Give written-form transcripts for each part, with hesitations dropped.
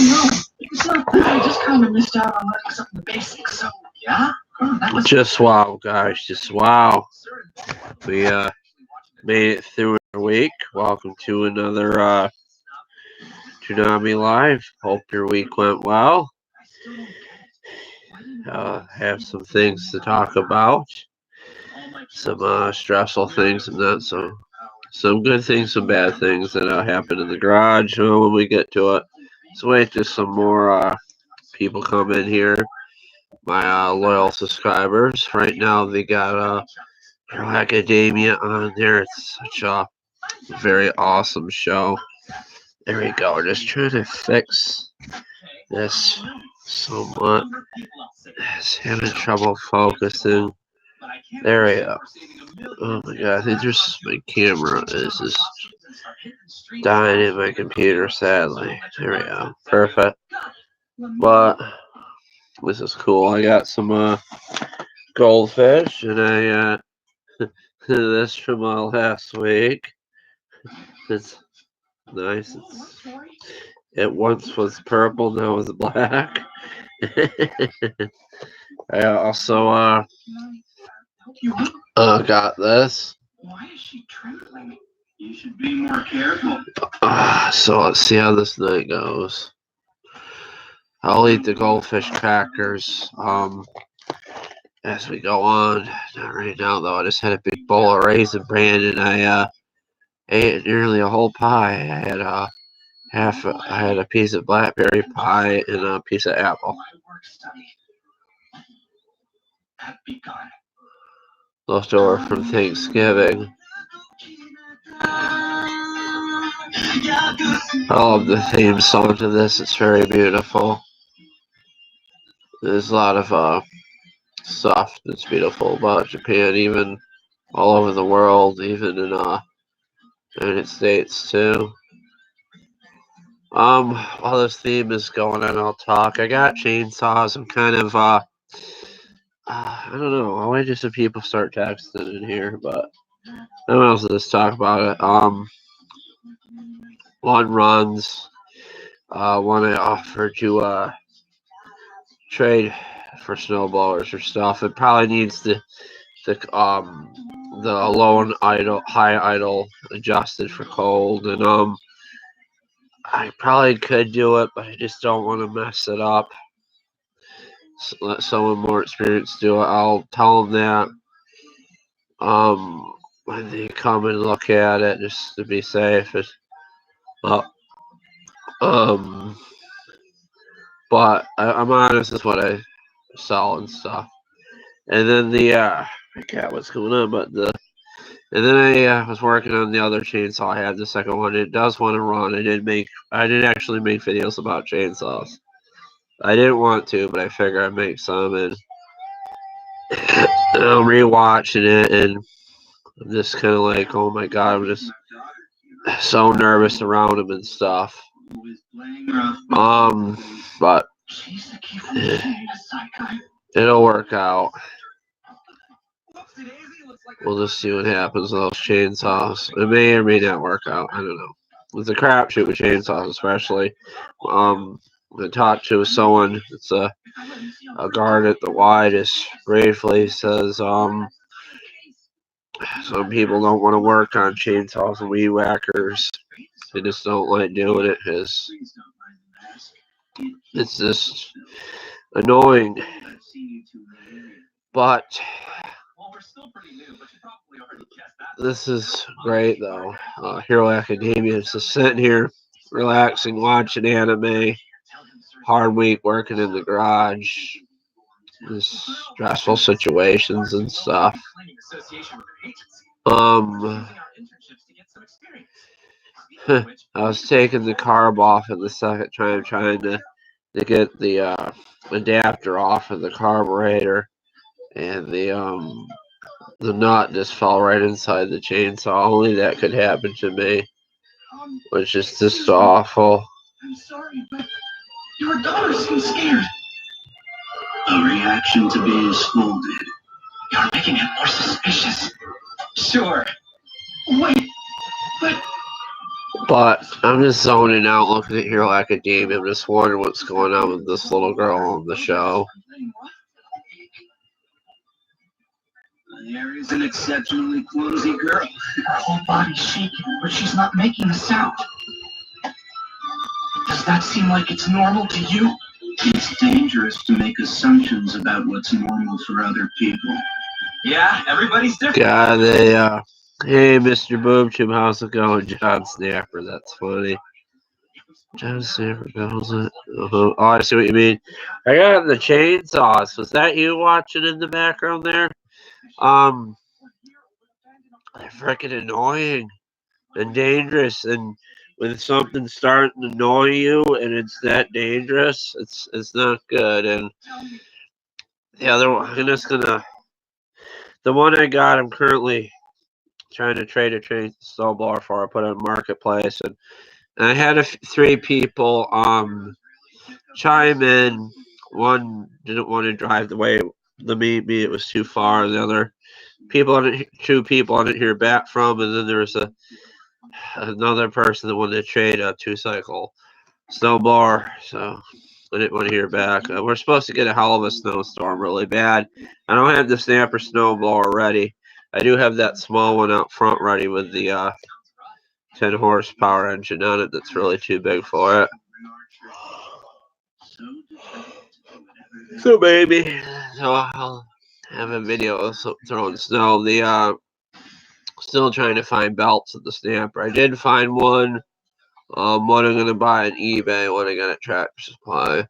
no, it's not that. I just kind of missed out on learning some of the basics. So yeah, that was just wow, guys. Just wow. We made it through a week. Welcome to another Toonami Live. Hope your week went well. Have some things to talk about. Some stressful things and not so. Some good things, some bad things that happen in the garage when we get to it. So wait till some more people come in here. My loyal subscribers. Right now they got Girl Academia on there. It's such a very awesome show. There we go. We're just trying to fix this somewhat. It's having trouble focusing. There we go. Oh my god, I think there's my camera is just dying in my computer, sadly. There we go. Perfect. But this is cool. I got some goldfish and I this from last week. It's nice. It once was purple, now it's black. I also got this. Why is she trembling? You should be more careful. So let's see how this night goes. I'll eat the goldfish crackers as we go on. Not right now though. I just had a big bowl of raisin bran and I ate nearly a whole pie. I had a piece of blackberry pie and a piece of apple. Leftover from Thanksgiving. I love the theme song to this. It's very beautiful. There's a lot of stuff that's beautiful about Japan, even all over the world, even in United States too. While this theme is going on, I'll talk. I got chainsaws. I'm kind of I don't know. I'll wait just so people start texting in here, but no one else will just talk about it. One runs. One I offered to trade for snowblowers or stuff. It probably needs the low and idle, high idle adjusted for cold, and I probably could do it, but I just don't want to mess it up. So let someone more experienced do it. I'll tell them that when they come and look at it, just to be safe. But I'm honest with what I sell and stuff. And then I forgot what's going on, but and then I was working on the other chainsaw. I had the second one. It does want to run. I did actually make videos about chainsaws. I didn't want to, but I figured I'd make some, and I'm rewatching it, and I'm just kind of like, oh my god, I'm just so nervous around him and stuff. But it'll work out. We'll just see what happens with those chainsaws. It may or may not work out. I don't know. It's a crapshoot with chainsaws, especially. I talked to someone that's a guard at the Y just briefly says some people don't want to work on chainsaws and weed whackers. They just don't like doing it because it's just annoying. But this is great though. Hero Academia is just sitting here relaxing, watching anime. Hard week working in the garage. Just stressful situations and stuff. I was taking the carb off at the second time, trying to get the adapter off of the carburetor, and the nut just fell right inside the chainsaw. Only that could happen to me, which is just awful. I'm sorry, but your daughter seems scared. A reaction to being scolded. You're making it more suspicious. Sure. Wait, but But I'm just zoning out looking at Hero Academia. I'm just wondering what's going on with this little girl on the show. There is an exceptionally clumsy girl. Her whole body's shaking, but she's not making a sound. Does that seem like it's normal to you? It's dangerous to make assumptions about what's normal for other people. Yeah, everybody's different. God, hey, Mr. Boomtube, how's it going? John Snapper, that's funny. John Snapper, how's it? Oh, I see what you mean. I got the chainsaws. Was that you watching in the background there? They're freaking annoying and dangerous, and when something's starting to annoy you and it's that dangerous, it's not good. And the other one, I'm just gonna, the one I got, I'm currently trying to trade a train snowblower for. I put it on marketplace, and I had three people chime in. One didn't want to drive the way to meet me; it was too far. The other two people I didn't hear back from, and then there was another person that wanted to trade a 2-cycle snowblower. So I didn't want to hear back. We're supposed to get a hell of a snowstorm really bad. I don't have the Snapper snowblower ready. I do have that small one out front ready with the 10 horsepower engine on it that's really too big for it. So maybe I'll have a video of throwing snow. Still trying to find belts at the Snapper. I did find one. One I'm gonna buy on eBay. One I got at Tractor Supply.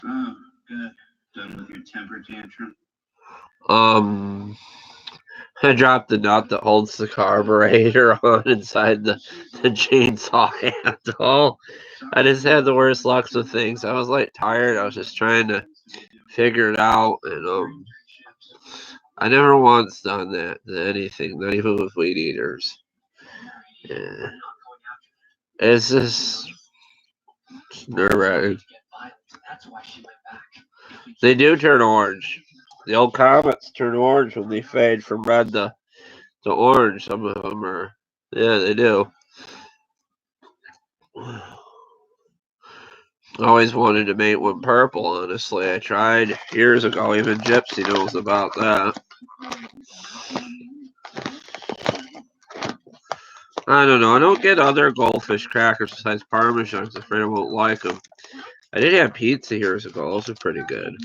Oh, good. Done with your temper tantrum? I dropped the nut that holds the carburetor on inside the chainsaw handle. I just had the worst luck with things. I was like tired. I was just trying to figure it out, and I never once done that to anything, not even with weed eaters. Yeah. It's just nerve-wracking. They do turn orange. The old comets turn orange when they fade from red to orange. Some of them are, yeah, they do. I always wanted to make one purple, honestly. I tried years ago. Even Gypsy knows about that. I don't know. I don't get other goldfish crackers besides Parmesan. I'm afraid I won't like them. I did have pizza years ago. Those are pretty good.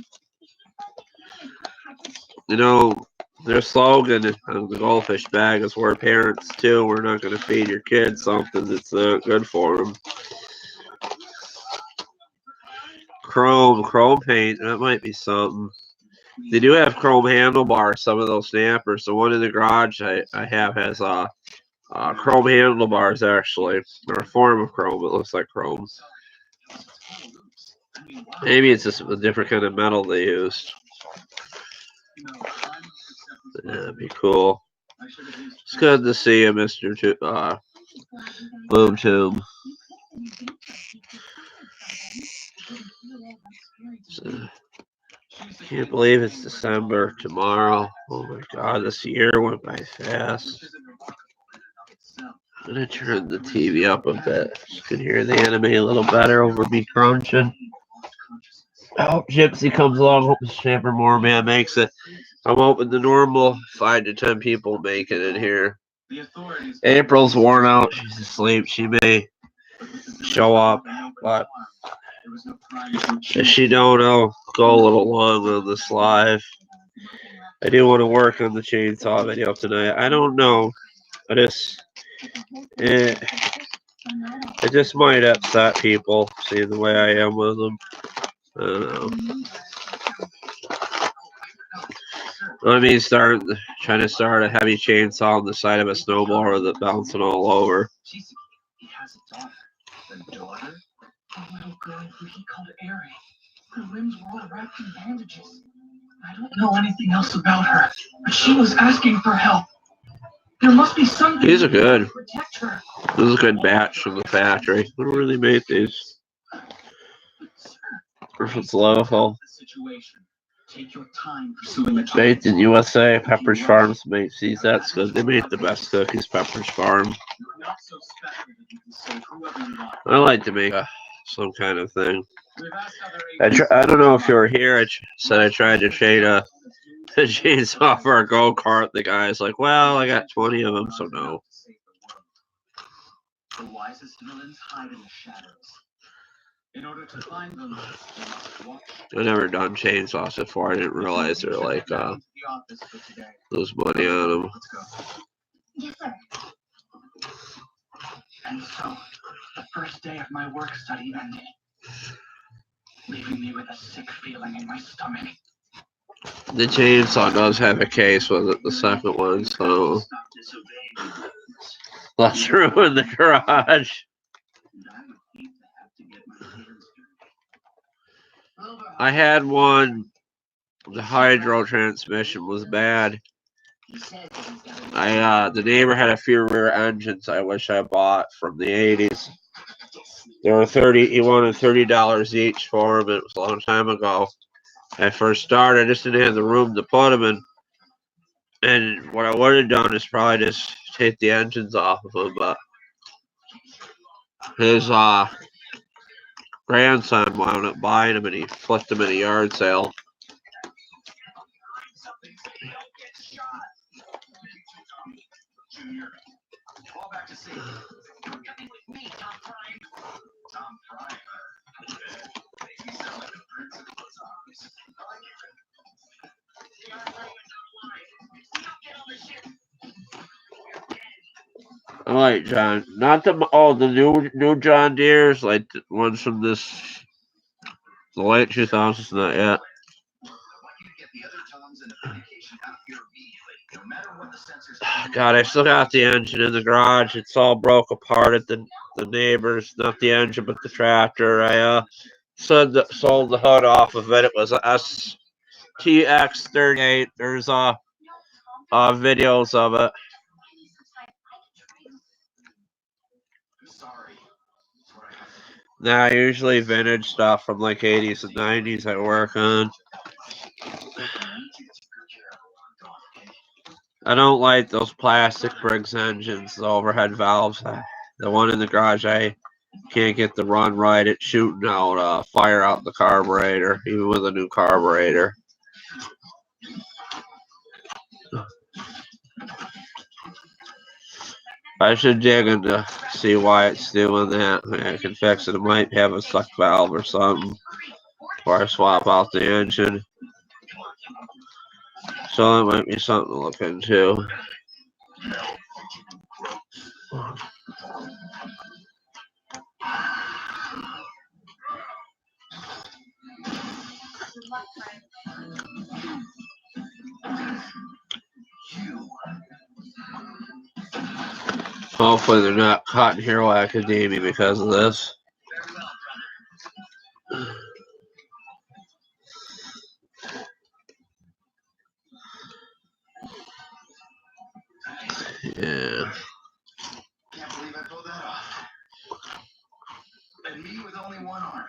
You know, their slogan on the goldfish bag is "We're parents too. We're not going to feed your kids something that's not good for them." Chrome paint. That might be something. They do have chrome handlebars. Some of those Snappers. The one in the garage I have has chrome handlebars actually, or a form of chrome. It looks like chrome. Maybe it's just a different kind of metal they used. That'd be cool. It's good to see you, Mr. Boom Tomb. Can't believe it's December tomorrow. Oh my god, this year went by fast. I'm gonna turn the TV up a bit so you can hear the anime a little better over me crunching. I hope Gypsy comes along. Hope the Snapper Moorman makes it. I'm hoping the normal 5 to 10 people make it in here. April's worn out. She's asleep. She may show up, but if she don't, I'll go a little long on this live. I do want to work on the chainsaw video tonight. I don't know. It just might upset people seeing the way I am with them. I don't know. I mean, trying to start a heavy chainsaw on the side of a snowblower that's bouncing all over. He has a daughter. A daughter? A little girl who he called Ari. Her limbs were all wrapped in bandages. I don't know anything else about her, but she was asking for help. There must be something These are good. to protect her. This is a good batch from the factory. What do they make these? Or if it's local. Take your time pursuing the Baked in USA, Pepperidge Farm's made. See, that's good. They make the best cookies, Pepperidge Farm. I like to make some kind of thing. I don't know if you were here. Said I tried to trade a chainsaw for a go-kart. The guy's like, well, I got 20 of them, so no. The wisest villains hide in the shadows. In order to find them, you must watch. I've never done chainsaws before. I didn't realize they're like lose money on them. Let's go. Yes, sir. And so, the first day of my work study ended, leaving me with a sick feeling in my stomach. The chainsaw does have a case with it, the second one, so let's ruin the garage. I had one. The hydro transmission was bad. The neighbor had a few rear engines I wish I bought from the 80s. They were he wanted $30 each for them. It was a long time ago. I first started, I just didn't have the room to put them in. And what I would have done is probably just take the engines off of them, but his grandson wound up buying them and he flipped them in a yard sale. I like John, not the new John Deere's, like the ones from the late 2000s, not yet. God, I still got the engine in the garage. It's all broke apart at the neighbor's, not the engine, but the tractor. I sold the hood off of it. It was a STX38. There's videos of it. Now, usually vintage stuff from like 80s and 90s I work on. I don't like those plastic Briggs engines, the overhead valves. The one in the garage, I can't get the run right. It's shooting out fire out the carburetor, even with a new carburetor. I should dig into see why it's doing that. I can fix it. It might have a suck valve or something before I swap out the engine. So that might be something to look into. Hopefully they're not caught in Hero Academia because of this. Yeah. Can't believe I pulled that off. And me with only one arm.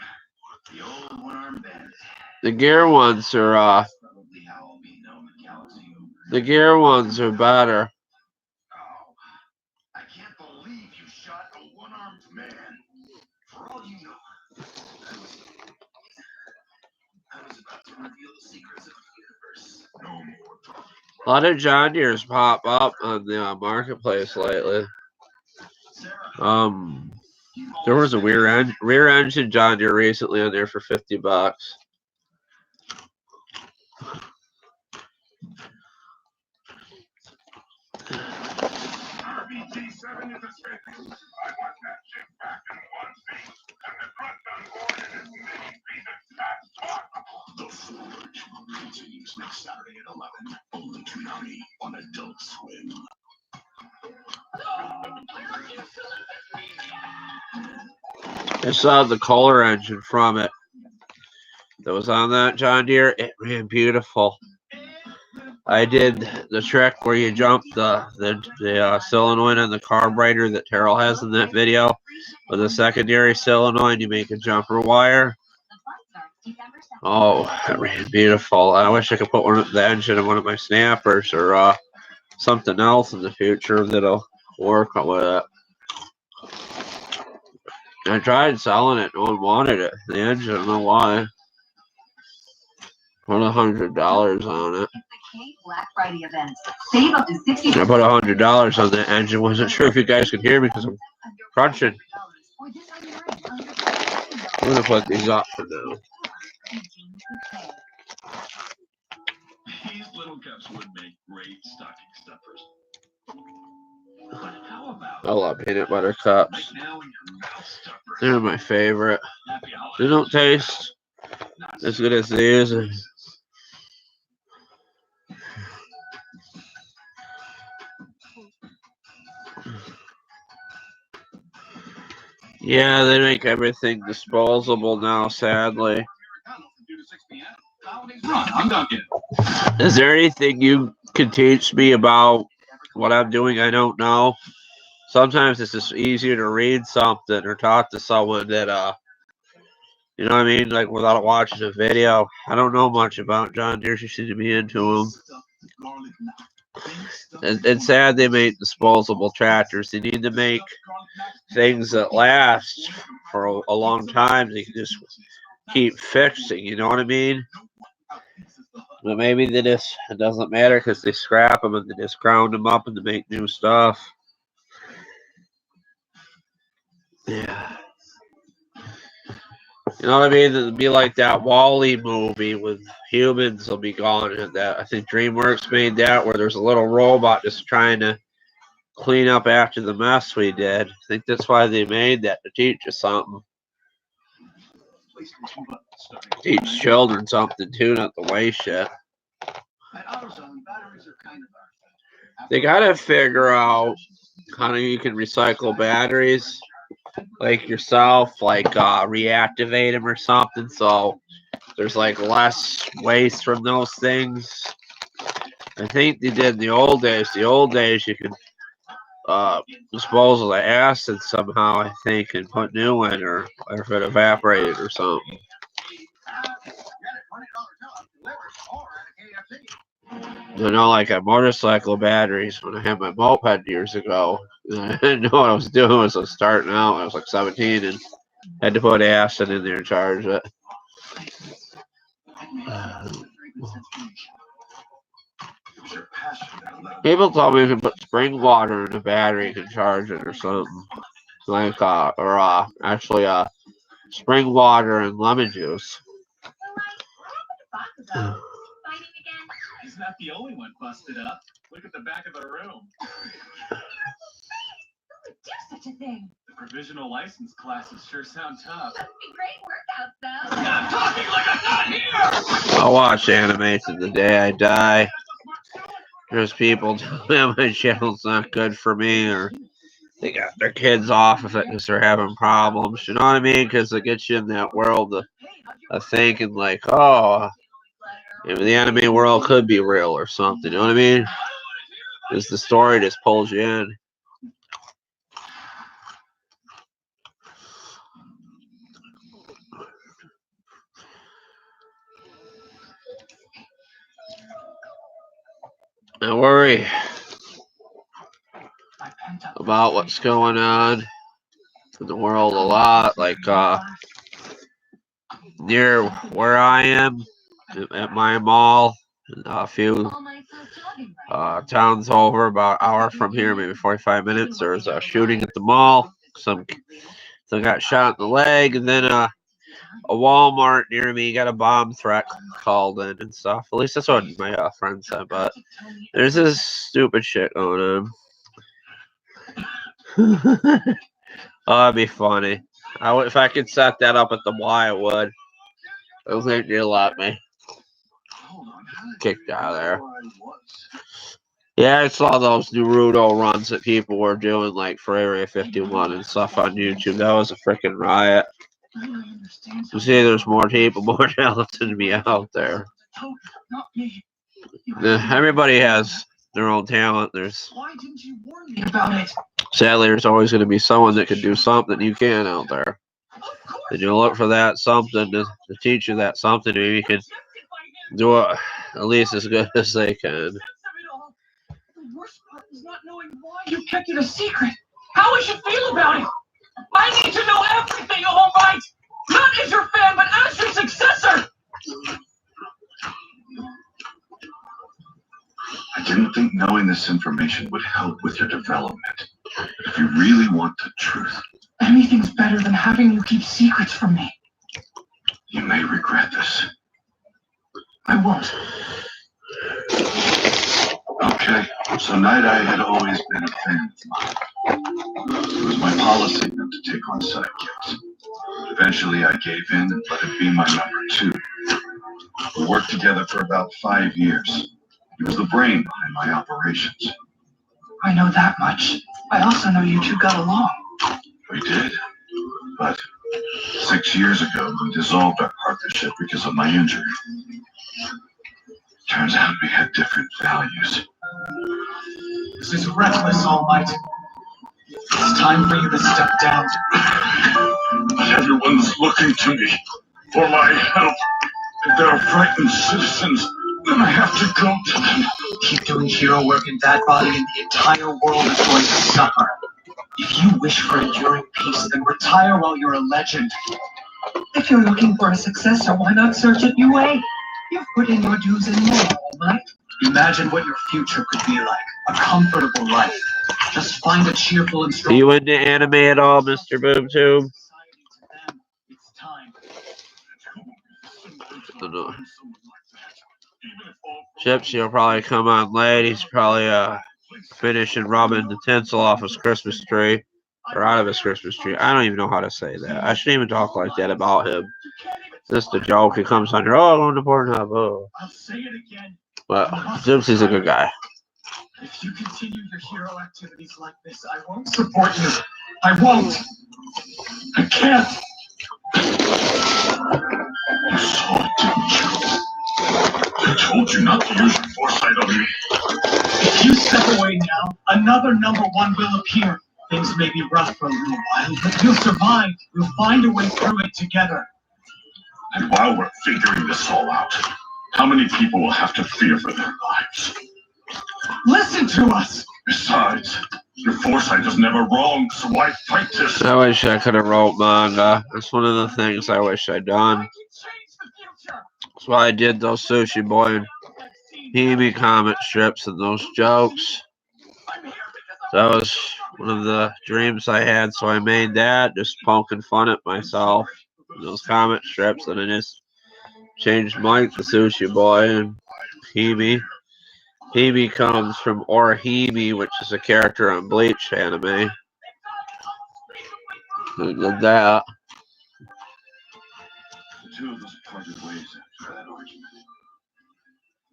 The old one-arm bandit. The gear ones are the gear ones are better. Oh, I can't believe you shot a one-armed man. For all you know, I was about to reveal the secrets of the universe. No more talking. A lot of John Deere's pop up on the marketplace lately. There was a rear engine John Deere recently on there for $50. The Forge continues next Saturday at 11. Only Toonami on Adult Swim. I saw the Kohler engine from it that was on that John Deere. It ran beautiful. I did the trick where you jump the solenoid and the carburetor that Terrell has in that video with a secondary solenoid. You make a jumper wire. Oh, that ran beautiful. I wish I could put the engine in one of my snappers or something else in the future that'll work with it. I tried selling it. No one wanted it. The engine, I don't know why. Put $100 on it. I put $100 on the engine. Wasn't sure if you guys could hear me because I'm crunching. I'm gonna put these up for now. These little cups would make great stocking stuffers. But how about I love peanut butter cups. They're my favorite. They don't taste as good as these. Yeah, they make everything disposable now, sadly. Is there anything you can teach me about what I'm doing I don't know? Sometimes it's just easier to read something or talk to someone that, you know what I mean? Like without watching a video. I don't know much about John Deere. You seem to be into them. It's sad they make disposable tractors. They need to make things that last for a long time. They can just keep fixing, you know what I mean? But maybe it doesn't matter because they scrap them and they just ground them up and they make new stuff. Yeah. You know what I mean? It'd be like that Wall-E movie with humans will be gone. And that I think DreamWorks made that where there's a little robot just trying to clean up after the mess we did. I think that's why they made that, to teach us something. Teach children something too, not the waste shit. They gotta figure out how you can recycle batteries, like yourself, like reactivate them or something, so there's like less waste from those things. I think they did in the old days. The old days you could dispose of the acid somehow, I think, and put new in, or if it evaporated or something. I know, like at motorcycle batteries, when I had my moped years ago, I didn't know what I was doing. I was starting out. I was like 17 and had to put acid in there and charge it. People told me you can put spring water in the battery and charge it or something. Like, actually, spring water and lemon juice. He's not the only one busted up. Look at the back of the room. Who would do such a thing? The provisional license classes sure sound tough. Must be great workouts, though. Stop talking like I'm not here! I'll watch anime to the day I die. There's people telling me my channel's not good for me, or they got their kids off of it because they're having problems. You know what I mean? Because it gets you in that world of thinking like, oh, maybe the anime world could be real or something. You know what I mean? Because the story just pulls you in. I worry about what's going on in the world a lot. Like near where I am, at my mall, a few towns over, about an hour from here, maybe 45 minutes, there's a shooting at the mall. Some got shot in the leg, and then a Walmart near me got a bomb threat called in and stuff. At least that's what my friend said, but there's this stupid shit going on. Oh, that'd be funny. If I could set that up at the Y, I would. I don't think they'll let me. Kicked out of there. Yeah, I saw those Naruto runs that people were doing, like for Area 51 and stuff on YouTube. That was a freaking riot. You see, there's more people, more talented than me out there. Everybody has their own talent. Why didn't you warn me about it? Sadly, there's always going to be someone that can do something you can't out there. And you look for that something to teach you that something. Maybe you can do it at least as good as they can. The worst part is not knowing why you kept it a secret. How I should feel about it. I need to know everything, all right? Not as your fan, but as your successor. I didn't think knowing this information would help with your development. But if you really want the truth, anything's better than having you keep secrets from me. You may regret this. I won't. Okay, so Night Eye had always been a fan of mine. It was my policy not to take on sidekicks. Eventually I gave in and let him be my number 2. We worked together for about 5 years. He was the brain behind my operations. I know that much. I also know you two got along. We did. But 6 years ago, we dissolved our partnership because of my injury. Turns out we had different values. This is reckless, All Might. It's time for you to step down. But everyone's looking to me for my help. If there are frightened citizens, then I have to go to them. Keep doing hero work in that body and the entire world is going to suffer. If you wish for enduring peace, then retire while you're a legend. If you're looking for a successor, why not search a new way? You've put in your dues and more, All Might. Imagine what your future could be like. A comfortable life. Just find a cheerful and strong... Are you into anime at all, Mr. BoomTube? It's time. Chips, he'll probably come on late. He's probably finishing rubbing the tinsel off his Christmas tree. Or out of his Christmas tree. I don't even know how to say that. I shouldn't even talk like that about him. Just a joke. He comes on here, oh, I'm going to Pornhub. Oh. But Zoopsy's a good guy. If you continue your hero activities like this, I won't support you. I won't. I can't. You saw it, didn't you? I told you not to use your foresight on me. If you step away now, another number 1 will appear. Things may be rough for a little while, but you'll survive. We'll find a way through it together. And while we're figuring this all out, how many people will have to fear for their lives? Listen to us! Besides, your foresight is never wrong, so why fight this? I wish I could have wrote manga. That's one of the things I wish I'd done. That's why I did those Sushi Boy and Hebe comic strips and those jokes. That was one of the dreams I had, so I made that, just poking fun at myself. Those comic strips, and I just changed Mike to Sushi Boy and Hebe. Hebe comes from Orihime, which is a character on Bleach anime. Who did that? The two of us parted ways after that argument.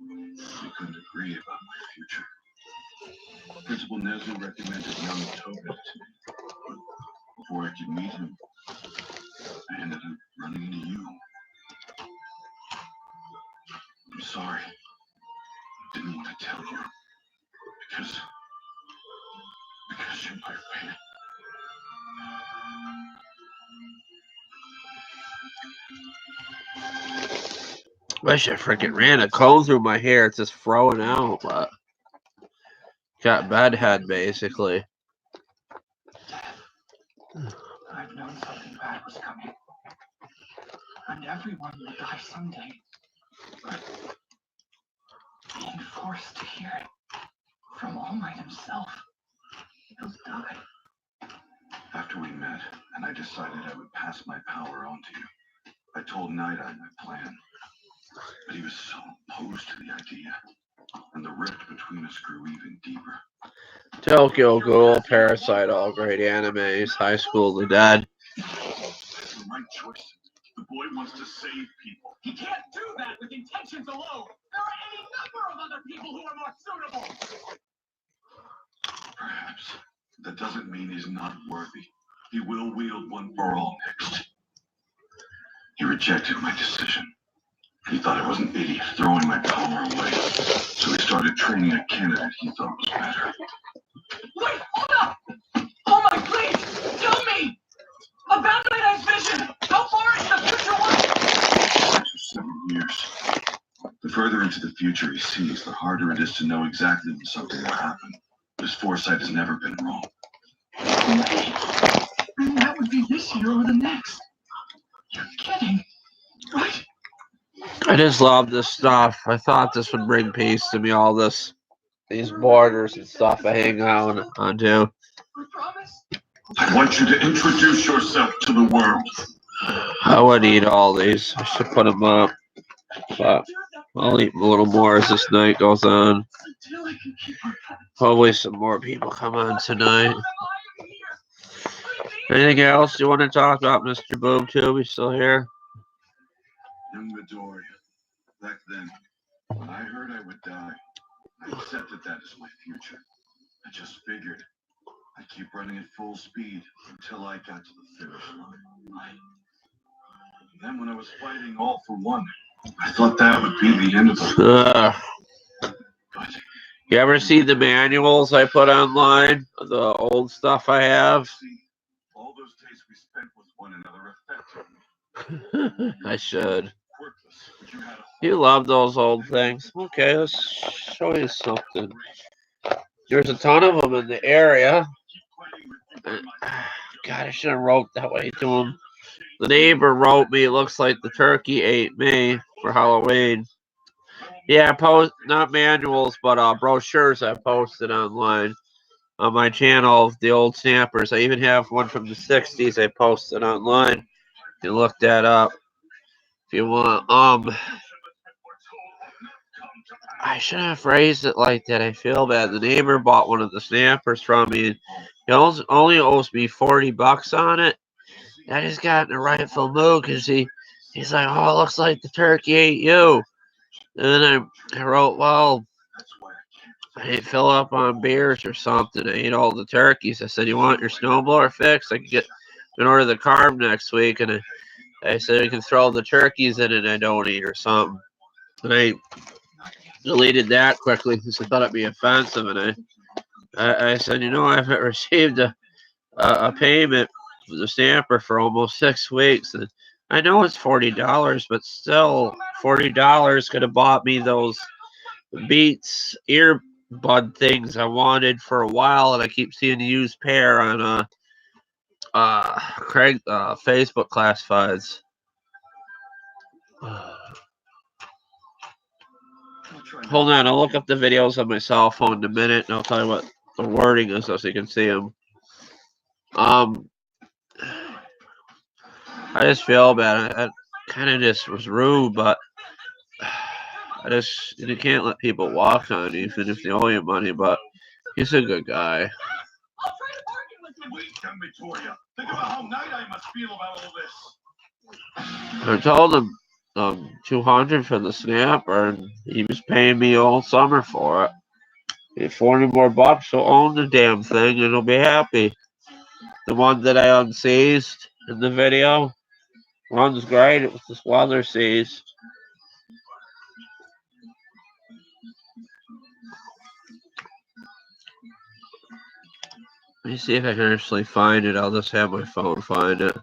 We couldn't agree about my future. Principal Nezu recommended young Toga to me. Before I could meet him, I ended up running into you. I'm sorry. I didn't want to tell you. Because you might have paid. Wish I freaking ran a comb through my hair. It's just throwing out, but got bedhead basically. I've known something bad was coming. And everyone will die someday. But being forced to hear it from All Might himself, he'll die. After we met, and I decided I would pass my power on to you, I told Night Eye my plan. But he was so opposed to the idea, and the rift between us grew even deeper. Tokyo Ghoul, Parasite, all great animes. High School of the Dead. That's the right choice. The boy wants to save people. He can't do that with intentions alone. There are any number of other people who are more suitable. Perhaps. That doesn't mean he's not worthy. He will wield one for all next. He rejected my decision. He thought I was an idiot throwing my power away. So he started training a candidate he thought was better. Wait, hold up! Oh my, please! Tell me! About Night Eye's guy's vision! How far into the future was it? For several years. The further into the future he sees, the harder it is to know exactly when something will happen. His foresight has never been wrong. Wait. And that would be this year or the next. You're kidding, right? I just love this stuff. I thought this would bring peace to me, all these borders and stuff I hang out onto. I promise. I want you to introduce yourself to the world. I would eat all these. I should put them up. But I'll eat a little more as this night goes on. Until I can keep her promise. Hopefully some more people come on tonight. Anything else you want to talk about, Mr. Boob Tube? You still here? Young Midoriya. Back then, when I heard I would die, I accepted that as my future. I just figured I'd keep running at full speed until I got to the finish line. And then when I was fighting all for one, I thought that would be the end of the But You ever see the manuals I put online? The old stuff I have? see, all those days we spent with one another affected me. I should. Worthless, but you had a You love those old things. Okay, let's show you something. There's a ton of them in the area. God, I should have wrote that way to him. The neighbor wrote me, it looks like the turkey ate me for Halloween. Yeah, not manuals, but brochures I posted online on my channel of the old snappers. I even have one from the 60s I posted online. You look that up if you want. I shouldn't have phrased it like that. I feel bad. The neighbor bought one of the snappers from me. He only owes me $40 on it. I just got in a rightful mood because he's like, oh, it looks like the turkey ate you. And then I wrote, well, I didn't fill up on beers or something. I ate all the turkeys. I said, you want your snowblower fixed? I can order the carb next week. And I said, you can throw the turkeys in and I don't eat or something. And I deleted that quickly because I thought it'd be offensive. And I said, I haven't received a payment for the stamper for almost 6 weeks. And I know it's $40, but still, $40 could have bought me those Beats earbud things I wanted for a while, and I keep seeing the used pair on Craig Facebook classifieds. Hold on, I'll look up the videos on my cell phone in a minute, and I'll tell you what the wording is so you can see them. I just feel bad. I kind of just was rude, but you can't let people walk on you even if they owe you money, but he's a good guy. Wait, young Victoria. Think about how night I must feel about all this. I told him $200 for the snapper, and he was paying me all summer for it. If 40 more bucks, he'll own the damn thing and he'll be happy. The one that I unseized in the video runs great. It was this weather seized. Let me see if I can actually find it. I'll just have my phone find it.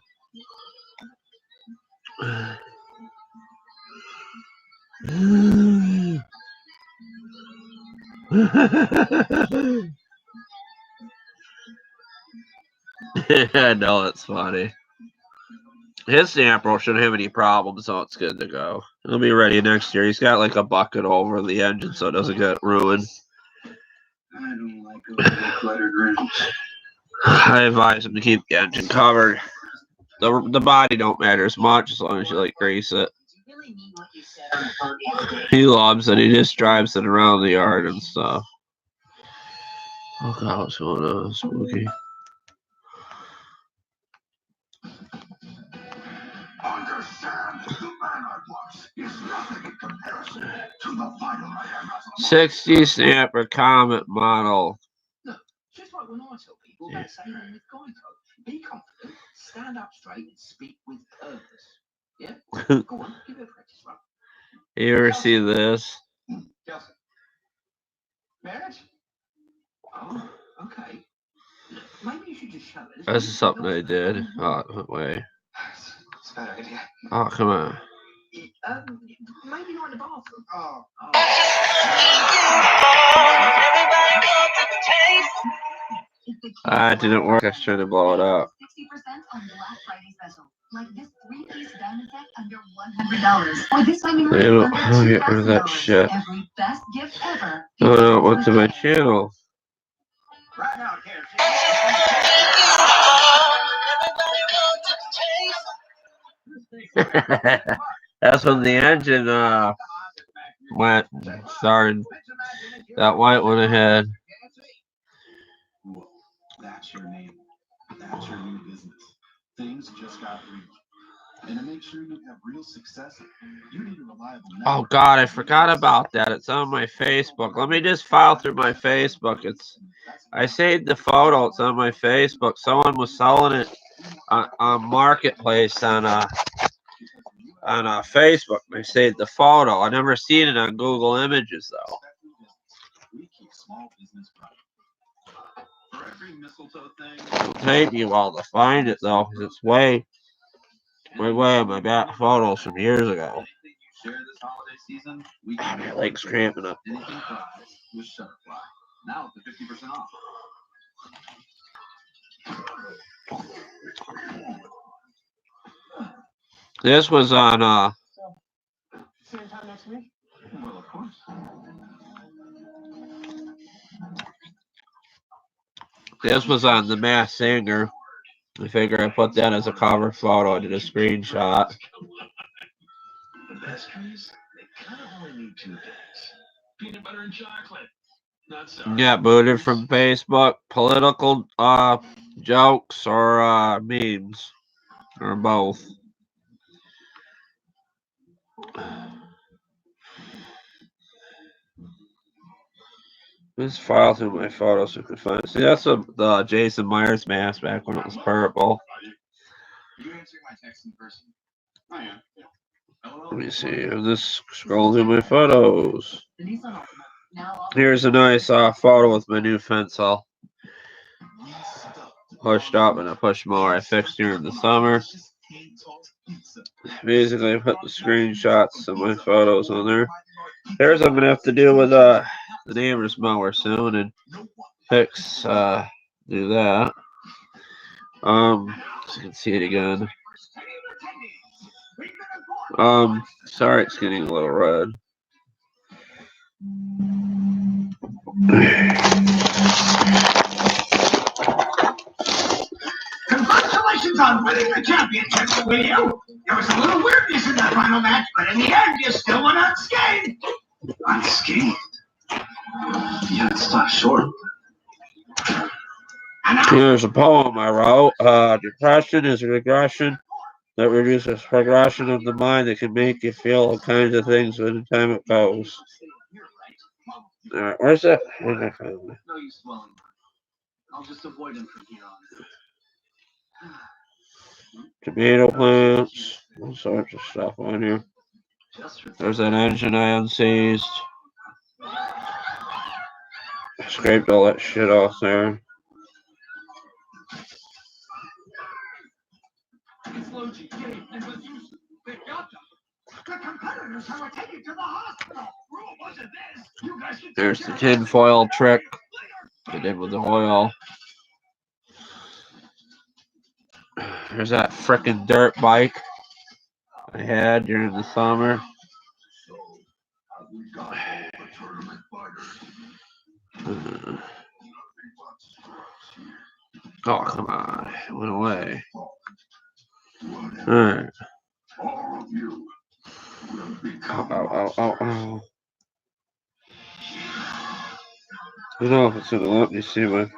I know it's funny. His snapper shouldn't have any problems, so it's good to go. It'll be ready next year. He's got like a bucket over the engine so it doesn't get ruined. I don't like cluttered rims. I advise him to keep the engine covered. The body don't matter as much as long as you grease it. He loves it. He just drives it around the yard and stuff. Oh God, what's going on? Spooky. Understand, the man I was is nothing in comparison to the fighter I am as a 60 snapper Comet model. Look, just like when I tell people that same thing with Geico. Be confident, stand up straight, and speak with purpose. Yeah? Go on, give it a practice run. You ever see this? Kelsey. Marriage? Oh, okay. Maybe you should just show it. This is something I did. Oh, wait. Oh, come on. Maybe you want the ball. Oh. It didn't work. I was trying to blow it up. 60% on Black Friday special. Like this 3-piece diamond set under $100. Or this diamond ring under I'll get rid of that $2,000. shit. Every best gift ever. Oh no, what's in my channel? Right out here. That's when the engine went started. That white one ahead. Whoa, that's your name. That's your new business. Things just got real. And to make sure you have real success, you need a reliable network. Oh God, I forgot about that. It's on my Facebook. Let me just file through my Facebook. I saved the photo. It's on my Facebook. Someone was selling it on Marketplace on Facebook. They saved the photo. I never seen it on Google Images though. We keep small business private. For every mistletoe thing. It'll take you a while to find it though, because it's way on my back photos from years ago. My leg's cramping up. Now to 50% off. This was on Same time next week? Well, of course. this was on The Masked Singer. I figure I put that as a cover photo. I did a screenshot. The pastries, they kind of only need 2 things. Peanut butter and chocolate. Not sour. Got booted from Facebook. Political jokes or memes. Or both. Just file through my photos so we can find it. See, that's the Jason Myers mask back when it was purple. You answering my text in person? Oh, yeah. Let me see. I'm just scrolling through my photos. Here's a nice photo with my new fence all pushed up, and I pushed more. I fixed during the summer. Basically, I put the screenshots of my photos on there. Here's what I'm gonna have to do with the neighbor's mower soon and fix do that. So you can see it again. Sorry, it's getting a little red. Congratulations on winning the championship, William. There was a little weirdness in that final match, but in the end, you still went unscathed. Unscathed? Yeah, it's not short. Here's a poem I wrote. Depression is a regression that reduces progression of the mind that can make you feel all kinds of things by the time it goes. Alright, where's that? Where's that from? No use dwelling. I'll just avoid him from here on. Tomato plants, all sorts of stuff on here. There's that engine I unseized. Scraped all that shit off there. There's the tinfoil trick I did with the oil. There's that frickin' dirt bike I had during the summer. Oh, come on. It went away. Alright. Ow. I don't know if it's gonna let me see my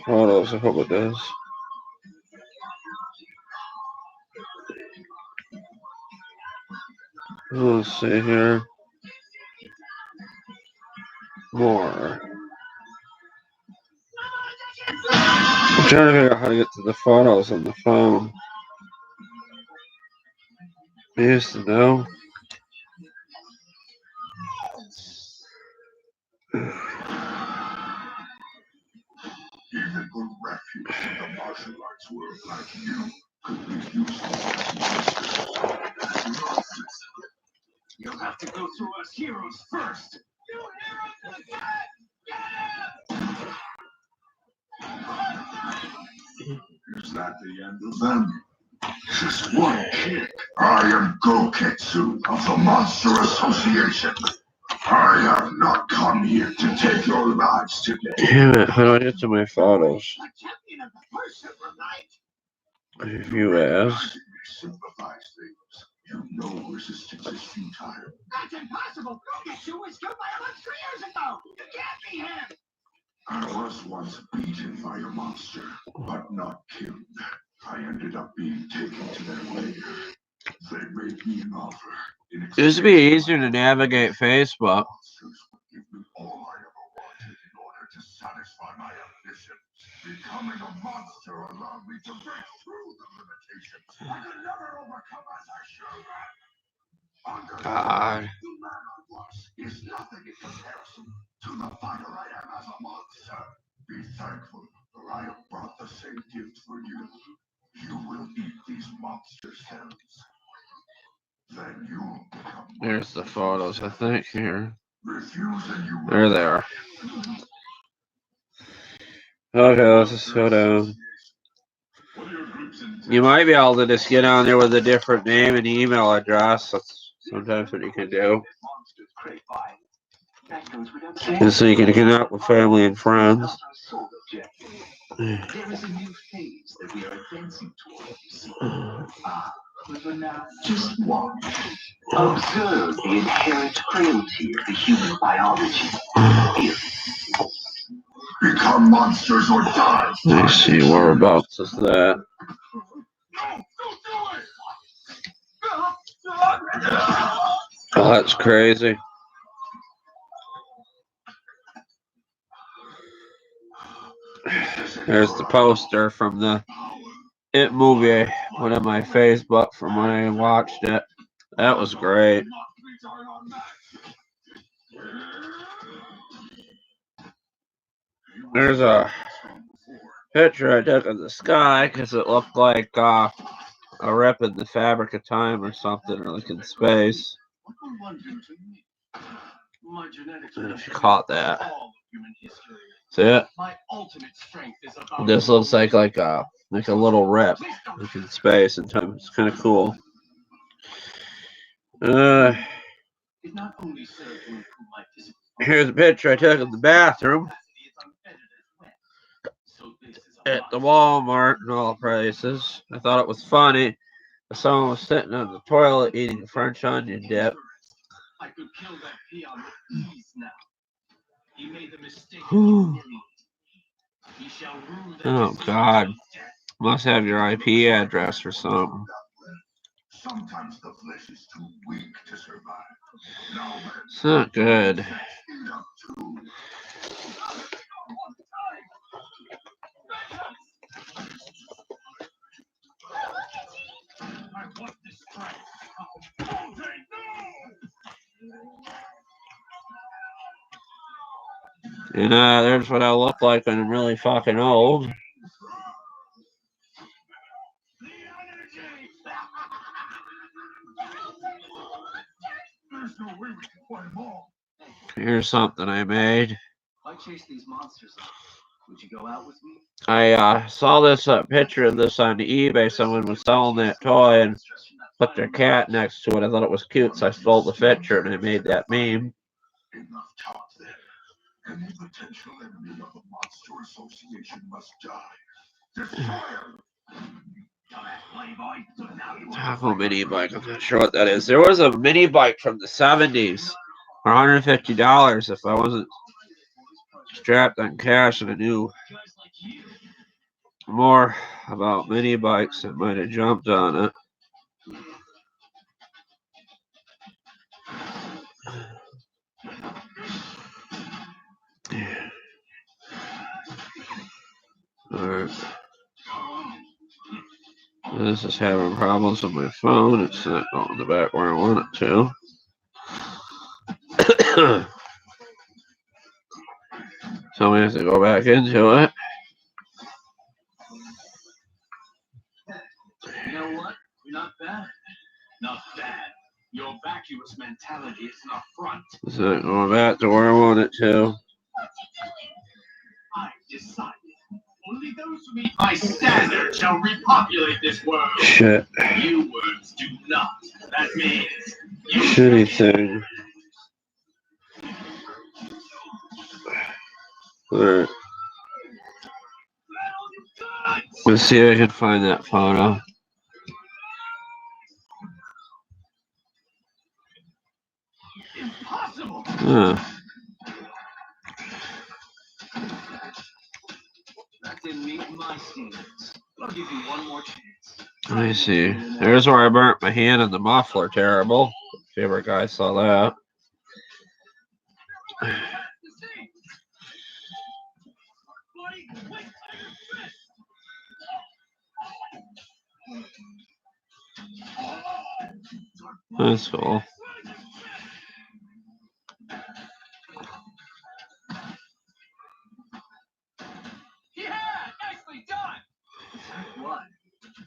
photos. I hope it does. Let's see here. More. I'm trying to figure out how to get to the photos on the phone. I used to know. Even the refuge of the martial arts world like you could be You'll have to go through us heroes first. You heroes again! Is that the end of them? Just one kick. I am Goketsu of the Monster Association. I have not come here to take your lives today. Damn it, how do I get to my photos? If you ask. Simplifies things. You know resistance is futile. That's impossible! Goketsu was killed by a monster years ago! You can't be him! I was once beaten by a monster, but not killed. I ended up being taken to their lair. They made me an offer. It used to be easier to navigate Facebook. Monsters would give me all I ever wanted in order to satisfy my ambitions. Becoming a monster allowed me to break through the limitations I could never overcome as a human. God. The man I was is nothing in comparison to the fighter I am as a monster. Be thankful, for I have brought the same gift for you. You will eat these monster cells. Then you will become. There's the photos, I think, here. Refuse and you will. There they are. Okay, let's just go down. You might be able to just get on there with a different name and email address. That's sometimes what you can do. And so you can connect with family and friends. There is a new phase that we are advancing toward. Just watch. Observe the inherent cruelty of the human biology. Become monsters or die. Let's see, whereabouts is that? Oh, that's crazy. There's the poster from the It movie, one of my Facebook from when I watched it. That was great. There's a picture I took of the sky because it looked like a rip in the fabric of time or something, or like in space. I don't know if you caught that. See it? This looks like a little rip, like in space and time. It's kind of cool. Here's a picture I took of the bathroom at the Walmart and all places. I thought it was funny. Someone was sitting on the toilet eating French onion dip. I could kill that peon with ease now. He made the mistake. He shall rue that. Oh God. Must have your IP address or something. Sometimes the flesh is too weak to survive. It's not good. I want this strength. And there's what I look like when I'm really fucking old. There's no way we can fight them all. Here's something I made. I chase these monsters up. Would you go out with me? I saw this picture of this on eBay. Someone was selling that toy and put their cat next to it. I thought it was cute, so I stole the picture and I made that meme. Enough talk then. Any potential enemy of the Monster Association must die. Destroy him! Taco mini bike. I'm not sure what that is. There was a mini bike from the 70s for $150 if I wasn't strapped on cash and I knew more about mini bikes. I might have jumped on it. Alright. This is having problems with my phone. It's not going the back where I want it to. So we have to go back into it. You know what? You're not bad. Not bad. Your vacuous mentality is an affront. Is it going back to where I want it to? I've decided. Only those who meet my standard shall repopulate this world. Shit. You words do not. That means you Shitty thing. Alright. Let's see if I can find that photo. impossible. That didn't meet my standards. I'll give you one more chance. Let me see. There's where I burnt my hand in the muffler. Terrible. If ever guys saw that. That's cool. Yeah, nicely done. What?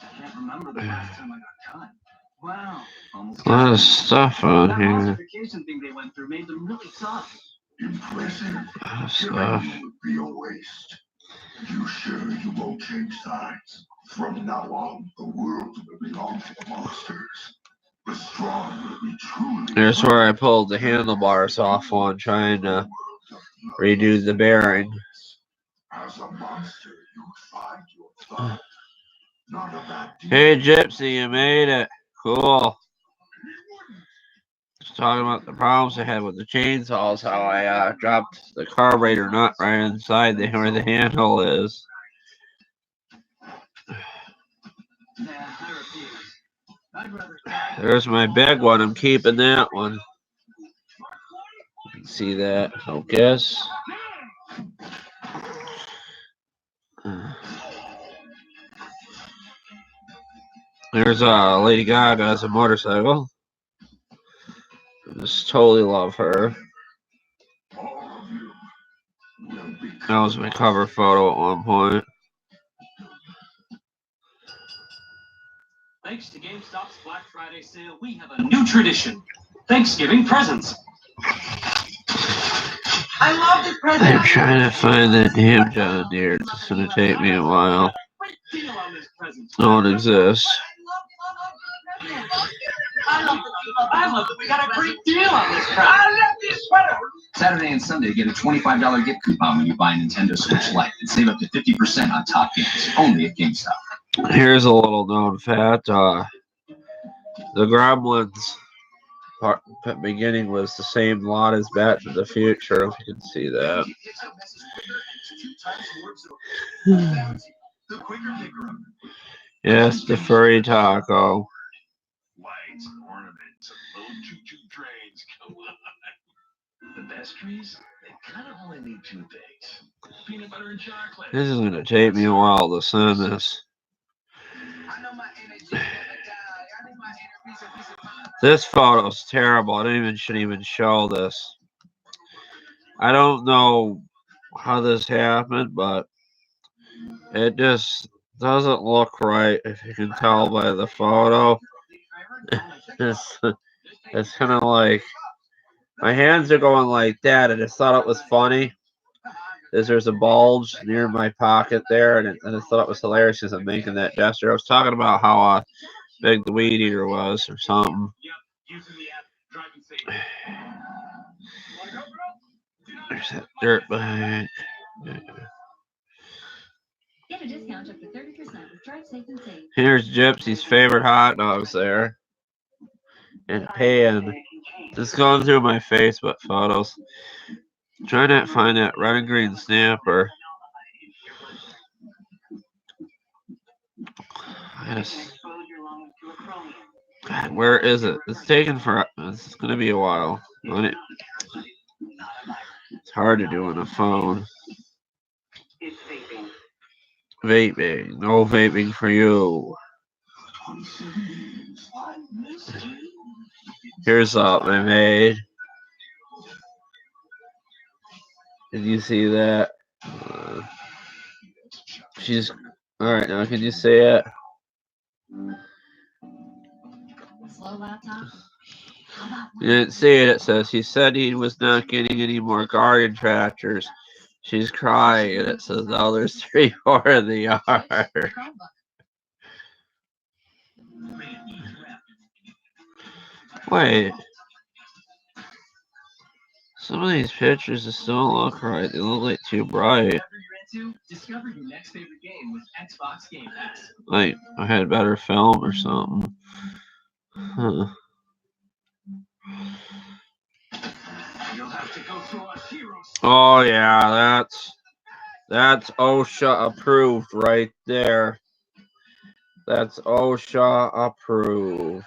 I can't remember the last time I got cut. Wow. Almost A lot of stuff on that here. modification thing they went through made them really tough. Impressive. A lot of Killing stuff. you would be a waste. You sure you won't change sides? From now on, the world will belong to the monsters. The strong will be truly. Here's where I pulled the handlebars off on trying to redo the bearing. As a monster, you find your thought. Not a bad deal. Hey Gypsy, you made it. Cool. Just talking about the problems I had with the chainsaws, how I dropped the carburetor nut right inside where the handle is. There's my big one. I'm keeping that one. You can see that, I guess. There's Lady Gaga as a motorcycle. I just totally love her. That was my cover photo at one point. Thanks to GameStop's Black Friday sale, we have a new tradition: Thanksgiving presents. I love this present. I'm trying to find that damn John Deere. It's gonna take me a while. No, it exists. I love that we got a great deal on this present. I love this sweater. Saturday and Sunday, get a $25 gift coupon when you buy a Nintendo Switch Lite and save up to 50% on top games, only at GameStop. Here's a little known fact. The Gremlins beginning was the same lot as Back to the Future, if you can see that. Yes, the furry taco. Lights, ornaments, and little choo-choo trains. Come on. The best trees, they kind of only need two things: peanut butter and chocolate. This is gonna take me a while to send this. This photo's terrible. I shouldn't even show this. I don't know how this happened, but it just doesn't look right, if you can tell by the photo. It's kind of like my hands are going like that. I just thought it was funny. There's a bulge near my pocket there, and I thought it was hilarious because I'm making that gesture. I was talking about how big the weed eater was or something. There's that dirt bag. Get a discount up to 30% with Drive Safe and Save. Here's Gypsy's favorite hot dogs there. And pan. Just going through my Facebook photos. Trying to find that red and green snapper. God, where is it? It's taking for. It's gonna be a while. It's hard to do on a phone. Vaping. No vaping for you. Here's something I made. Did you see that? She's alright now. Can you see it? slow laptop? How about You didn't see it. It says he said he was not getting any more guardian tractors. She's crying, and it says, "Oh, there's 3 more in the yard." Chromebook? Wait, some of these pictures just don't look right. They look like too bright. Discover your next favorite game with Xbox Game Pass. Like I had better film or something. Huh. You'll have to go through our heroes. Oh yeah, that's OSHA approved right there. That's OSHA approved.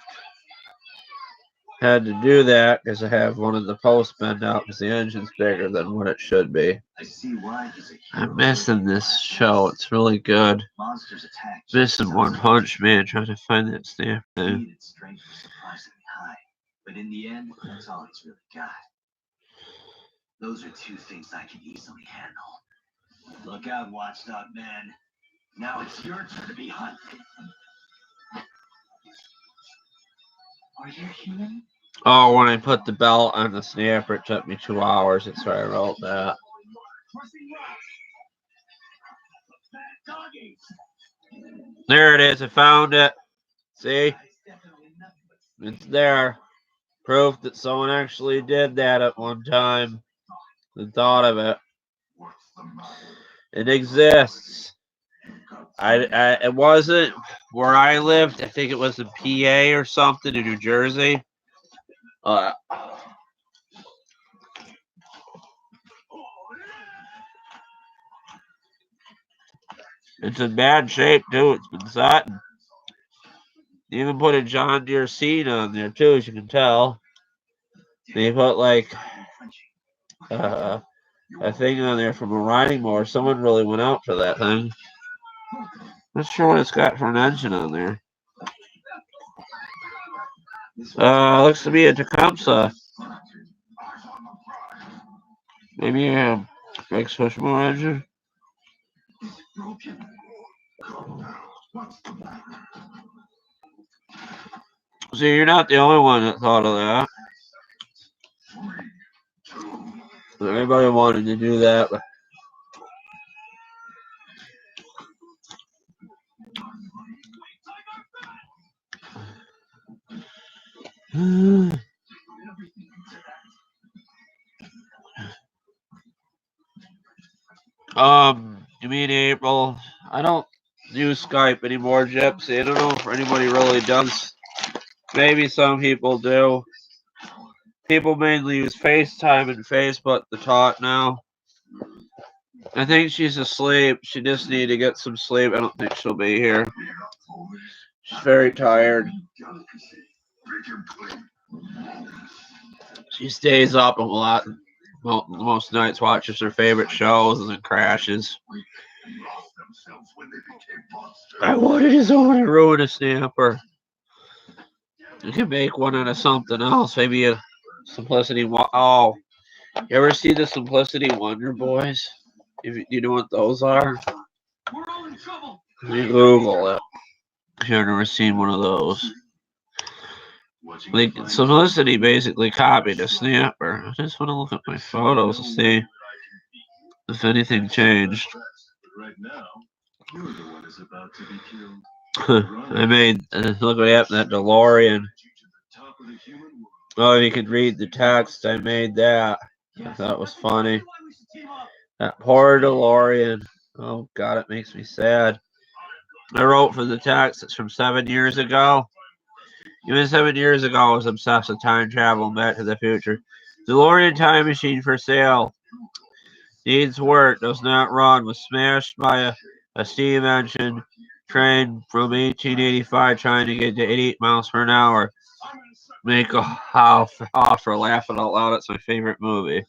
Had to do that because I have one of the posts bent out because the engine's bigger than what it should be. I see why he's a hero. I'm missing this show. It's really good. Monsters attack. Missing One Punch Man, trying to find that snap thing. Speed and strength are surprisingly high, but in the end, that's all he's really got. Those are 2 things I can easily handle. Look out, Watchdog Man. Now it's your turn to be hunted. Are you human? Oh, when I put the belt on the snapper, it took me 2 hours. That's why I wrote that. There it is. I found it. See? It's there. Proof that someone actually did that at one time and thought of it. It exists. It wasn't where I lived. I think it was in PA or something in New Jersey. It's in bad shape too. It's been satin. They even put a John Deere seat on there too, as you can tell. They put like a thing on there from a riding mower. Someone really went out for that thing. Not sure what it's got for an engine on there. Looks to be a Tecumseh. Maybe a big switchboard engine. See, you're not the only one that thought of that. Everybody wanted to do that. But you mean April? I don't use Skype anymore, Gypsy. I don't know if anybody really does. Maybe some people do. People mainly use FaceTime and Facebook to talk now. I think she's asleep. She just needs to get some sleep. I don't think she'll be here. She's very tired. She stays up a lot. Well, most nights watches her favorite shows and then crashes. I wanted his own and ruin a snapper. You can make one out of something else. Maybe a Simplicity. Oh, you ever see the Simplicity Wonder Boys? You know what those are? You Google it. If you've never seen one of those. Like, Simplicity basically copied a snapper. I just want to look at my photos to see if anything changed. I made, look what happened to that DeLorean. Oh, you could read the text. I made that. I thought it was funny. That poor DeLorean. Oh, God, it makes me sad. I wrote for the text. It's from 7 years ago. Even 7 years ago, I was obsessed with time travel and Back to the Future. DeLorean time machine for sale. Needs work. Does not run. Was smashed by a steam engine train from 1885 trying to get to 88 miles per hour. Make a offer. Laughing out loud. It's my favorite movie.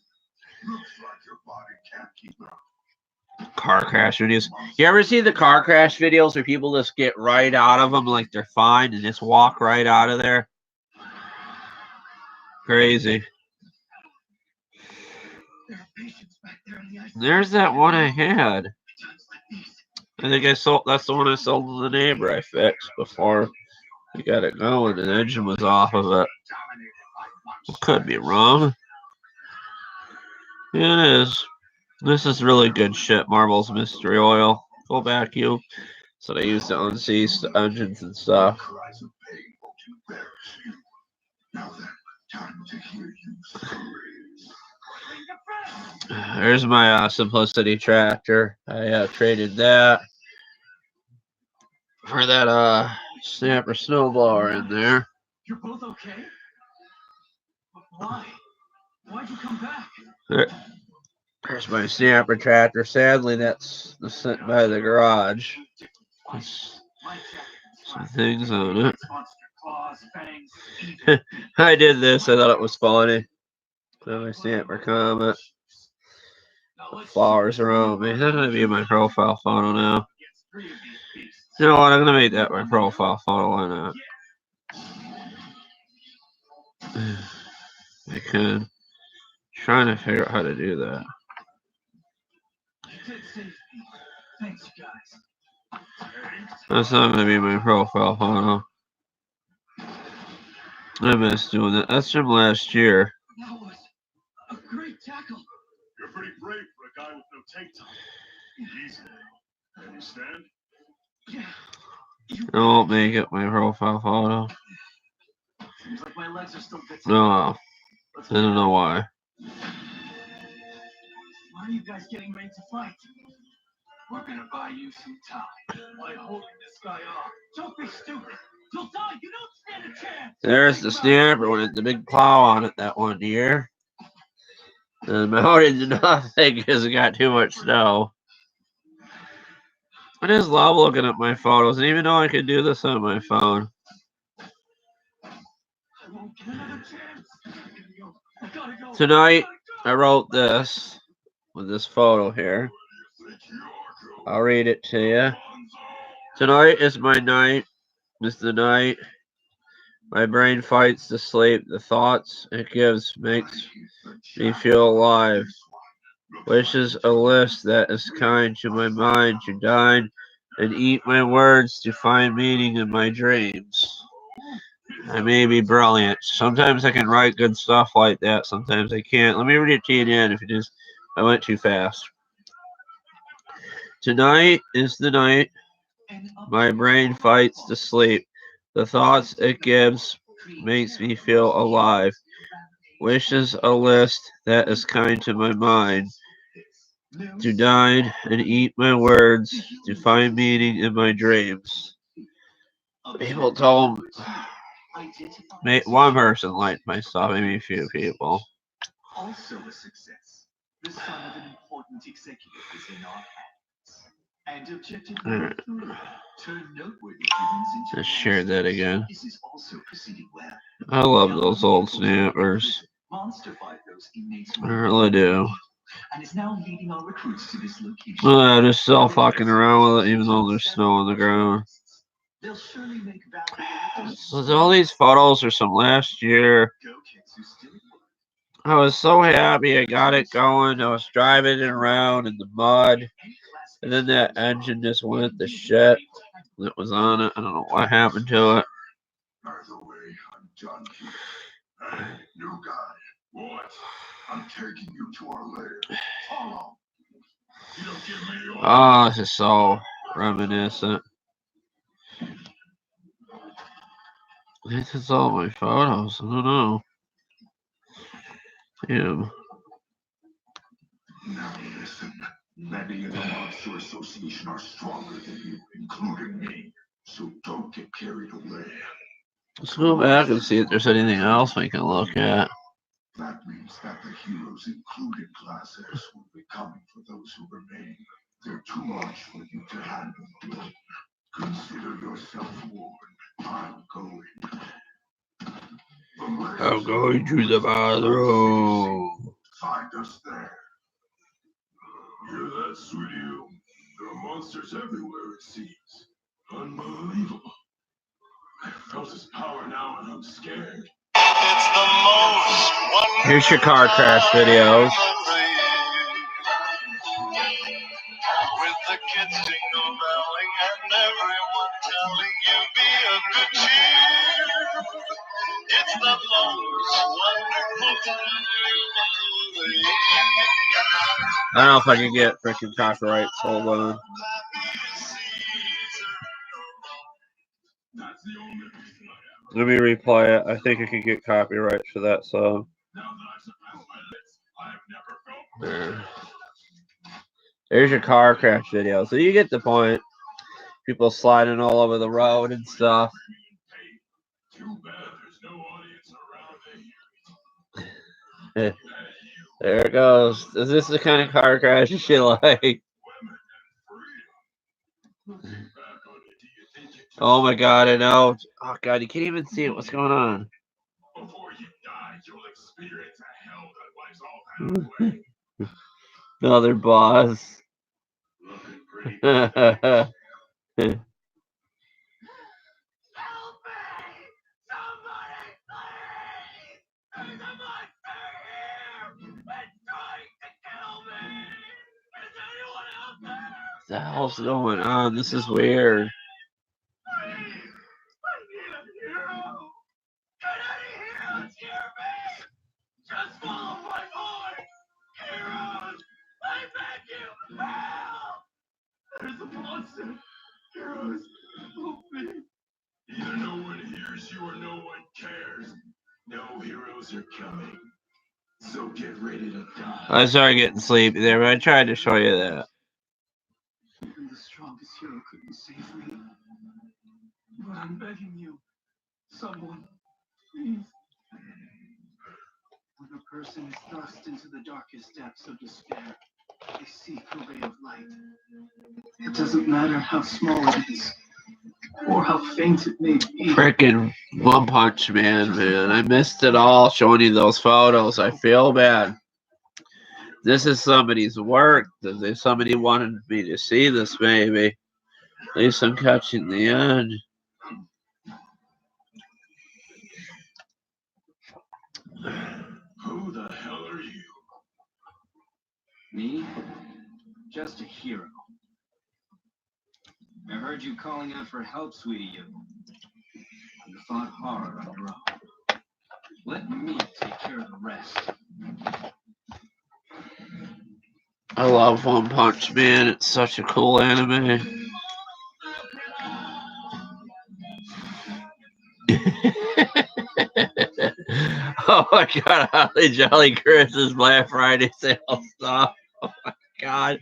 Car crash videos. You ever see the car crash videos where people just get right out of them like they're fine and just walk right out of there? Crazy. There's that one I had. I think I sold. That's the one I sold to the neighbor I fixed before You got it going, the engine was off of it. Could be wrong. Yeah, it is. This is really good shit, Marvel's Mystery Oil. Go back, you. So they used to unseat engines and stuff. There's my Simplicity tractor. I traded that for that Snapper snowblower in there. You're both okay? Why? Why'd you come back? There's my Snapper tractor. Sadly, that's sitting by the garage. There's some things on it. I did this. I thought it was funny. My Snapper Comet. The flowers around me. That's gonna be my profile photo now. You know what? I'm gonna make that my profile photo. Why not? I can. Trying to figure out how to do that. That's not gonna be my profile photo. I miss doing that. That's from last year. That was a great tackle. You're pretty brave for a guy with no tank top. Easy. Understand? Yeah. I won't make it my profile photo. Seems like my legs are still bits. No. I don't know why. Why are you guys getting ready to fight? We're gonna buy you some time by holding this guy off. Don't be stupid. You'll die. You don't stand a chance. There's the Snapper with the big plow on it that one year. And my heart did nothing because it got too much snow. I just love looking at my photos, and even though I can do this on my phone. Tonight, I wrote this with this photo here. I'll read it to you. Tonight is my night. It's the night my brain fights to sleep. The thoughts it gives makes me feel alive. Wishes a list that is kind to my mind to dine and eat my words to find meaning in my dreams. I may be brilliant. Sometimes I can write good stuff like that. Sometimes I can't. Let me read it to you again if I went too fast. Tonight is the night my brain fights to sleep. The thoughts it gives makes me feel alive. Wishes a list that is kind to my mind. To dine and eat my words, to find meaning in my dreams. People told me, one person liked my stuff, maybe a few people. Also a success. The son of an important executive is in our hands. And objective number 3, turn noteworthy humans into Let's share that again. This is also proceeding well. I love those old Snappers. Monster-fied those inmates I really do. and is now leading our recruits to this location. Well, I'm just still fucking around with it, even though there's snow on the ground. They'll surely make value. So all these photos are from last year. I was so happy I got it going. I was driving it around in the mud. And then that engine just went to shit that was on it. I don't know what happened to it. By the way, I'm done here. Hey, new guy. What? I'm taking you to our lair. Follow. You don't give me your... Oh, this is so reminiscent. This is all my photos. I don't know. Damn. Now listen. Many in the Monster Association are stronger than you, including me. So don't get carried away. Let's go back and see if there's anything else we can look at. That means that the heroes included classes will be coming for those who remain. They're too much for you to handle. Consider yourself warned. I'm going. I'm going to the bathroom. Find us there. Hear that, sweetie? There are monsters everywhere, it seems. Unbelievable. I felt his power now and I'm scared. It's the most wonderful. Here's your car crash videos. With the kids jingle belling and everyone telling you be a good cheer. the most wonderful time of the year. I don't know if I can get freaking copyrights. Hold on. Let me replay it. I think I can get copyrights for that song. There. There's your car crash video. So you get the point. People sliding all over the road and stuff. There it goes. Is this the kind of car crash you should like? Oh my god, I know. Oh god, you can't even see it. What's going on? Before you die, you'll experience a hell that lies all halfway. Another boss. Help me! Somebody please! There's a monster here! It's trying to kill me! Is anyone out there? What the hell's going on? This is weird. Please! I need a hero! Can any heroes hear me? Just follow my voice! Heroes! I beg you! Help! There's a monster! Heroes! Help me! Either no one hears you or no one cares. No heroes are coming. So get ready to die. I started getting sleepy there, but I tried to show you that. Even the strongest hero couldn't save me. But I'm begging you. Someone, please. When a person is thrust into the darkest depths of despair, they seek a ray of light. It doesn't matter how small it is, or how faint it may be. Frickin' One Punch Man, man. I missed it all showing you those photos. I feel bad. This is somebody's work. Somebody wanted me to see this, maybe. At least I'm catching the end. Who the hell are you? Me? Just a hero. I heard you calling out for help, sweetie. You fought hard on your own. Let me take care of the rest. I love One Punch Man. It's such a cool anime. Oh my god, Holly Jolly Chris's Black Friday sale stuff. Oh my god. At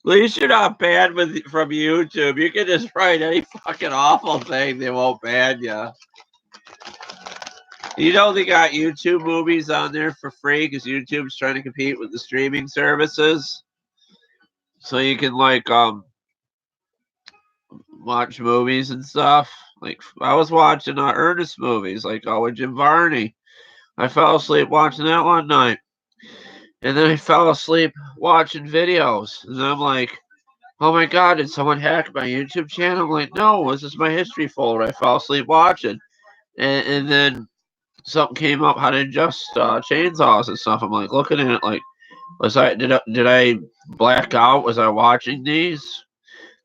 least you're not banned from YouTube. You can just write any fucking awful thing, they won't ban you. You know they got YouTube movies on there for free because YouTube's trying to compete with the streaming services. So you can like watch movies and stuff. Like I was watching Ernest movies, like with Jim Varney. I fell asleep watching that one night. And then I fell asleep watching videos. And I'm like, oh my god, did someone hack my YouTube channel? I'm like, no, this is my history folder. I fell asleep watching. And then something came up how to adjust chainsaws and stuff. I'm like looking at it like, did I black out? Was I watching these?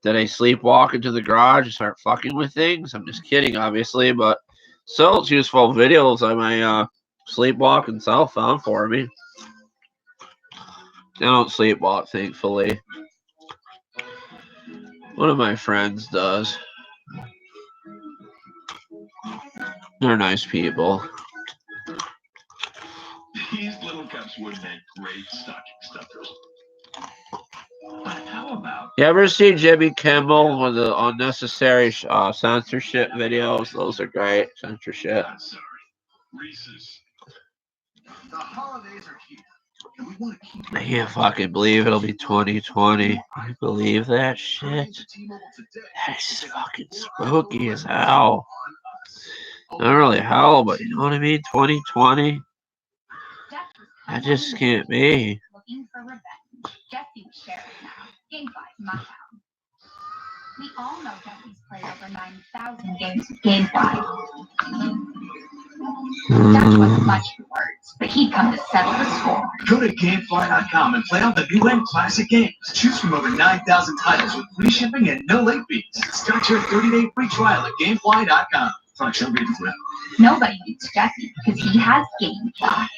Did I sleepwalk into the garage and start fucking with things? I'm just kidding, obviously, but still it's useful videos on my sleepwalking cell phone for me. I don't sleepwalk, thankfully. One of my friends does. They're nice people. These little cups would make great stocking stuffers. But how about... You ever see Jimmy Kimmel with the unnecessary censorship videos? Those are great. Censorship. I'm sorry. Reese's. The holidays are here. And we want to keep... I can't fucking believe it'll be 2020. Can you believe that shit? That's fucking spooky as hell. Not really hell, but you know what I mean? 2020. That just can't be. Looking for revenge. Jesse was sheriff now. Game 5, my town. We all know Jesse's played over 9,000 games with Game 5. That wasn't much in words, but he'd come to settle the score. Go to GameFly.com and play all the new and classic games. Choose from over 9,000 titles with free shipping and no late fees. Start your 30-day free trial at GameFly.com. Like she'll beat Flip. Nobody beats Jesse because he has game clock.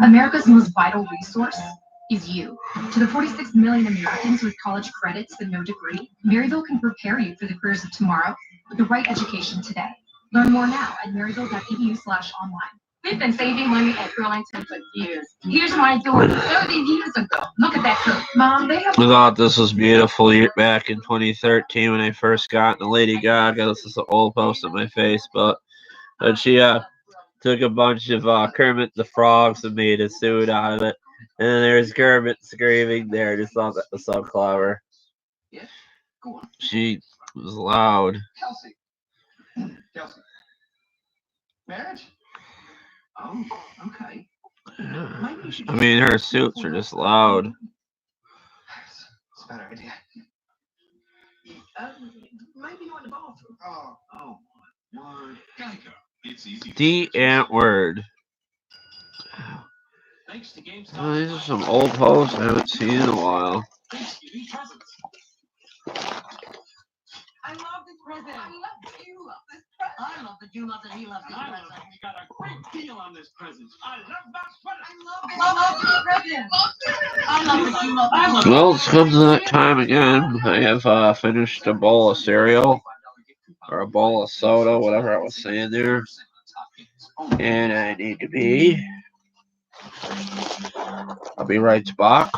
America's most vital resource is you. To the 46 million Americans with college credits but no degree, Maryville can prepare you for the careers of tomorrow with the right education today. Learn more now at maryville.edu/online. We've been saving money at Burlington for years. Here's my door 30 years ago. Look at that cook. Mom, they have... I thought this was beautiful back in 2013 when I first got the Lady Gaga. This is an old post on my Facebook. But she took a bunch of Kermit the Frogs and made a suit out of it. And there's Kermit screaming there. I just thought that was so clever. Yeah, go on. She was loud. Kelsey. Marriage? Oh, okay. I mean, her suits are just loud. It's a better idea. Maybe you in the bathroom. Oh, word. Geico. It's easy. The ant word. Thanks to GameStop. Oh, these are some old posts I haven't seen in a while. Thanksgiving presents. I love this present. I love that you love this present. I love that you love that he loves this I love present. that we got a great deal on this present. I love that sweater. I love this present. I love that you love this present. Well, it's come to that time again. I have finished a bowl of cereal. Or a bowl of soda, whatever I was saying there. And I need to be. I'll be right back.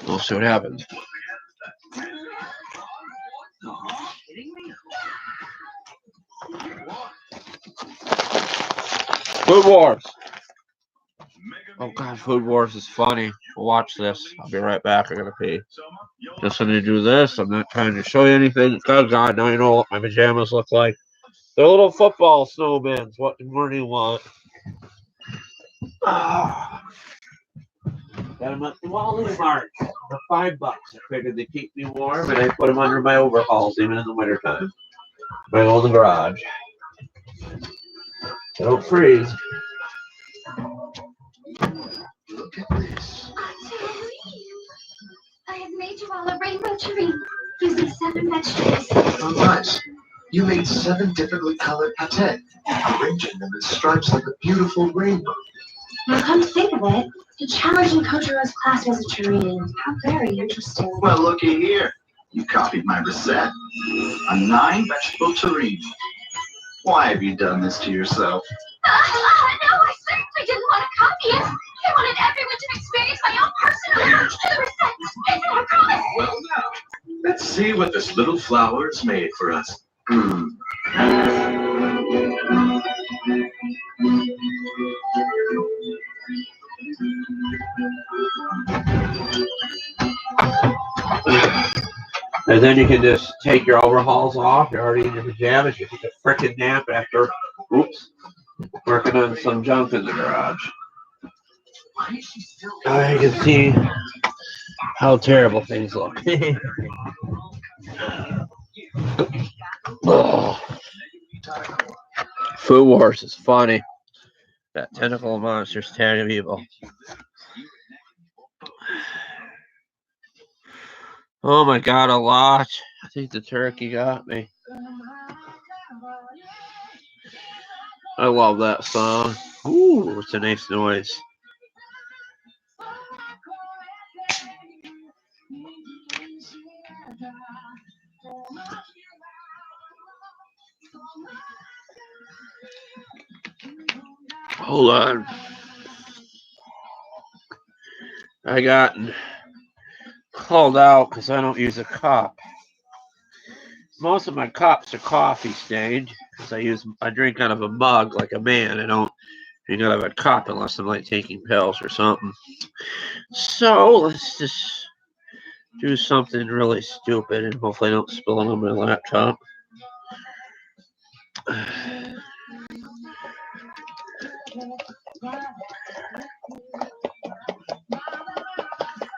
We'll see what happens. Food Wars. Oh god, Food Wars is funny. Watch this. I'll be right back. I gotta pee. Just gonna do this. I'm not trying to show you anything. Oh god, now you know what my pajamas look like. They're little football snowmen. What more do you want? Got them at the Wally Mart for $5. I figured they keep me warm, and I put them under my overalls even in the wintertime. Right on the garage. They don't freeze. Look at this. I have made you all a rainbow tree using 7 vegetables. Oh, nice. You made 7 differently colored pate, arranging them in stripes like a beautiful rainbow. Now come to think of it, the challenge in Kojiro's class was a terrine. How very interesting. Well, looky here. You copied my recette. A 9-vegetable terrine. Why have you done this to yourself? No, I certainly didn't want to copy it. I wanted everyone to experience my own personal approach to the recette. Isn't it, promise? Well, now, let's see what this little flower has made for us. And then you can just take your overalls off. You're already in your pajamas. You take a frickin' nap after, working on some junk in the garage. I can see how terrible things look. Food Wars is funny. That tentacle monsters, tag of evil. Oh my god, a lot. I think the turkey got me. I love that song. Ooh, it's a nice noise. Hold on. I got called out because I don't use a cup. Most of my cups are coffee stained because I drink out of a mug like a man. I don't drink out of a cup unless I'm like taking pills or something. So let's just do something really stupid and hopefully I don't spill it on my laptop.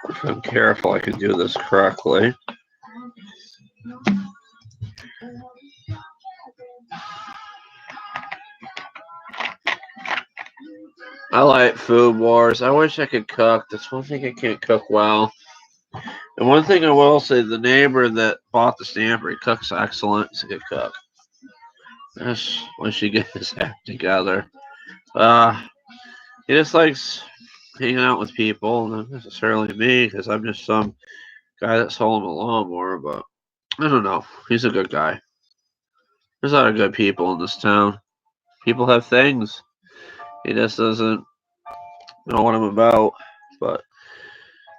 If I'm careful, I can do this correctly. I like Food Wars. I wish I could cook. That's one thing I can't cook well. And one thing I will say, the neighbor that bought the stamper, he cooks excellent. He's a good cook. That's when she gets his act together. He just likes hanging out with people, not necessarily me, because I'm just some guy that sold him a lawnmower. But I don't know. He's a good guy. There's a lot of good people in this town. People have things. He just doesn't know what I'm about. But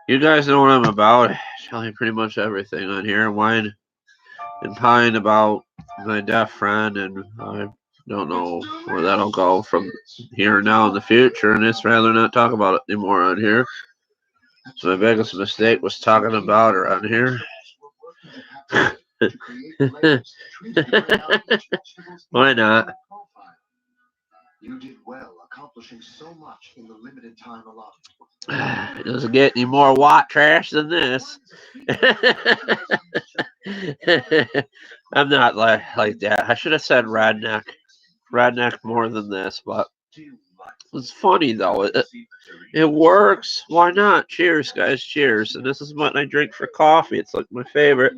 you guys know what I'm about. I tell you pretty much everything on here. Whine and pine about my deaf friend, and I don't know where that'll go from here now in the future, and it's rather not talk about it anymore on here. So my biggest mistake was talking about her on here. Why not? You did well, accomplishing so much in the limited time allotted. It doesn't get any more white trash than this. I'm not like that. I should have said redneck. Redneck more than this, but it's funny though. It works. Why not? Cheers, guys. Cheers. And this is what I drink for coffee. It's like my favorite.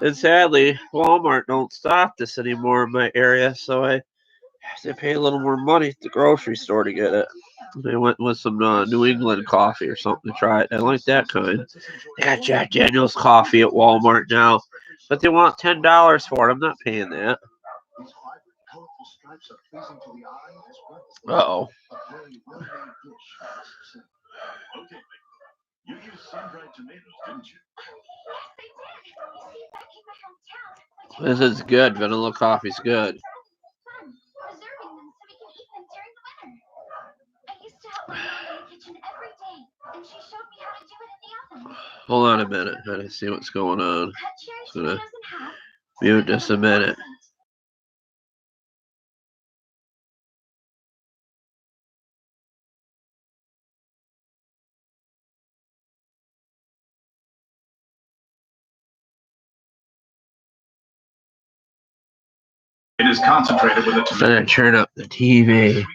And sadly, Walmart don't stock this anymore in my area, so I have to pay a little more money at the grocery store to get it. They went with some New England coffee or something to try it. I like that kind. They got Jack Daniels coffee at Walmart now, but they want $10 for it. I'm not paying that. Uh-oh. Okay, you used sun-dried tomatoes, didn't you? This is good. Vanilla coffee's good. Hold on a minute. I gotta see what's going on. Just gonna mute this a minute. It is concentrated with a I'm gonna turn up the TV.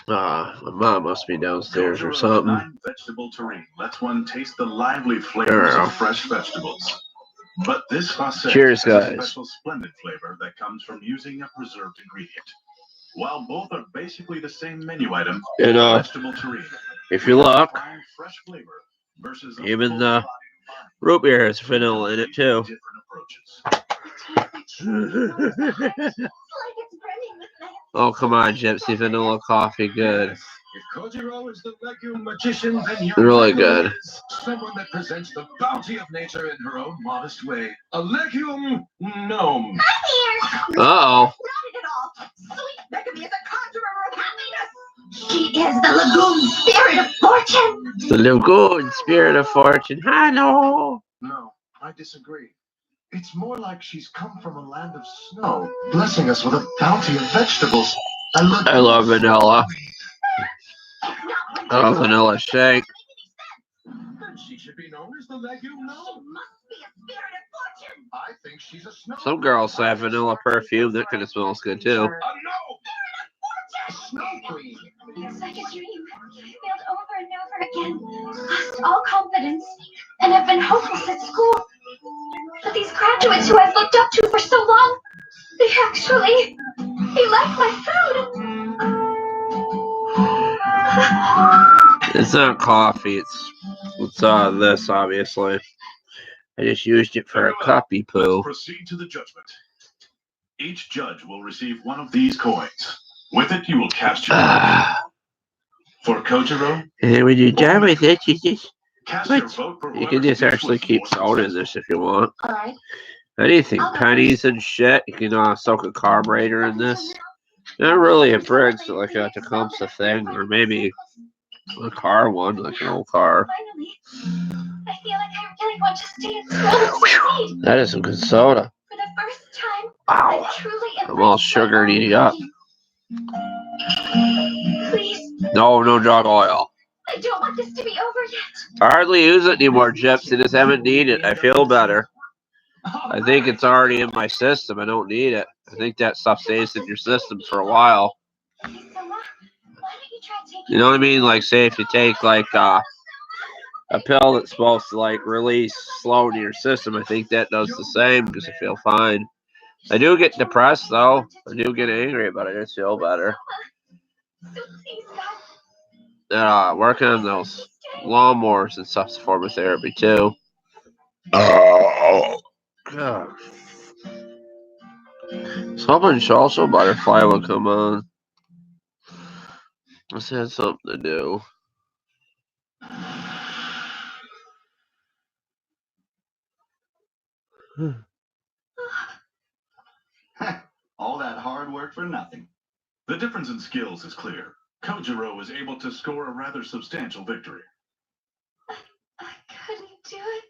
My mom must be downstairs or something. Vegetable terrine lets one taste the lively flavors of fresh vegetables. But this facet Cheers, has a guys. special splendid flavor that comes from using a preserved ingredient. While both are basically the same menu item, And vegetable terrine, if you look, fresh flavor versus even the root beer has vanilla in it too. Oh, come on, Gypsy. Vanilla coffee, good. If Kojiro is the legume magician, then you're Really good. Someone that presents the bounty of nature in her own modest way. A legume gnome. Uh-oh. Not at all. Sweet Beckamy is a conjurer of happiness. She is the lagoon spirit of fortune. The lagoon spirit of fortune. Hello. No, I disagree. It's more like she's come from a land of snow, blessing us with a bounty of vegetables. I love vanilla. I love vanilla shake. She should be known as the legume gnome. She must be a spirit of fortune. I think she's a snow. Some girls have vanilla perfume. That kind of smells good too. A gnome. Snow queen. It's like a dream. Failed over and over again. Lost all confidence. And have been hopeless at school. But these graduates who I've looked up to for so long, they like my food. It's not coffee. It's this, obviously. I just used it for a copy poo. Let's proceed to the judgment. Each judge will receive one of these coins. With it, you will cast your vote. For Kojiro, And when you're done with it, you just cast your vote for you can just actually keep salt in this if you want. Alright. Anything, pennies and shit. You can soak a carburetor in this. Not really a Briggs, like a Tecumseh thing, or maybe a car one, like an old car. Finally, I feel like I really want to stay at school and succeed. That is some good soda. For the first time, Wow. I truly I'm all sugar and eating up. Please, No drug oil. I don't want this to be over yet. I hardly use it anymore, Gypsy. I just haven't needed it. I feel better. I think it's already in my system. I don't need it. I think that stuff stays in your system for a while. Okay, so why don't you try taking You know what I mean? Like, say if you take, like, a pill that's supposed to like release slow into your system. I think that does the same because I feel fine. I do get depressed though. I do get angry, but I just feel better. Working on those lawnmowers and stuff's a form of therapy too. Oh, God. So hoping also Butterfly will come on. Let's have something to do. All that hard work for nothing. The difference in skills is clear. Kojiro was able to score a rather substantial victory. I couldn't do it.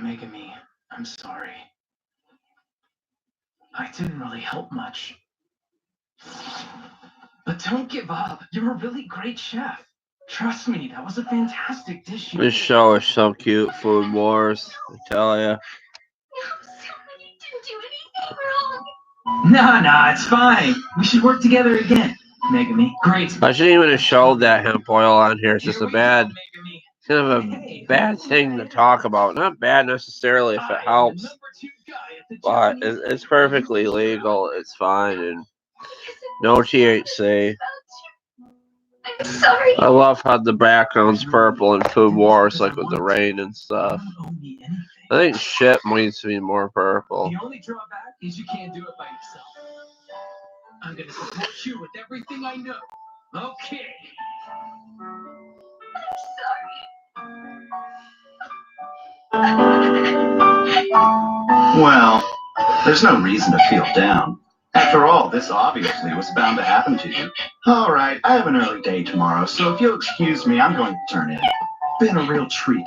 Megami, I'm sorry. I didn't really help much. But don't give up. You're a really great chef. Trust me, that was a fantastic dish. This show is so cute, Food Wars. I tell ya. No, someone didn't do anything wrong. Nah, it's fine. We should work together again. Megami, great. I shouldn't even have showed that hemp oil on here. It's just a bad, Megami. kind of a bad thing to talk about. Not bad necessarily if it helps, but it's perfectly legal. It's fine and no THC. I'm sorry. I love how the background's purple in Food Wars, like with the rain and stuff. I think shit needs to be more purple. The only drawback is you can't do it by yourself. I'm gonna support you with everything I know. Okay. Well, there's no reason to feel down. After all, this obviously was bound to happen to you. All right, I have an early day tomorrow, so if you'll excuse me, I'm going to turn in. Been a real treat.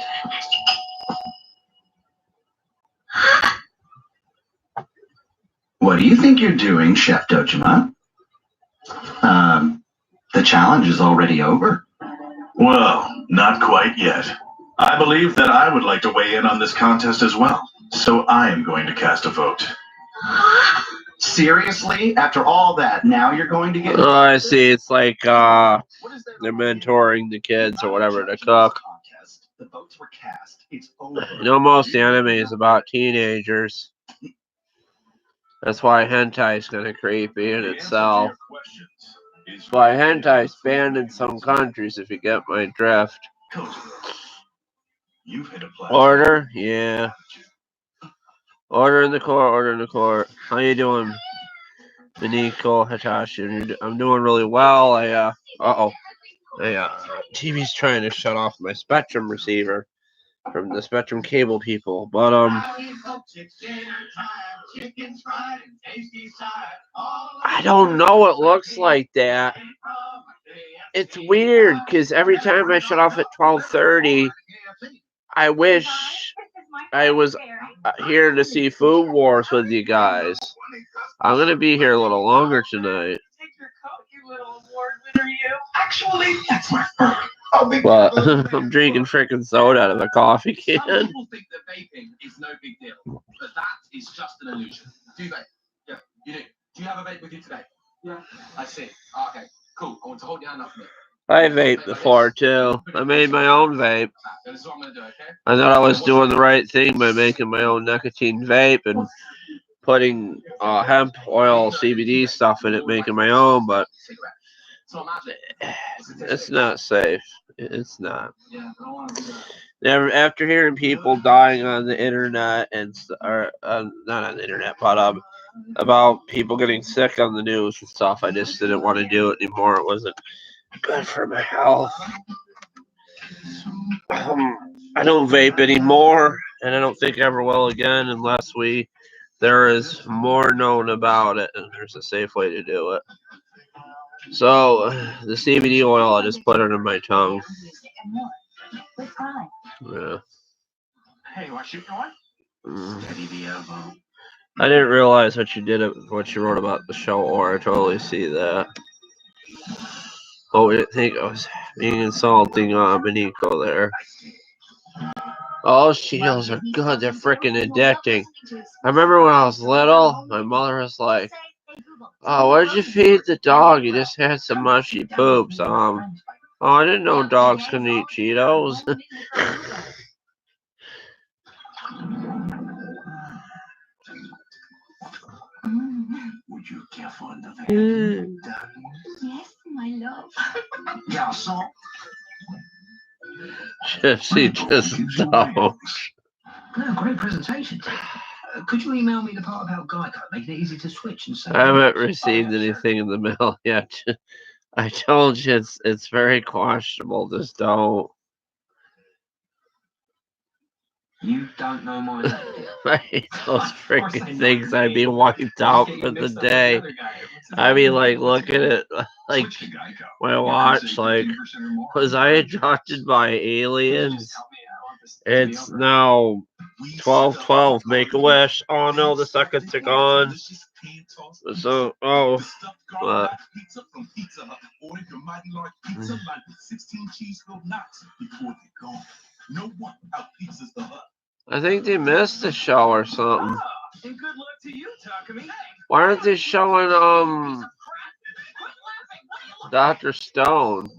What do you think you're doing, Chef Dojima? The challenge is already over. Well, not quite yet. I believe that I would like to weigh in on this contest as well, so I am going to cast a vote. Seriously? After all that, now you're going to get... Oh, I see. It's like they're mentoring the kids or whatever to cook. The votes were cast. It's over. You know, most anime is about teenagers. That's why hentai is kind of creepy in itself. That's why hentai is banned in some countries, if you get my drift. You've hit a plateau. Order? Yeah. Order in the court, order in the court. How you doing, Miniko Hitachi? I'm doing really well. TV's trying to shut off my Spectrum receiver from the Spectrum cable people. But, I don't know. It looks like that. It's weird, because every time I shut off at 12:30, I wish I was here to see Food Wars with you guys. I'm going to be here a little longer tonight. Actually, that's my But I'm drinking freaking soda out of a coffee can. Some people think that vaping is no big deal, but that is just an illusion. Do you vape? Yeah, you do. Do you have a vape with you today? Yeah. I see. Okay, cool. I want to hold your hand up for me. I vaped before too. I made my own vape. This is what I'm going to do, okay? I thought I was doing the right thing by making my own nicotine vape and putting hemp oil CBD stuff in it, making my own, but it's not safe. It's not. Never, after hearing people dying on the internet and not on the internet, but about people getting sick on the news and stuff, I just didn't want to do it anymore. It wasn't good for my health. I don't vape anymore, and I don't think I ever will again unless there is more known about it and there's a safe way to do it. So the CBD oil, I just put it in my tongue. Yeah. Hey, want to shoot one? I didn't realize what you wrote about the show, or I totally see that. Oh, I didn't think I was being insulting Beniko there. Oh, Cheetos are good. They're freaking addicting. I remember when I was little, my mother was like, "Oh, what did you feed the dog? He just had some mushy poops." Oh, I didn't know dogs can eat Cheetos. Would you care for another Mm. darling? Yes, my love. Garçon. She just don't. No, great presentation. Could you email me the part about Geico, making it easy to switch and save? I haven't received anything in the mail yet. I told you it's very questionable. Just don't. You don't know my name. I hate those freaking things. I'd be wiped out for the day. I mean, like, look at it. Like, my watch, like, was I adopted by aliens? It's now 12:12. Make a wish. Oh no, the seconds are gone. So, oh, what? I think they missed a show or something. And good luck to you, Takumi. Why aren't they showing Dr. Stone?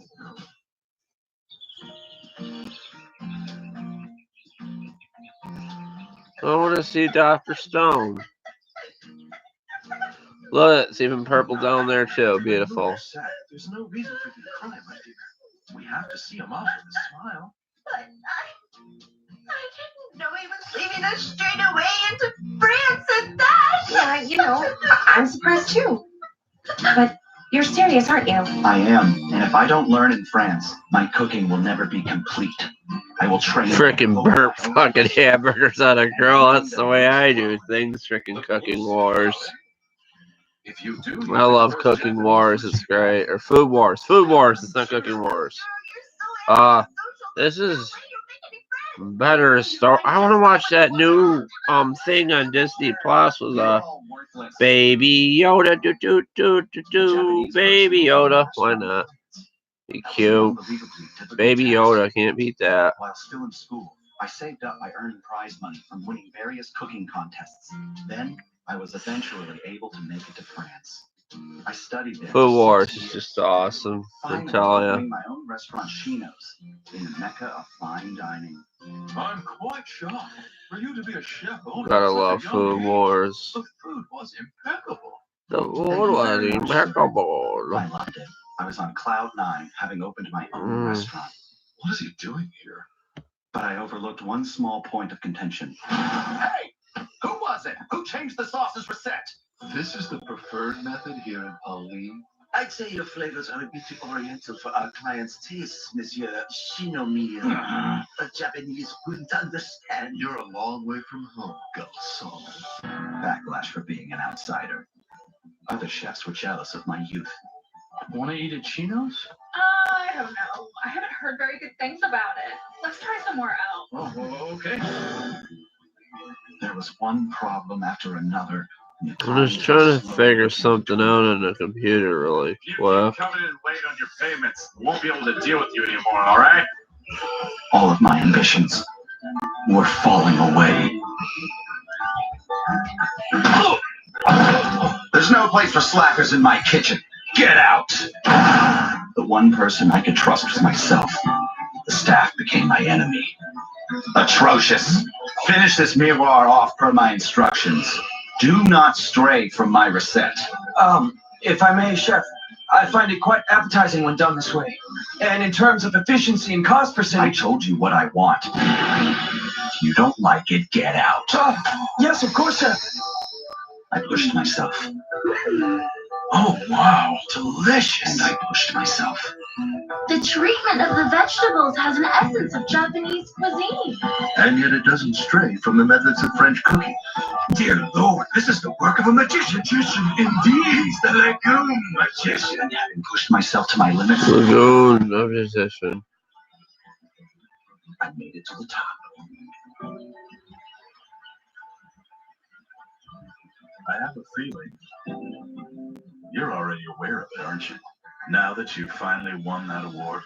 I want to see Dr. Stone. Look, it's even purple down there too. Beautiful. There's no reason for you to cry, my dear. We have to see him off with a smile. But I didn't know he was leaving us straight away into France at that. Yeah, you know, I'm surprised too. But you're serious, aren't you? I am, and if I don't learn in France, my cooking will never be complete. I will train. Frickin' burnt fucking hamburgers on a grill. That's the way I do things. Frickin' cooking wars. If you do, I love cooking wars. It's great. Or food wars. Food wars. It's not cooking wars. This is better story. I want to watch that new thing on Disney Plus with Baby Yoda. Baby Yoda. Why not? Be cute. Baby Yoda. Can't beat that. While still in school, I saved up my earned prize money from winning various cooking contests. Then I was eventually able to make it to France. I studied there. Food Wars is just awesome. I tell ya. My own restaurant, Chino's, in the mecca of fine dining. I'm quite shocked for you to be a chef. Gotta love Food Wars. The food was impeccable. The food was impeccable. I loved it. I was on cloud 9, having opened my own restaurant. What is he doing here? But I overlooked one small point of contention. Hey! Who was it? Who changed the sauce's recette? This is the preferred method here in Pauline. I'd say your flavors are a bit too oriental for our clients' tastes, Monsieur Shinomiya. A Japanese wouldn't understand. You're a long way from home, garçon. Backlash for being an outsider. Other chefs were jealous of my youth. Want to eat at Chino's? I don't know. I haven't heard very good things about it. Let's try somewhere else. Oh, okay. There was one problem after another. I'm just trying to figure something out on the computer really If you quick. keep coming in late on your payments, we won't be able to deal with you anymore, all right? All of my ambitions were falling away. There's no place for slackers in my kitchen. Get out! The one person I could trust was myself. The staff became my enemy. Atrocious. Finish this miroir off per my instructions. Do not stray from my recette. If I may, Chef, I find it quite appetizing when done this way. And in terms of efficiency and cost I percentage... told you what I want. If you don't like it, get out. Yes, of course, Chef. I pushed myself. Oh, wow. Delicious. And I pushed myself. The treatment of the vegetables has an essence of Japanese cuisine. And yet it doesn't stray from the methods of French cooking. Dear Lord, this is the work of a magician. Indeed, he's the Lagoon Magician. Having pushed myself to my limits, Lagoon of Musician. I made it to the top. I have a feeling you're already aware of it, aren't you? Now that you've finally won that award,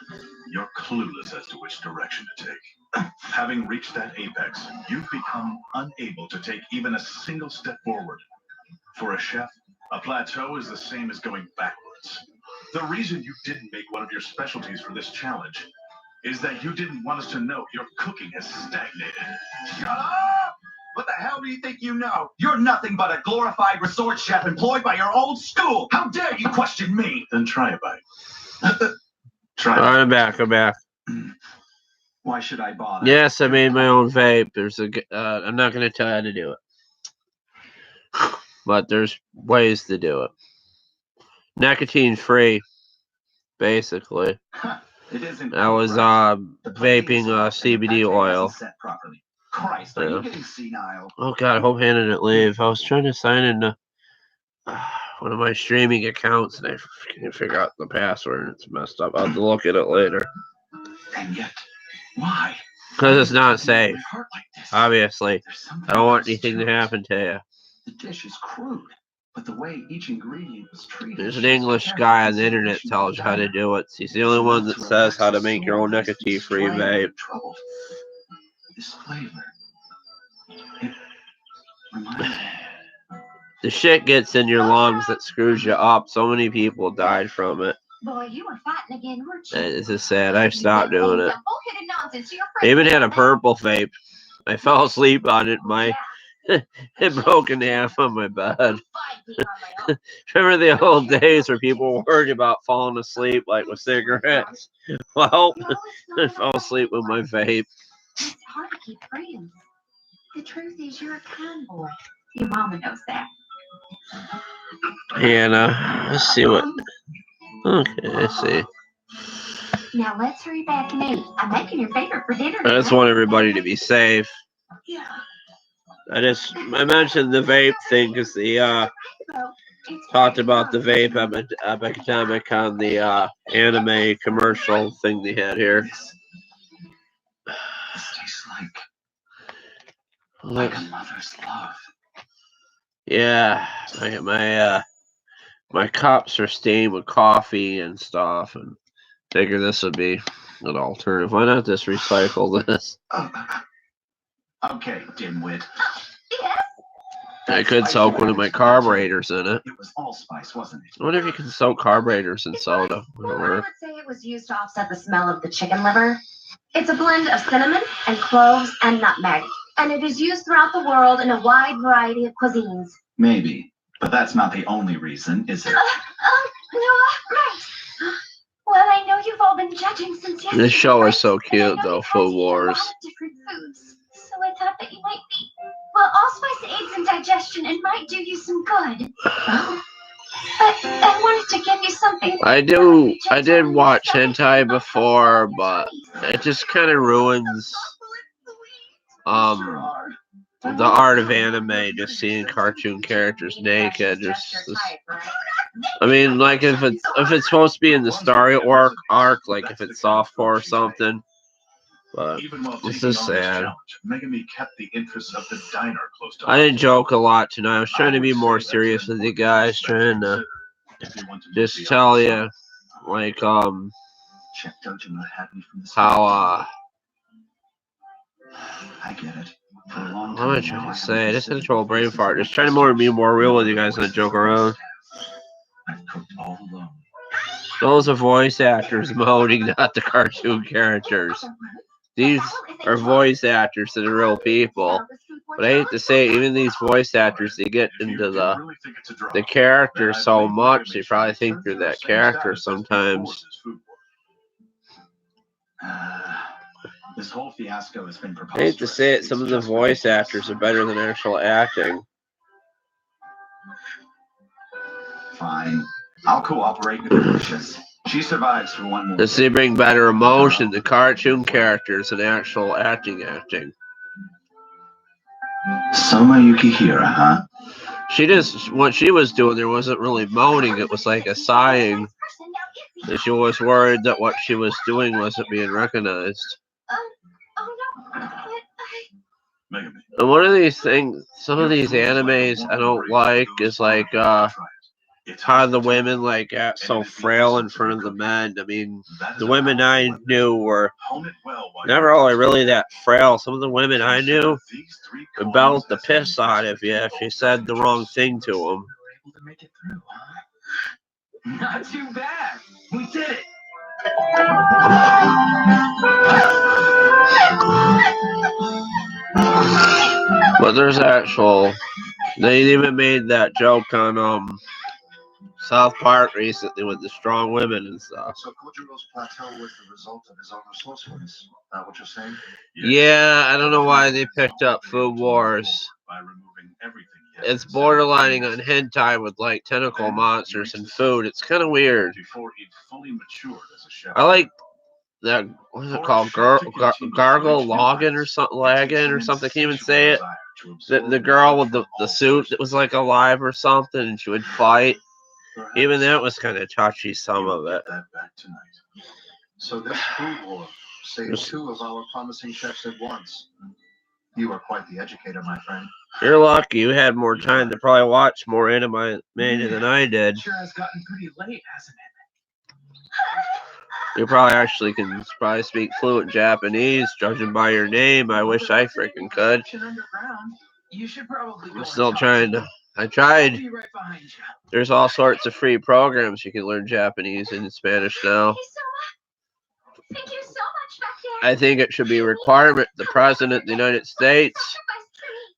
you're clueless as to which direction to take. Having reached that apex, you've become unable to take even a single step forward. For a chef, a plateau is the same as going backwards. The reason you didn't make one of your specialties for this challenge is that you didn't want us to know your cooking has stagnated. Shut up! What the hell do you think you know? You're nothing but a glorified resort chef employed by your old school. How dare you question me? Then try a bite. All right, I'm back. Why should I bother? Yes, I made my own vape. There's I'm not going to tell you how to do it, but there's ways to do it. Nicotine free, basically. It isn't. I was vaping CBD oil. Set properly. Christ, are you getting senile? Oh God, I hope Hannah didn't leave. I was trying to sign into one of my streaming accounts and I can't figure out the password. It's messed up. I'll have to look at it later. And yet, why? Because it's not safe. Heart like this? Obviously, I don't want anything to happen to you. The dish is crude, but the way each ingredient was treated. There's an English guy on the internet that tells you how to do it. He's the only one that says how to make your own nicotine-free vape. This flavor. It reminds me. The shit gets in your lungs that screws you up. So many people died from it. Boy, you were fighting again, weren't you? It's just sad. I stopped doing it. Bullshit nonsense. You're I even had a purple vape. I fell asleep on it. It broke in half on my bed. Remember the old days where people were worried about falling asleep, like with cigarettes? Well, I fell asleep with my vape. It's hard to keep friends. The truth is, you're a kind boy. Your mama knows that. Hannah, let's see what. Okay, let's see. Now let's hurry back and eat. I'm making your favorite for dinner. I just want everybody to be safe. Yeah. I mentioned the vape thing because the talked about the vape epidemic on the anime commercial thing they had here. This tastes like a mother's love. Yeah, my cups are stained with coffee and stuff, and figure this would be an alternative. Why not just recycle this? Okay, dimwit. Yes. I could soak one of my carburetors in it. It was allspice, wasn't it? I wonder if you can soak carburetors in soda. Well, I would say it was used to offset the smell of the chicken liver. It's a blend of cinnamon and cloves and nutmeg, and it is used throughout the world in a wide variety of cuisines. Maybe, but that's not the only reason, is it? No, right. Well, I know you've all been judging since yesterday. This show is so cute, though. Food Wars. Different foods, so I thought that you might be. Well, allspice aids in digestion and might do you some good. But I wanted to give you something. I did watch hentai before, but it just kind of ruins the art of anime. Just seeing cartoon characters naked, I mean, like if it's supposed to be in the story arc, like if it's softcore or something. But this is sad. Megami kept the interests of the diner close to I didn't joke a lot tonight. I was trying to be more serious with you guys, trying to just tell you, like, how I get it. what am I trying to say? This is a troll brain fart. Just trying to be more real with you guys than joke around. I've cooked all alone. Those are voice actors moaning, not the cartoon characters. These are voice actors that are real people. But I hate to say it, even these voice actors, they get into the character so much, they probably think they're that character sometimes. This whole fiasco has been I hate to say it, some of the voice actors are better than actual acting. Fine. I'll cooperate with Lucius. She survives for one more. Does they bring better emotion to cartoon characters than actual acting? Soma Yukihira, huh? What she was doing there wasn't really moaning, it was like a sighing. And she was worried that what she was doing wasn't being recognized. And one of these things, some of these animes I don't like is like how the women like act so frail in front of the men. I mean, the women I knew were never really that frail. Some of the women I knew would belt the piss out of you if you said the wrong thing to them. Not too bad. We did it. But there's actual. They even made that joke on South Park recently with the strong women and stuff. So Kojiro's plateau was the result of his own resourcefulness. Is that what you're saying? Yeah, I don't know why they picked up Food Wars. By removing everything. It's borderlining on hentai with like tentacle monsters and food. It's kind of weird. Before he'd fully matured as a chef. I like that. What's it called? Gargle Loggin or something. Laggin or something. I can't even say it. The girl with the suit that was like alive or something, and she would fight. Even that was kind of touchy. Some of it. So this food war saved two of our promising chefs at once. You are quite the educator, my friend. You're lucky. You had more time to probably watch more anime than I did. Sure has gotten pretty late, hasn't it? You probably actually can probably speak fluent Japanese, judging by your name. I wish I freaking could. You should probably I'm still trying to. I tried. right behind you. There's all sorts of free programs you can learn Japanese and Spanish now. Thank you so much back there. I think it should be a requirement the President of the United States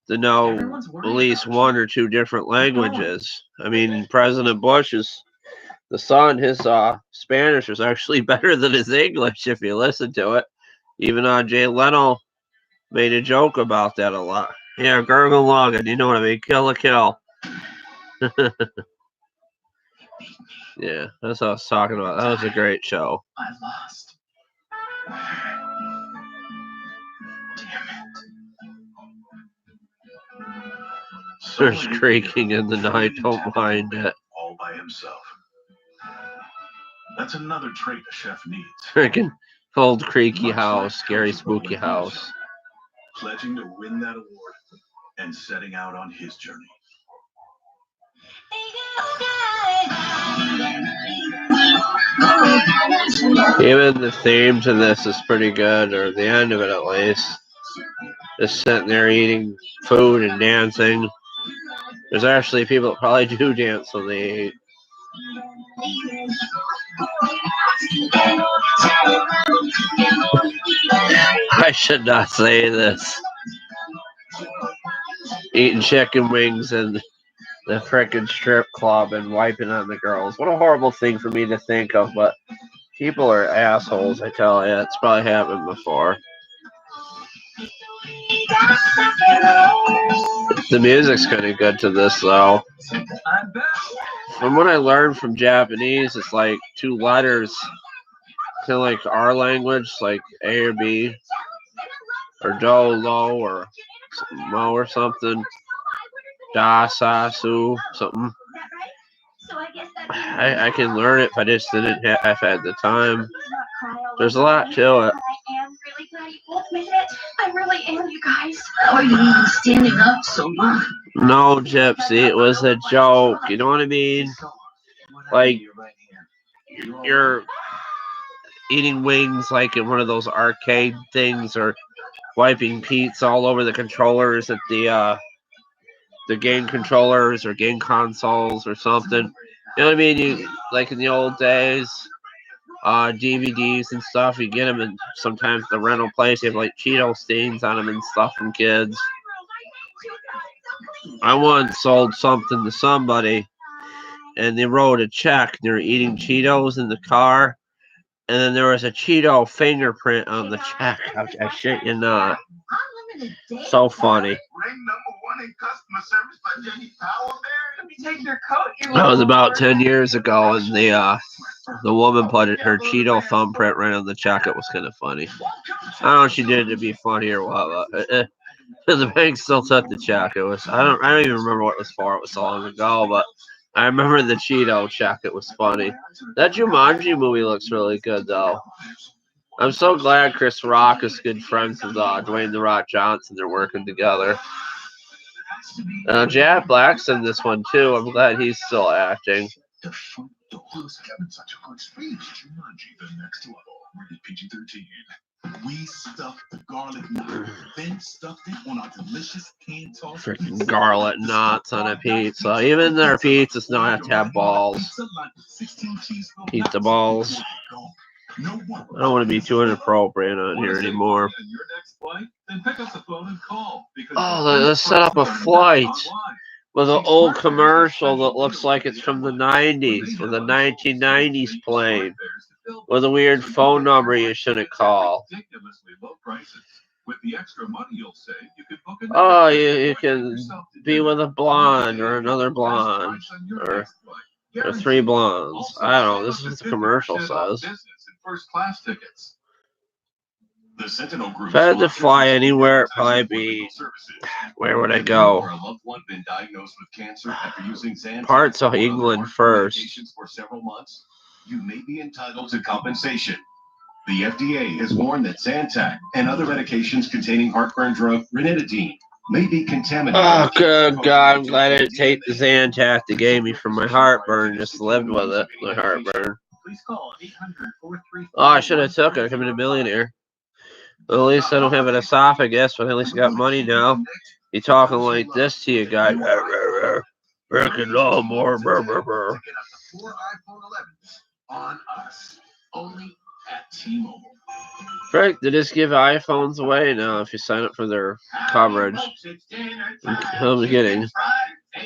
to know at least one or two different languages. I mean, President Bush's the son, his Spanish is actually better than his English if you listen to it. Even Jay Leno made a joke about that a lot. Yeah, Gurgle Loggin, you know what I mean? Kill a kill. Yeah, that's what I was talking about. That was a great show. I lost. Damn it. There's creaking in the night, don't mind it. All by himself. That's another trait a chef needs. Freaking cold, creaky house, scary, spooky house. Pledging to win that award and setting out on his journey. Even the theme to this is pretty good, or the end of it at least. Just sitting there eating food and dancing. There's actually people that probably do dance when they eat. I should not say this. Eating chicken wings and the frickin' strip club and wiping on the girls. What a horrible thing for me to think of, but people are assholes, I tell you. It's probably happened before. The music's kind of good to this, though. From what I learned from Japanese, it's like two letters, kind of like our language, like A or B, or Do, Lo, or Mo or something. Da, Sa, Su, something. I can learn it, but I just didn't have had the time. There's a lot to it. I am really glad you both made it. I really am, you guys. How are you even standing up so long? No, Gypsy, it was a joke. You know what I mean? Like, you're eating wings like in one of those arcade things, or wiping pizza all over the controllers at the game controllers or game consoles or something. You know what I mean? You like in the old days, DVDs and stuff. You get them, and sometimes the rental place you have like Cheeto stains on them and stuff from kids. I once sold something to somebody, and they wrote a check. They were eating Cheetos in the car, and then there was a Cheeto fingerprint on the check. I shit you not. So funny. Ring #1 in customer service by Jenny Power Bear. Let me take your coat. That was about 10 years ago, and the woman put her Cheeto thumbprint right on the check. It was kind of funny. I don't know if she did it to be funny or what, but the bank still took the check. It was I don't even remember what it was for. It was so long ago, but I remember the Cheeto check. It was funny. That Jumanji movie looks really good, though. I'm so glad Chris Rock is good friends with Dwayne The Rock Johnson. They're working together. Jack Black's in this one, too. I'm glad he's still acting. The front doors having such a good speech. Jumanji, the next level. Rated PG-13. We stuffed the garlic knot, then stuffed it on our delicious hand-tossed Freaking pizza. garlic knots on a pizza. Even their pizzas don't have to have balls. Pizza balls. I don't want to be too inappropriate on here anymore. Oh, let's set up a flight with an old commercial that looks like it's from the 90s, with a 1990s plane, with a weird phone number you shouldn't call. Oh, you can be with a blonde or another blonde or three blondes. I don't know. This is what the commercial says. If I had to fly anywhere, it'd probably be, where would I go? Parts of England first. You may be entitled to compensation. The FDA has warned that Zantac and other medications containing heartburn drug ranitidine may be contaminated. Oh, good God. I'm glad I didn't take the Zantac they gave me for my heartburn. Just lived with it, my heartburn. Oh, I should have took it. I could have been a millionaire. Well, at least I don't have an esophagus, but at least I got money now. You talking like this to you, guy. Freaking no more. On us. Only at T-Mobile. Frank, they just give iPhones away now if you sign up for their coverage. I'm kidding.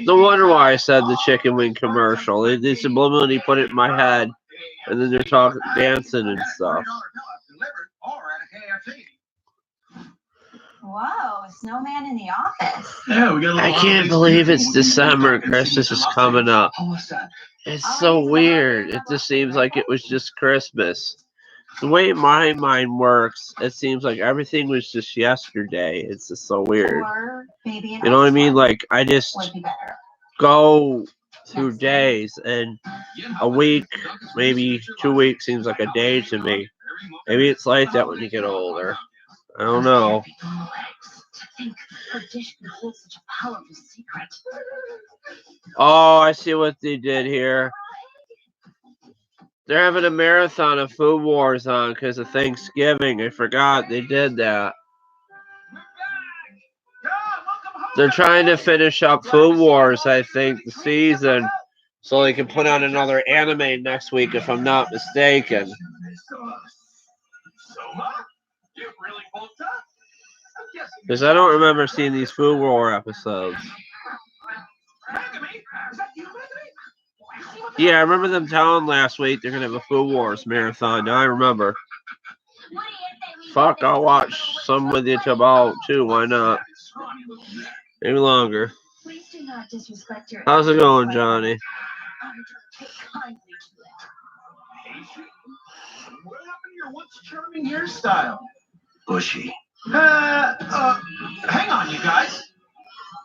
No wonder why I said the chicken wing commercial. They subliminally put it in my head, and then they're talking, dancing and stuff. Whoa, snowman in the office. Yeah, we got a little I can't believe it's December. Christmas is coming up. It's so weird. It just seems like it was just Christmas. The way my mind works, it seems like everything was just yesterday. It's just so weird. You know what I mean? Like, I just go through days, and a week, maybe 2 weeks seems like a day to me. Maybe it's like that when you get older. I don't know. Oh, I see what they did here. They're having a marathon of Food Wars on because of Thanksgiving. I forgot they did that. They're trying to finish up Food Wars, I think, the season, so they can put on another anime next week, if I'm not mistaken. Because I don't remember seeing these Food War episodes. Yeah, I remember them telling last week they're going to have a Food Wars marathon. Now I remember. Fuck, I'll watch some with you till about 2. Why not? Maybe longer. How's it going, Johnny? What happened to your once charming hairstyle? Bushy. Hang on, you guys.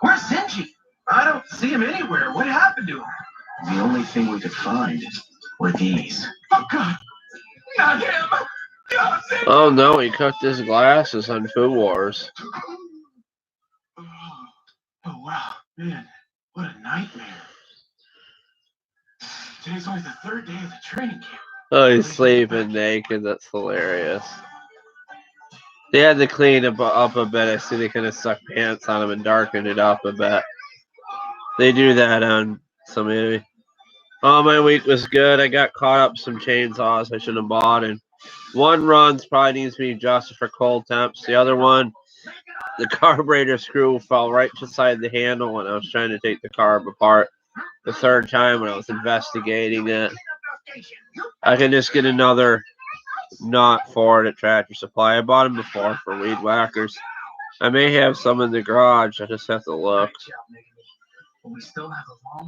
Where's Zenji? I don't see him anywhere. What happened to him? The only thing we could find were these. Oh, God. Not him. God, Zenji. Oh, no, he cooked his glasses on Food Wars. Oh, wow. Man, what a nightmare. Today's only the 3rd day of the training camp. Oh, he's sleeping naked. That's hilarious. They had to clean up a bit. I see they kind of suck pants on him and darken it up a bit. They do that on some anime. Oh, my week was good. I got caught up some chainsaws I should have bought. And one run's probably needs to be adjusted for cold temps. The other one, the carburetor screw fell right beside the handle when I was trying to take the carb apart. The 3rd time when I was investigating it. I can just get another nut for it at Tractor Supply. I bought them before for weed whackers. I may have some in the garage. I just have to look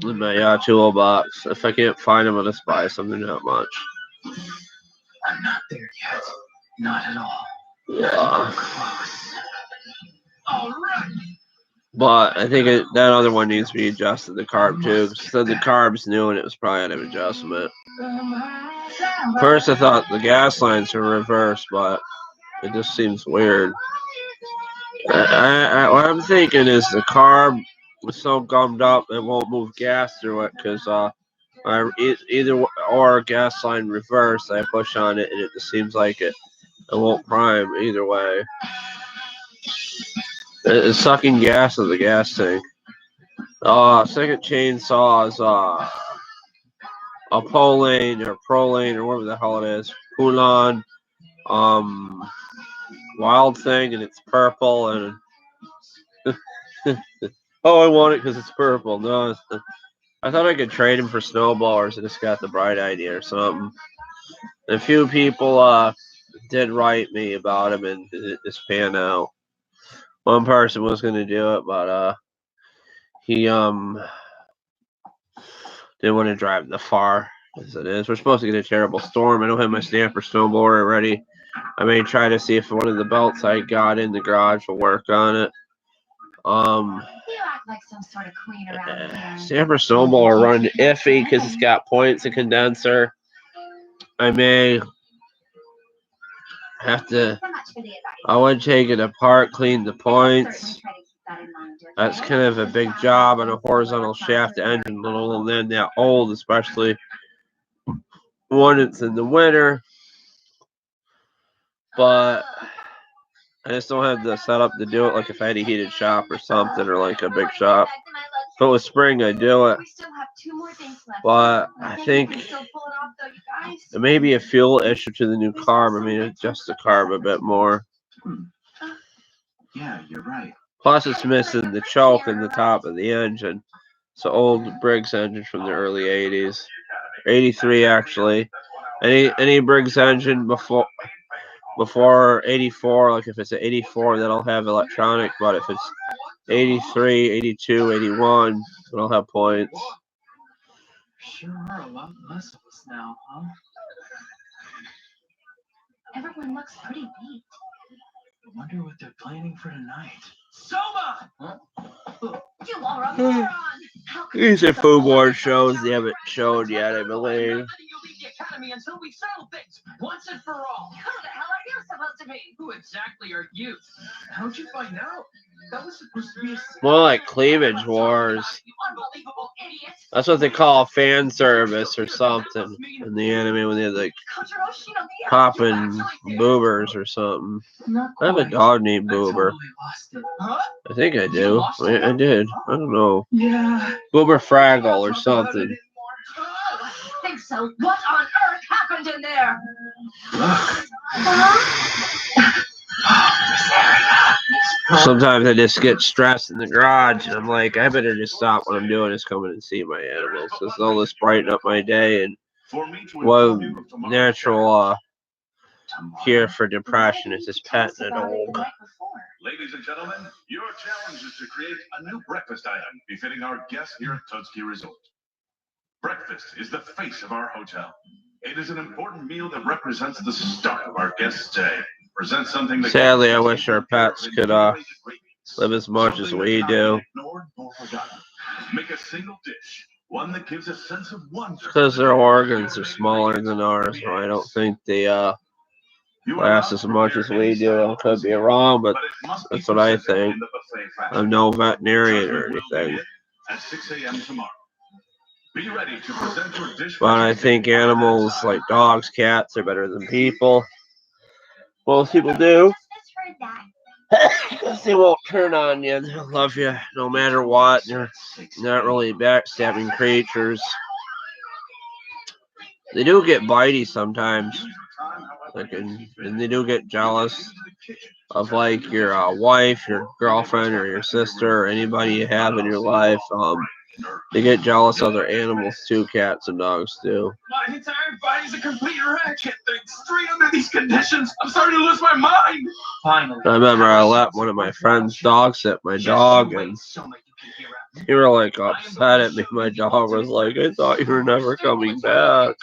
in my toolbox. If I can't find them, I'll just buy something. Not much. I'm not there yet. Not at all. Yeah. All right. But I think that other one needs to be adjusted, the carb too. So the carb's new and it was probably out of adjustment. First I thought the gas lines were reversed, but it just seems weird. What I'm thinking is the carb was so gummed up it won't move gas through it because either or gas line reversed, I push on it and it just seems like it It won't prime either way. It's sucking gas of the gas tank. Second chainsaw is a Polane or Prolane or whatever the hell it is. Hulan, Wild Thing, and it's purple. And oh, I want it because it's purple. No, I thought I could trade him for snowblowers. I just got the bright idea or something. A few people did write me about him, and it just panned out. One person was going to do it, but he didn't want to drive the far as it is. We're supposed to get a terrible storm. I don't have my snapper snowblower ready. I may try to see if one of the belts I got in the garage will work on it. You act like some sort of queen around here. Snapper snowblower run iffy because it's got points and condenser. I may have to. I would take it apart, clean the points. That's kind of a big job on a horizontal shaft engine, little and then that old, especially when it's in the winter. But I just don't have the setup to do it. Like if I had a heated shop or something, or like a big shop. If it was spring, I'd do it. But I think it may be a fuel issue to the new carb. I mean, adjust the carb a bit more. Yeah, you're right. Plus, it's missing the choke in the top of the engine. It's an old Briggs engine from the early 80s. 83, actually. Any Briggs engine before 84, like if it's an 84, that'll have electronic. But if it's 83, 82, 81, it'll have points. Sure are a lot less of us now, huh? Everyone looks pretty beat. I wonder what they're planning for tonight. Soma! Huh? You are a moron! These are food board shows they haven't showed yet, I believe. I'm not letting you leave the academy until we settle things once and for all. Who the hell are you supposed to be? Who exactly are you? How'd you find out? That was supposed to be a More like cleavage wars. You unbelievable idiot! That's what they call fan service or something in the anime when they like popping boobers or something. I have a dog named Boober. Huh? I think I do. I did. I don't know. Yeah. Boober Fraggle or something. I think so. What on earth happened in there? Sometimes I just get stressed in the garage and I'm like, I better just stop what I'm doing and come in and see my animals. Because they'll just brighten up my day and natural cure for depression is just petting a dog. Ladies and gentlemen, your challenge is to create a new breakfast item befitting our guests here at Totsuki Resort. Breakfast is the face of our hotel. It is an important meal that represents the start of our guests' day. Present something that sadly, I wish our pets could live as much as we do. Make a single dish, one that gives a sense of wonder. Because their organs are smaller than ours, so I don't think they last as much as we do. I could be wrong, but that's what I think. I'm no veterinarian or anything. At 6 a.m. tomorrow. Be ready to present your dish. But I think animals like dogs, cats are better than people. Most people do. Because they won't turn on you. They'll love you no matter what. They're not really backstabbing creatures. They do get bitey sometimes. And they do get jealous of like your wife, your girlfriend, or your sister, or anybody you have in your life. They get jealous of other animals too, cats and dogs do. My entire body's a complete racket. Straight under these conditions, I'm starting to lose my mind. Finally. I remember I let one of my friend's dogs hit my dog, and they were like upset at me. My dog was like, I thought you were never coming back.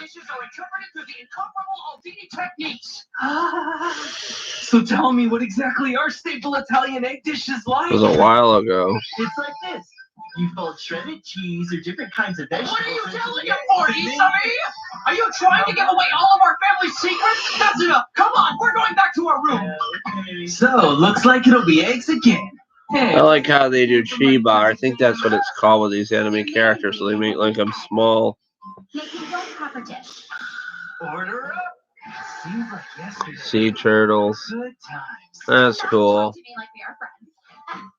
So tell me, what exactly are staple Italian egg dishes like? It was a while ago. It's like this. You fold shredded cheese or different kinds of vegetables. What are you telling it for, Isabi? Are you trying to give away all of our family secrets? That's enough. Come on, we're going back to our room. Okay. So, looks like it'll be eggs again. I like how they do Chiba. I think that's what it's called with these anime characters. So they make like them small. Making one proper dish. Order up. Seems like yesterday. Sea turtles. Good times. That's cool. Talk to me like we are friends.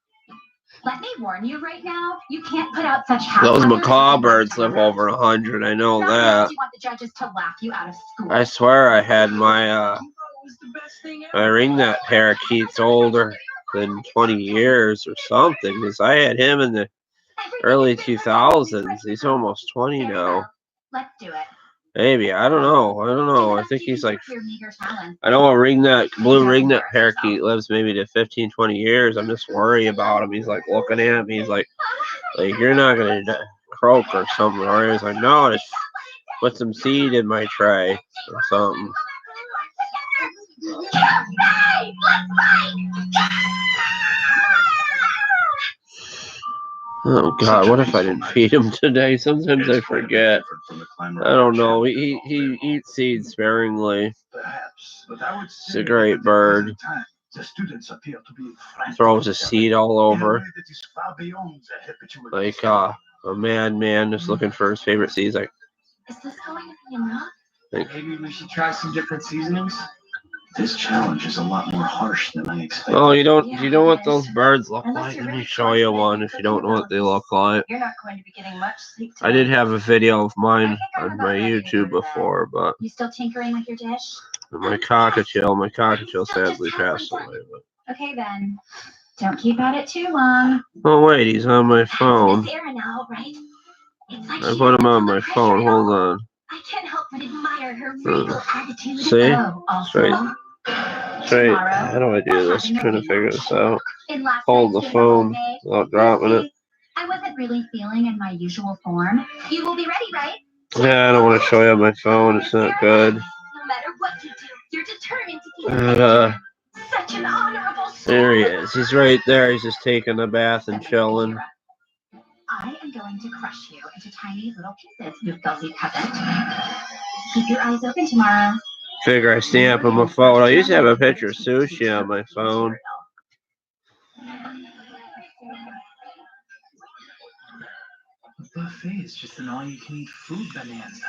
Let me warn you right now, you can't put out such Those haphazard macaw and birds live around. over 100. I know Not only that. do you want the judges to laugh you out of school. I swear I had my ringnet parakeets older than 20 years or something, because I had him in the early 2000s. He's almost 20 now. Let's do it. Maybe. I don't know. I think he's like, Your meager talent. I know a blue ringnet parakeet lives maybe to 15, 20 years. I'm just worried about him. He's like looking at me. He's like you're not going to croak or something. Or he's like, no, just put some seed in my tray or something. Oh God, what if I didn't feed him today? Sometimes I forget. I don't know. He eats seeds sparingly. He's a great bird. Throws a seed all over. Like a madman just looking for his favorite seeds. Like, Is this going to be enough? Maybe we should try some different seasonings. This challenge is a lot more harsh than I expected. oh, you know what those birds look like? Let me show you one if you don't know what they look like. You're not going to be getting much sleep I today. did have a video of mine on my YouTube before, but You still tinkering with your dish? my cockatiel sadly passed away. But Okay then. Don't keep at it too long. oh wait, he's on my phone. Miss Erin now, right? It's like I she put him doesn't on feel my the phone. pressure at Hold all. on. I can't help but admire her regal attitude. See? Oh, also, Straight. How do I do this? I'm trying to figure this out. Hold the phone without dropping it. I wasn't really feeling in my usual form. You will be ready, right? Yeah, I don't want to show you on my phone. It's not good. No matter what you do, you're determined to keep such an honorable soul. There he is. He's right there. He's just taking a bath and chilling. I am going to crush you into tiny little pieces, you filthy peasant. Keep your eyes open tomorrow. Figure I stamp him a photo. I used to have a picture of sushi on my phone. The buffet is just an all-you-can-eat food bonanza.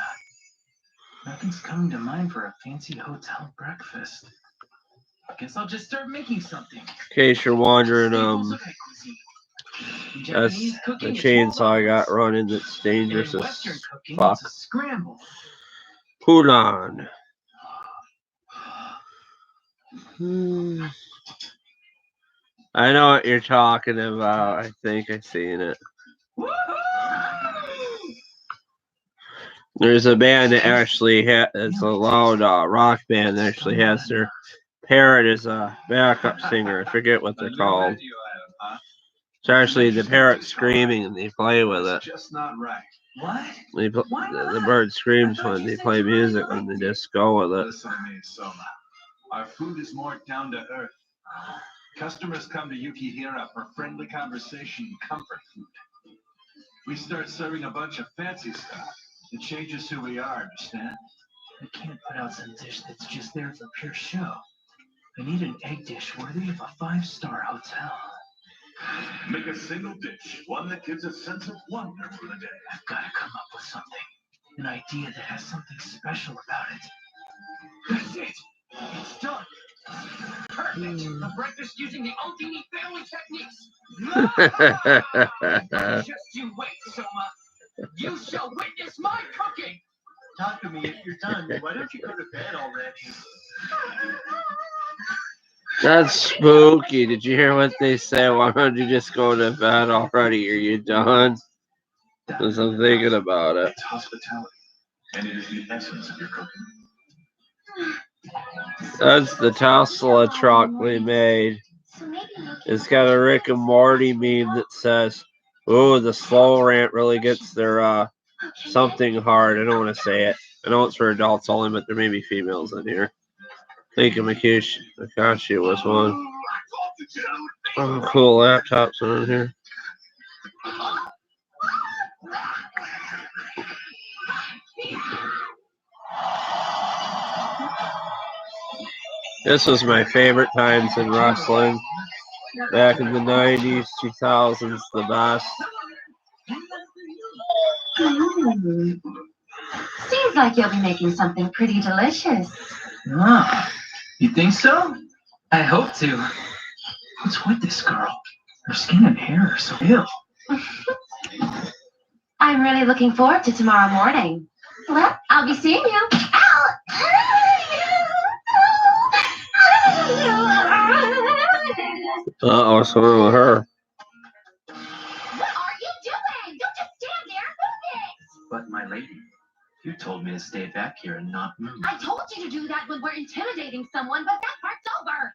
Nothing's coming to mind for a fancy hotel breakfast. Guess I'll just start making something. In case you're wondering, that's the chainsaw I got running that's dangerous as fuck. Hold on. I know what you're talking about. I think I've seen it. There's a band that actually it's a loud rock band that actually has their parrot as a backup singer. I forget what they're called. It's actually the parrot screaming and they play with it. Just not right. What? The bird screams when they play music and they just go with it. Listen to me, Soma. Our food is more down to earth. Customers come to Yukihira for friendly conversation and comfort food. We start serving a bunch of fancy stuff. It changes who we are, understand? I can't put out some dish that's just there for pure show. I need an egg dish worthy of a 5-star hotel. Make a single dish, one that gives a sense of wonder for the day. I've got to come up with something. An idea that has something special about it. That's it! It's done! Perfect! A breakfast using the Aldini family techniques! Just you wait, Soma! You shall witness my cooking! Talk to me if you're done. Why don't you go to bed already? That's spooky. Did you hear what they say? Why don't you just go to bed already? Are you done? Because I'm thinking about it. It's hospitality, and it is the essence of your cooking. That's the Tesla truck they made. It's got a Rick and Morty meme that says, "Oh, the slow rant really gets their something hard." I don't want to say it. I know it's for adults only, but there may be females in here. I think Makashi was one. Oh, cool laptops on here. This was my favorite times in wrestling. Back in the 90s, 2000s, the best. Seems like you'll be making something pretty delicious. Ah, you think so? I hope to. What's with this girl? Her skin and hair are so ill. I'm really looking forward to tomorrow morning. Well, I'll be seeing you. Ow! What's wrong with her? What are you doing? Don't just stand there. Move it. But my lady, you told me to stay back here and not move. I told you to do that when we're intimidating someone, but that part's over.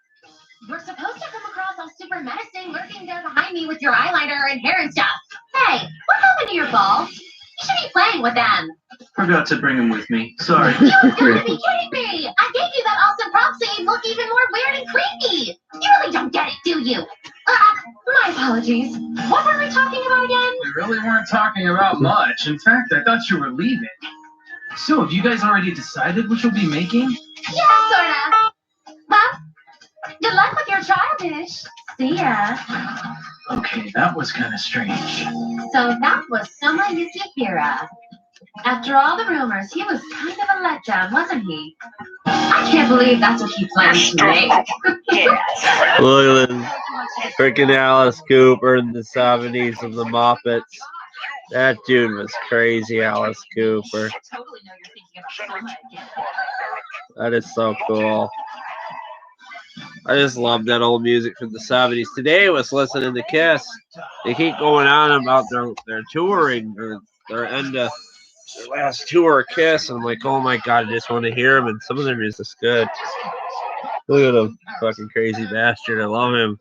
You're supposed to come across all super menacing, lurking there behind me with your eyeliner and hair and stuff. Hey, what happened to your balls? You should be playing with them. Forgot to bring him with me. Sorry. You gotta be kidding me! I gave you that awesome prop so you'd look even more weird and creepy. You really don't get it, do you? My apologies. What were we talking about again? We really weren't talking about much. In fact, I thought you were leaving. So, have you guys already decided what you'll be making? Yeah, sorta. Well, good luck with your trial dish. See ya. Okay, that was kind of strange. So that was Soma Yukihira. After all the rumors, he was kind of a letdown, wasn't he? I can't believe that's what he plans to make. Look at this freaking Alice Cooper in the 70s of the Muppets. That dude was crazy, Alice Cooper. That is so cool. I just love that old music from the 70s. Today I was listening to Kiss. They keep going on about their touring, or their end of their last tour, Kiss. And I'm like, oh my god, I just want to hear them. And some of their music's good. Look at him, fucking crazy bastard. I love him.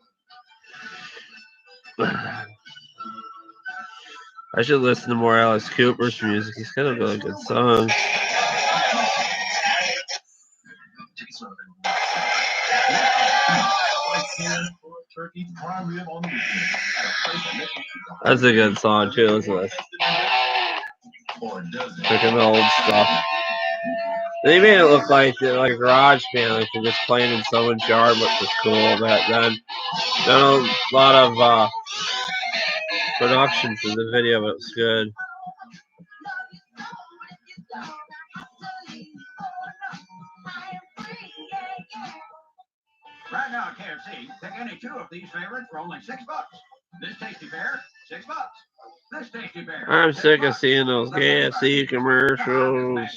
I should listen to more Alice Cooper's music. He's got a really good song. That's a good song too. Listen to this. Freaking old stuff. They made it look like a garage band, like they're just playing in someone's yard, which was cool back then. Done a lot of production for the video, but it was good. Right now at KFC, pick any two of these favorites for only $6. This tasty bear, $6. This tasty bear. I'm sick of seeing those KFC commercials. $6.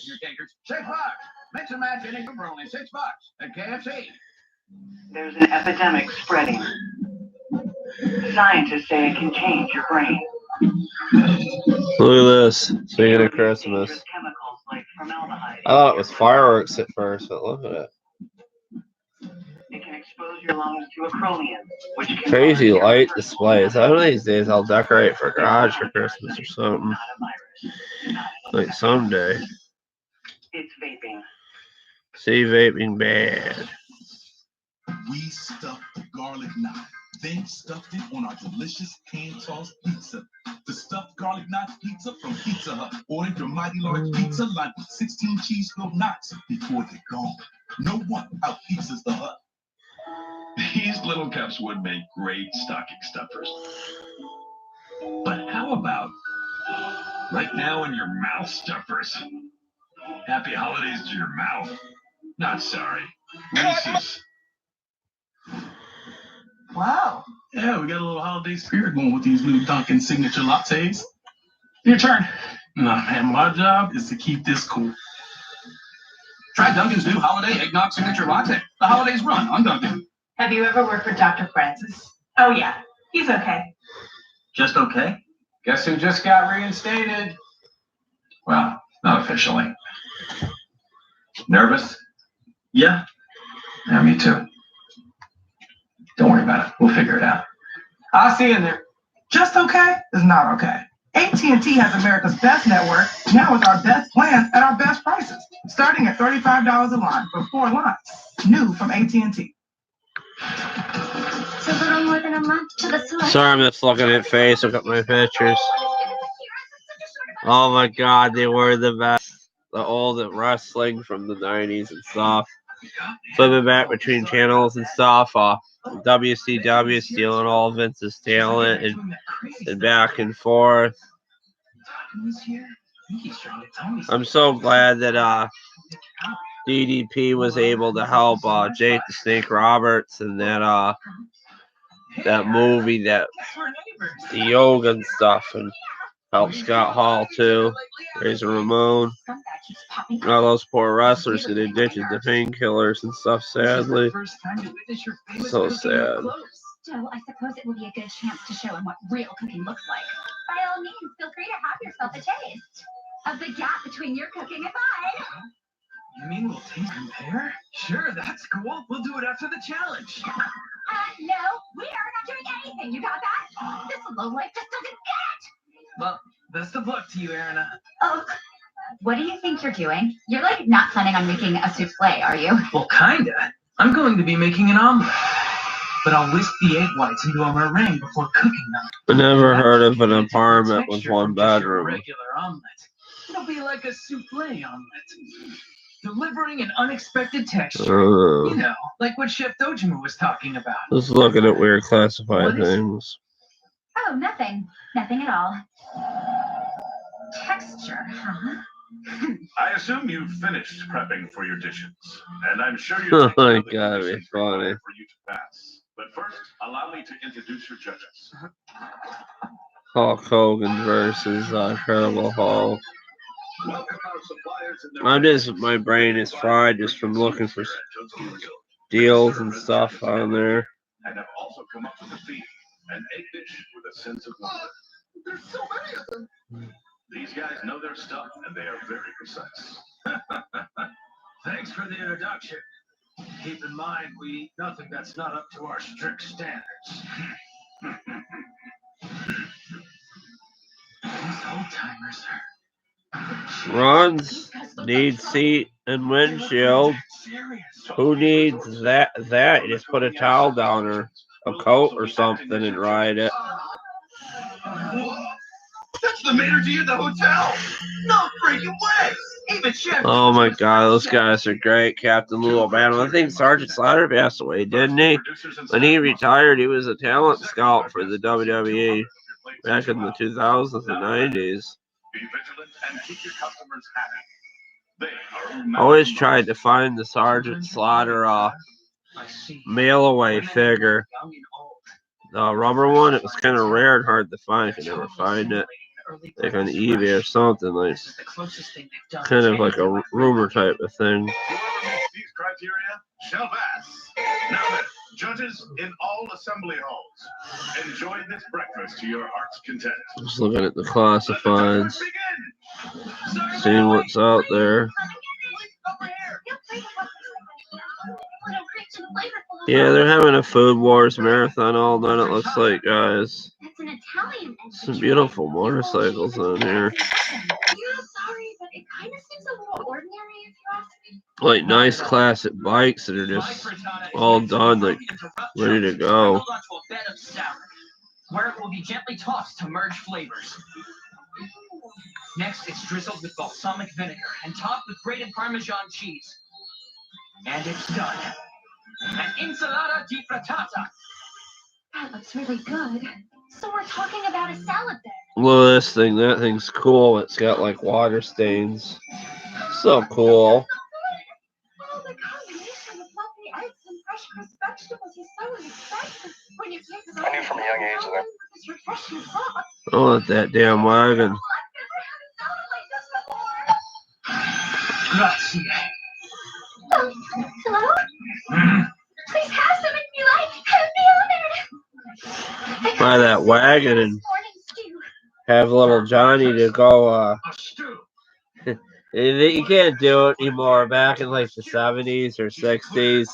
Mix and match any for only $6 at KFC. There's an epidemic spreading. Scientists say it can change your brain. Look at this. Speaking of Christmas. Chemicals like formaldehyde. I thought it was fireworks at first, but look at it. It can expose your lungs to acrolein, which can Crazy light displays. One of these days I'll decorate for garage for Christmas or something. Like someday. It's vaping. See, vaping bad. We stuffed the garlic knot, then stuffed it on our delicious hand-tossed pizza. The stuffed garlic knot pizza from Pizza Hut. Ordered your mighty large pizza lined with 16 cheese-filled knots before they're gone. No one out-pizzas the Hut. These little cups would make great stocking stuffers. But how about right now in your mouth stuffers? Happy holidays to your mouth. Not sorry. Reese's. Wow. Yeah, we got a little holiday spirit going with these new Dunkin' signature lattes. Your turn. Nah, man, my job is to keep this cool. Try Dunkin's new holiday eggnog signature latte. The holidays run on Dunkin'. Have you ever worked with Dr. Francis? Oh, yeah. He's okay. Just okay? Guess who just got reinstated? Well, not officially. Nervous? Yeah. Yeah, me too. Don't worry about it. We'll figure it out. I'll see you in there. Just okay is not okay. AT&T has America's best network, now with our best plans at our best prices. Starting at $35 a line for 4 lines. New from AT&T. It's a little more than a month to the select. Sorry, I'm just looking at Facebook at my pictures. Oh my god, they were the best. The old wrestling from the 90s and stuff. Flipping back between channels and stuff. WCW stealing all Vince's talent and back and forth. I'm so glad that DDP was able to help Jake the Snake Roberts in that movie, that the yoga and stuff, and help Scott Hall too. Razor Ramon. All those poor wrestlers get addicted to painkillers and stuff, sadly. So sad. Still, I suppose it will be a good chance to show him what real cooking looks like. By all means, feel free to have yourself a taste of the gap between your cooking and mine. You mean we'll taste compare? Sure, that's cool. We'll do it after the challenge. No, we are not doing anything. You got that? This lowlife just doesn't get it. Well, best of luck to you, Erina. Oh, what do you think you're doing? You're like not planning on making a souffle, are you? Well, kinda. I'm going to be making an omelet. But I'll whisk the egg whites into a meringue before cooking them. I never heard of an apartment with one bedroom. Regular omelet. It'll be like a souffle omelet, delivering an unexpected texture. You know, like what Chef Dojima was talking about. Just looking at weird classified things. Oh, nothing. Nothing at all. Texture, huh? I assume you've finished prepping for your dishes, and I'm sure you're Oh my God, it's funny. for you to pass. But first, allow me to introduce your judges. Hulk Hogan versus Incredible Hulk. My brain is fried just from looking for deals and stuff on there. And have also come up with a theme, an egg dish with a sense of wonder. There's so many of them. These guys know their stuff, and they are very precise. Thanks for the introduction. Keep in mind, we eat nothing that's not up to our strict standards. These old-timers are... Runs need seat and windshield. Who needs that? You just put a towel down or a coat or something and ride it. That's the manager of the hotel. No freaking way. Even Chef. Oh my God, those guys are great. Captain Lou Albano. I think Sergeant Slaughter passed away, didn't he? When he retired, he was a talent scout for the WWE back in the 2000s and 90s. Be vigilant and keep your customers happy. They are Always tried to find the Sergeant Slaughter mail away figure. The rubber one, it was kind of rare and hard to find. I could never find it. Like on eBay or something, like kind of like a rumor type of thing. Whoever meets these criteria shall pass. Now then, judges in all assembly halls, enjoy this breakfast to your heart's content. Just looking at the classifieds, seeing what's out there. Yeah, they're having a Food Wars marathon all night, it looks like, guys. Some beautiful motorcycles on here. Like nice classic bikes that are just all done, like ready to go. Where it will be gently tossed to merge flavors. Next, it's drizzled with balsamic vinegar and topped with grated Parmesan cheese. And it's done. An insalata di frittata. That looks really good. So we're talking about a salad then. Look at this thing. That thing's cool. It's got like water stains. So cool. Oh, the combination of fluffy eggs and fresh crisp vegetables is so unexpected. When you take it I knew from a young age that. Oh, at that damn wagon. Grazie. Hello? Please have some if you like. I'd be honored. Buy that wagon and have little Johnny to go. You can't do it anymore. Back in like the 70s or 60s,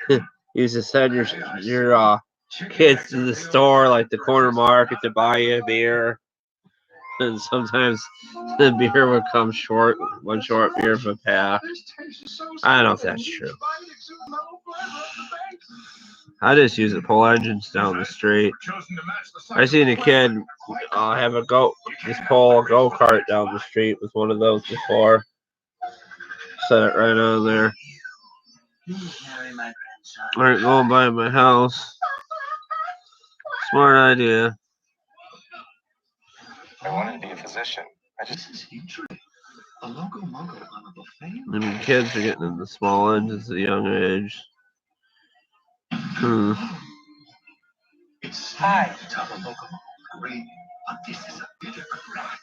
you used to send your kids to the store, like the corner market, to buy you a beer. And sometimes the beer would come short, one short beer for a pack. I don't know if that's true. I just use it, pull engines down the street. I seen a kid just pull a go-kart down the street with one of those before. Set it right on there. Alright, going by my house. Smart idea. I wanted to be a physician. A loco moco on a buffet? I mean, kids are getting in the small engines at a young age. It's high to top a loco great, but this is a bitter crack.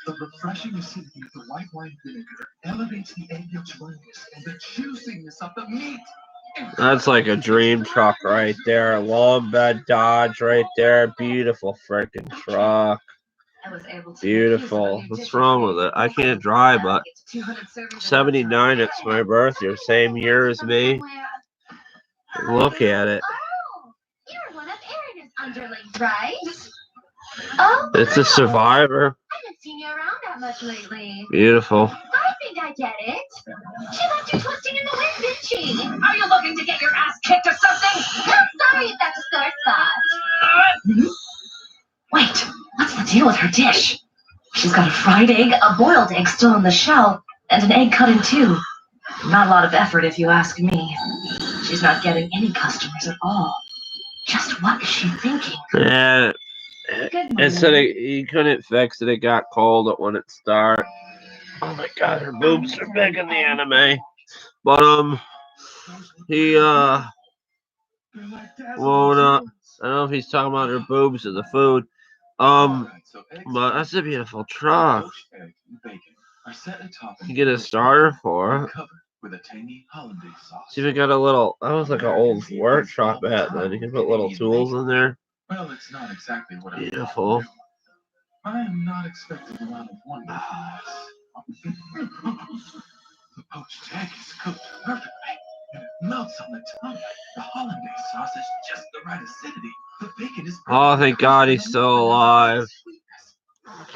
The refreshing acidity of the white wine vinegar elevates the egg yolk's firmness and the juiciness of the meat. That's like a dream truck right there. Long bed Dodge right there. Beautiful freaking truck. Beautiful. What's wrong with it? I can't drive, but 79, it's my birthday, same year as me. Look at it. Oh, you're one of Erin's underlings, right? Oh, It's a Survivor. I haven't seen you around that much lately. Beautiful. I think I get it. She left you twisting in the wind, didn't she? Are you looking to get your ass kicked or something? I'm sorry if that's a sore spot. Wait, what's the deal with her dish? She's got a fried egg, a boiled egg still in the shell, and an egg cut in two. Not a lot of effort if you ask me. She's not getting any customers at all. Just what is she thinking? Yeah. It said he couldn't fix it. It got cold at when it started. Oh my god, her boobs are big in the anime. But he won't I don't know if he's talking about her boobs or the food. But that's a beautiful truck. You get a starter for it. See if it got a little. That was like an old work truck back then. You can put little tools in there. Well, it's not exactly what Beautiful. I am not expecting a lot of wonder from this. The poached egg is cooked perfectly, and it melts on the tongue. The hollandaise sauce is just the right acidity. The bacon is Oh, thank God he's still alive.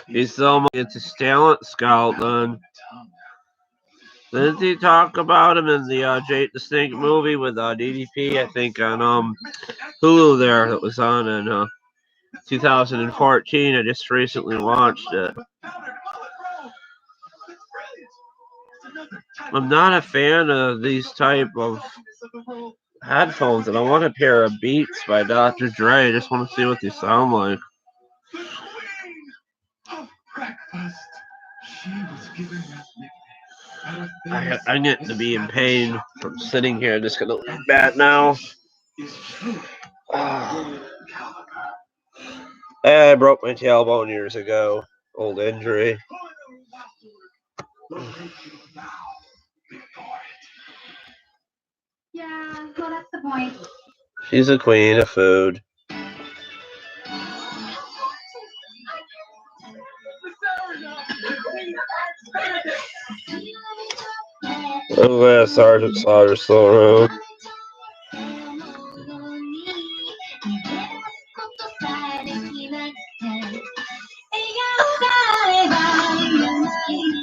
He's still into talent scout then. Didn't he talk about him in the Jake the Snake movie with DDP? I think on Hulu there that was on in 2014. I just recently watched it. I'm not a fan of these type of headphones, and I want a pair of Beats by Dr. Dre. I just want to see what they sound like. I'm getting to be in pain from sitting here. I'm just gonna leave that now. I broke my tailbone years ago. Old injury. Yeah, well, that's the point. She's a queen of food. I'm glad Sergeant Slaughter's still around.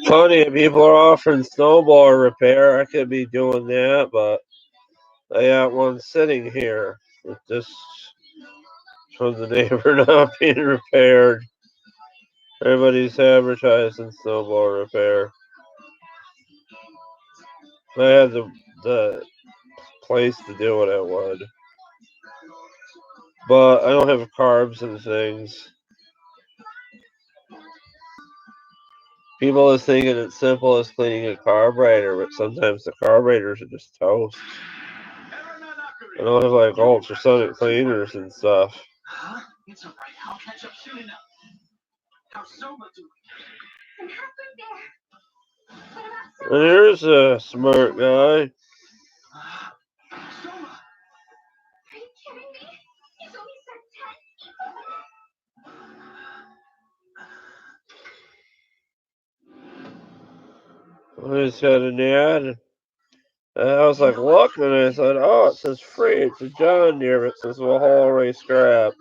Funny, if people are offering snowball repair, I could be doing that, but I got one sitting here with this from the neighbor not being repaired. Everybody's advertising snowball repair. I had the place to do it, I would. But I don't have carbs and things. People are thinking it's simple as cleaning a carburetor, but sometimes the carburetors are just toast. I don't have like ultrasonic cleaners and stuff. It's alright, I'll catch up soon enough. How's Soma doing? I'm halfway there. What about Soma? There's a smart guy. Soma! Are you kidding me? He's only said 10. I just had an ad. And I was like, look, and I said, oh, it says free. It's a John Deere, but it says we'll haul away scrap.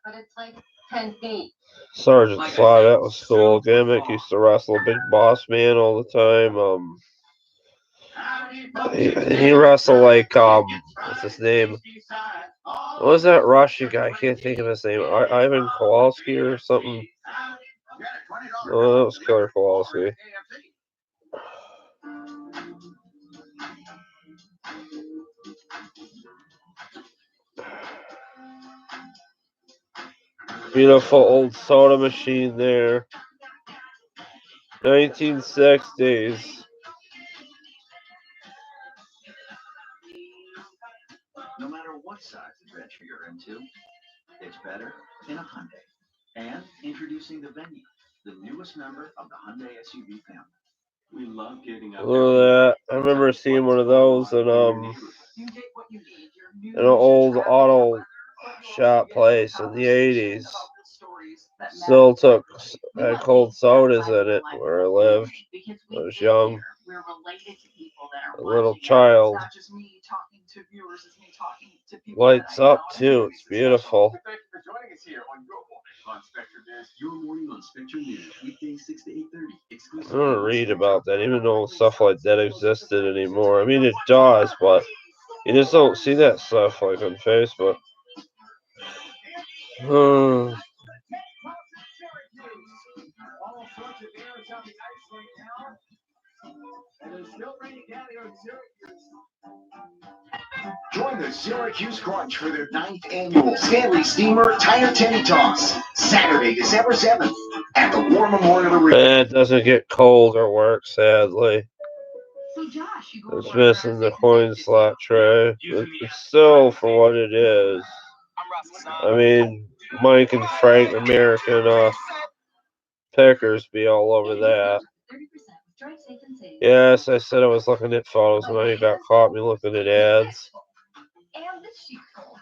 But it's like 10 feet. Sergeant Slaughter, that was cool. Gimmick used to wrestle Big Boss Man all the time. He wrestled like what's his name? What was that Russian guy? I can't think of his name. Ivan Kowalski or something. Oh, that was Killer Kowalski. Beautiful old soda machine there. 1960s. No matter what size adventure you're into, it's better in a Hyundai. And introducing the Venue, the newest member of the Hyundai SUV family. We love getting out Look at that. I remember seeing one of those in an old auto shop place in the 80s. Still took had cold sodas in it where I lived. I was young, a little child. Lights up too. It's beautiful. I don't read about that, even though stuff like that existed anymore. I mean, it does, but you just don't see that stuff like on Facebook. Join the Syracuse Crunch for their 9th annual Stanley Steamer Tire Tenny Toss, Saturday, December 7th at the War Memorial Arena. It doesn't get cold or work, sadly. It's missing the coin slot tray. It's still for what it is. I mean, Mike and Frank American Pickers be all over that. Yes, I said I was looking at photos and I got caught me looking at ads. And the sheep bowl.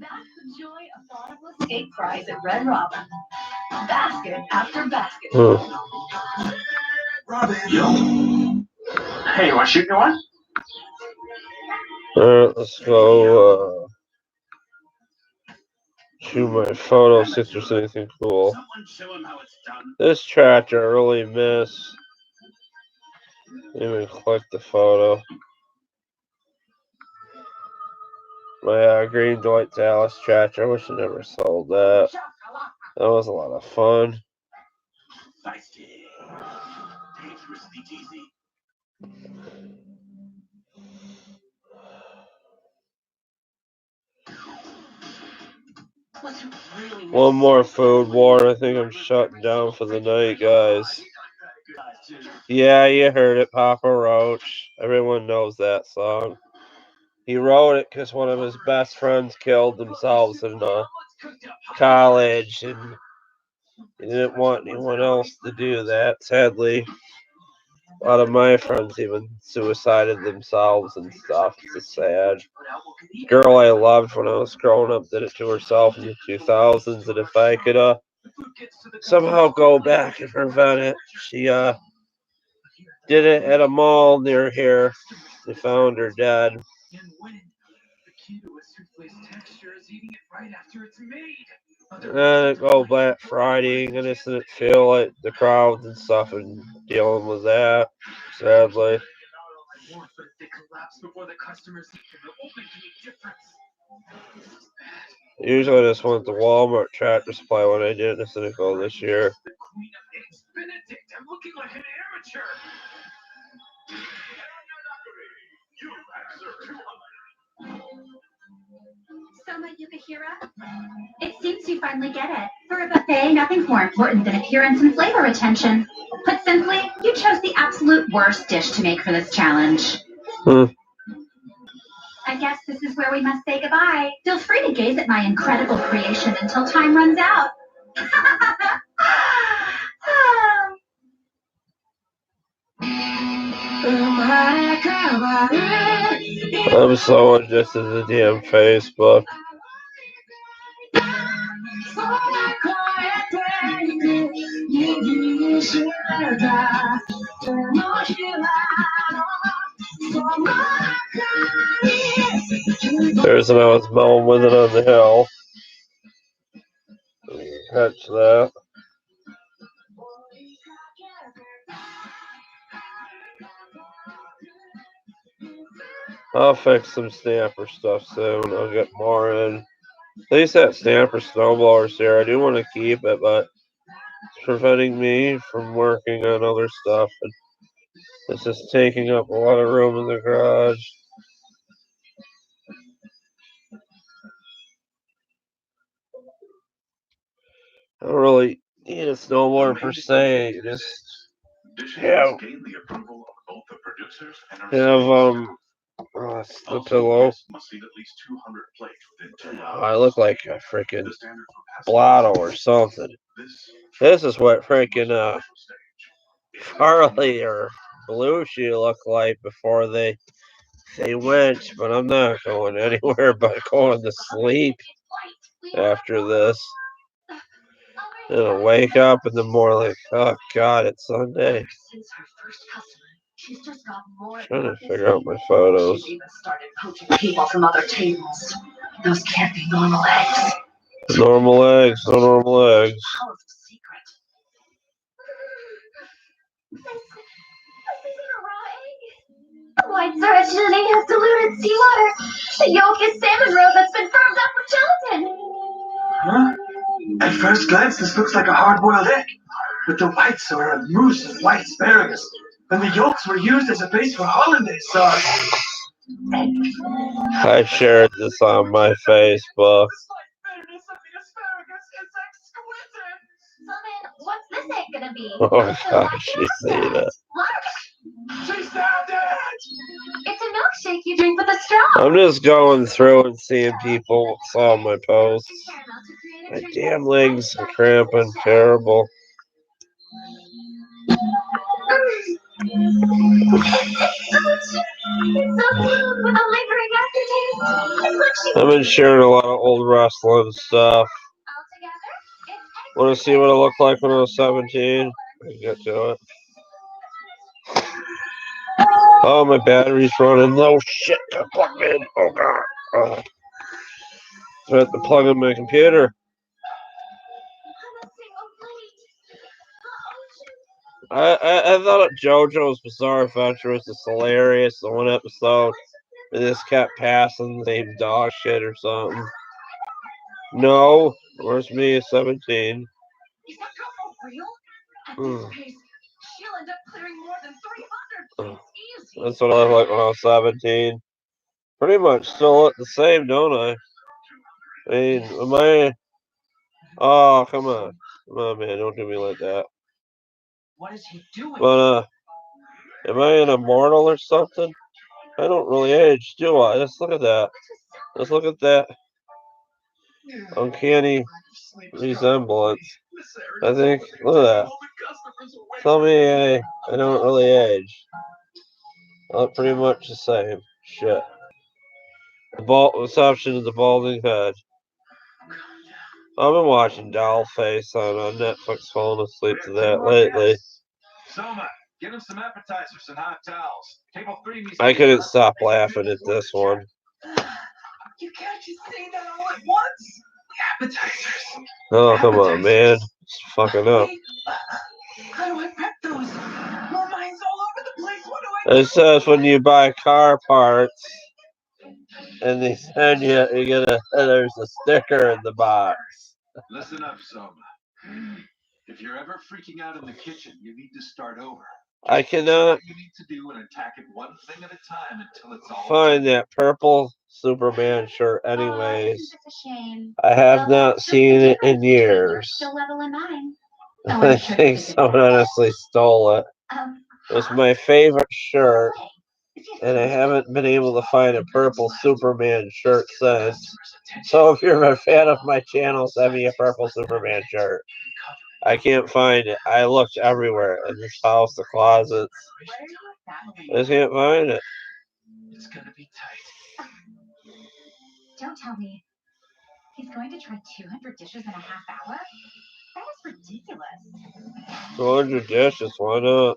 That's the joy of bottomless steak fries at Red Robin. Basket after basket. Hey, you want to shoot me one? Alright, let's go shoot my photo, see if there's anything cool. This tractor, I really miss. Even click the photo. My green Dwight Dallas tractor. I wish I never sold that. That was a lot of fun. One more food war. I think I'm shutting down for the night, guys. Yeah, you heard it, Papa Roach. Everyone knows that song. He wrote it because one of his best friends killed themselves in college, and he didn't want anyone else to do that. Sadly, a lot of my friends even suicided themselves and stuff. It's sad. Girl I loved when I was growing up did it to herself in the 2000s, and if I could somehow go back and prevent it, she did it at a mall near here. They found her dead. And go Black Friday, and I just didn't feel like the crowds and stuff and dealing with that, sadly. Usually I just went to Walmart Tractor Supply when I did. I just didn't go this year. Soma Yukihira? It seems you finally get it. For a buffet, nothing's more important than appearance and flavor retention. Put simply, you chose the absolute worst dish to make for this challenge. I guess this is where we must say goodbye. Feel free to gaze at my incredible creation until time runs out. I'm so addicted to the damn Facebook. There's when I was mowing with it on the hill. Catch that. I'll fix some Snapper stuff soon. I'll get more in. At least that Snapper snowblower's here. I do want to keep it, but it's preventing me from working on other stuff. And it's just taking up a lot of room in the garage. I don't really need a snowboard per se. Just have gained the approval of both the producers and our the pillow. must eat at least 200 plates within 2 I look like a freaking The standard for blotto or something. This is what freaking Harley or Belushi looked like before they went, but I'm not going anywhere but going to sleep after this. And I'll wake up in the morning, oh God, it's Sunday. Since her first customer, she's just got more. Trying to figure out my photos. She's even started poaching people from other tables. Those can't be normal eggs. Normal eggs, no normal eggs. Powerful secret. This isn't a raw egg. The whites are originating as diluted seawater. The yolk is salmon roe that's been firmed up with gelatin. Huh? At first glance, this looks like a hard-boiled egg, but the whites are a mousse of white asparagus, and the yolks were used as a base for hollandaise sauce. I shared this on my Facebook. So then, what's this egg gonna be? Oh God, she's seen it. She stabbed it! It's a milkshake you drink with a straw. I'm just going through and seeing people saw my posts. My damn legs are cramping terrible. I've been sharing a lot of old wrestling stuff. Want to see what it looked like when I was 17? Let's get to it. Oh, my battery's running low. Shit, got plugged in. Oh God. Oh. I have to plug in my computer. I thought JoJo's Bizarre Adventure was just hilarious. The one episode, they just kept passing the same dog shit or something. No, where's me at 17? Is that girl for real? At this pace, she'll end up clearing more than 300 plates easy. That's what I looked like when I was 17. Pretty much still look the same, don't I? I mean, am I... Oh, come on. Come on, man, don't do me like that. What is he doing? But, am I an immortal or something? I don't really age, do I? Just look at that. Just look at that uncanny resemblance. I think, look at that. Tell me I don't really age. I look pretty much the same. Shit. The exception is the balding head. I've been watching Dollface on Netflix, falling asleep to that lately. Soma, give him some appetizers and hot towels. Table 3 needs I couldn't stop laughing at this one. You can't just say that all at once. Appetizers. Oh, come on, man. It's fucking up. How do I prep those? My mind's all over the place. What do I It says when you buy car parts and they send you, there's a sticker in the box. Listen up, Soma. If you're ever freaking out in the kitchen, you need to start over. I cannot You need to do and attack it one thing at a time until it's all find that purple Superman shirt anyways. It's a shame. I have not seen it in years. Still level in mine. I think someone honestly stole it. It was my favorite shirt, and I haven't been able to find a purple Superman shirt since. So if you're a fan of my channel, send me a purple Superman shirt. I can't find it. I looked everywhere in this house, the closets. I just can't find it. It's gonna be tight. Don't tell me. He's going to try 200 dishes in a half hour? That is ridiculous. 200 dishes, why not?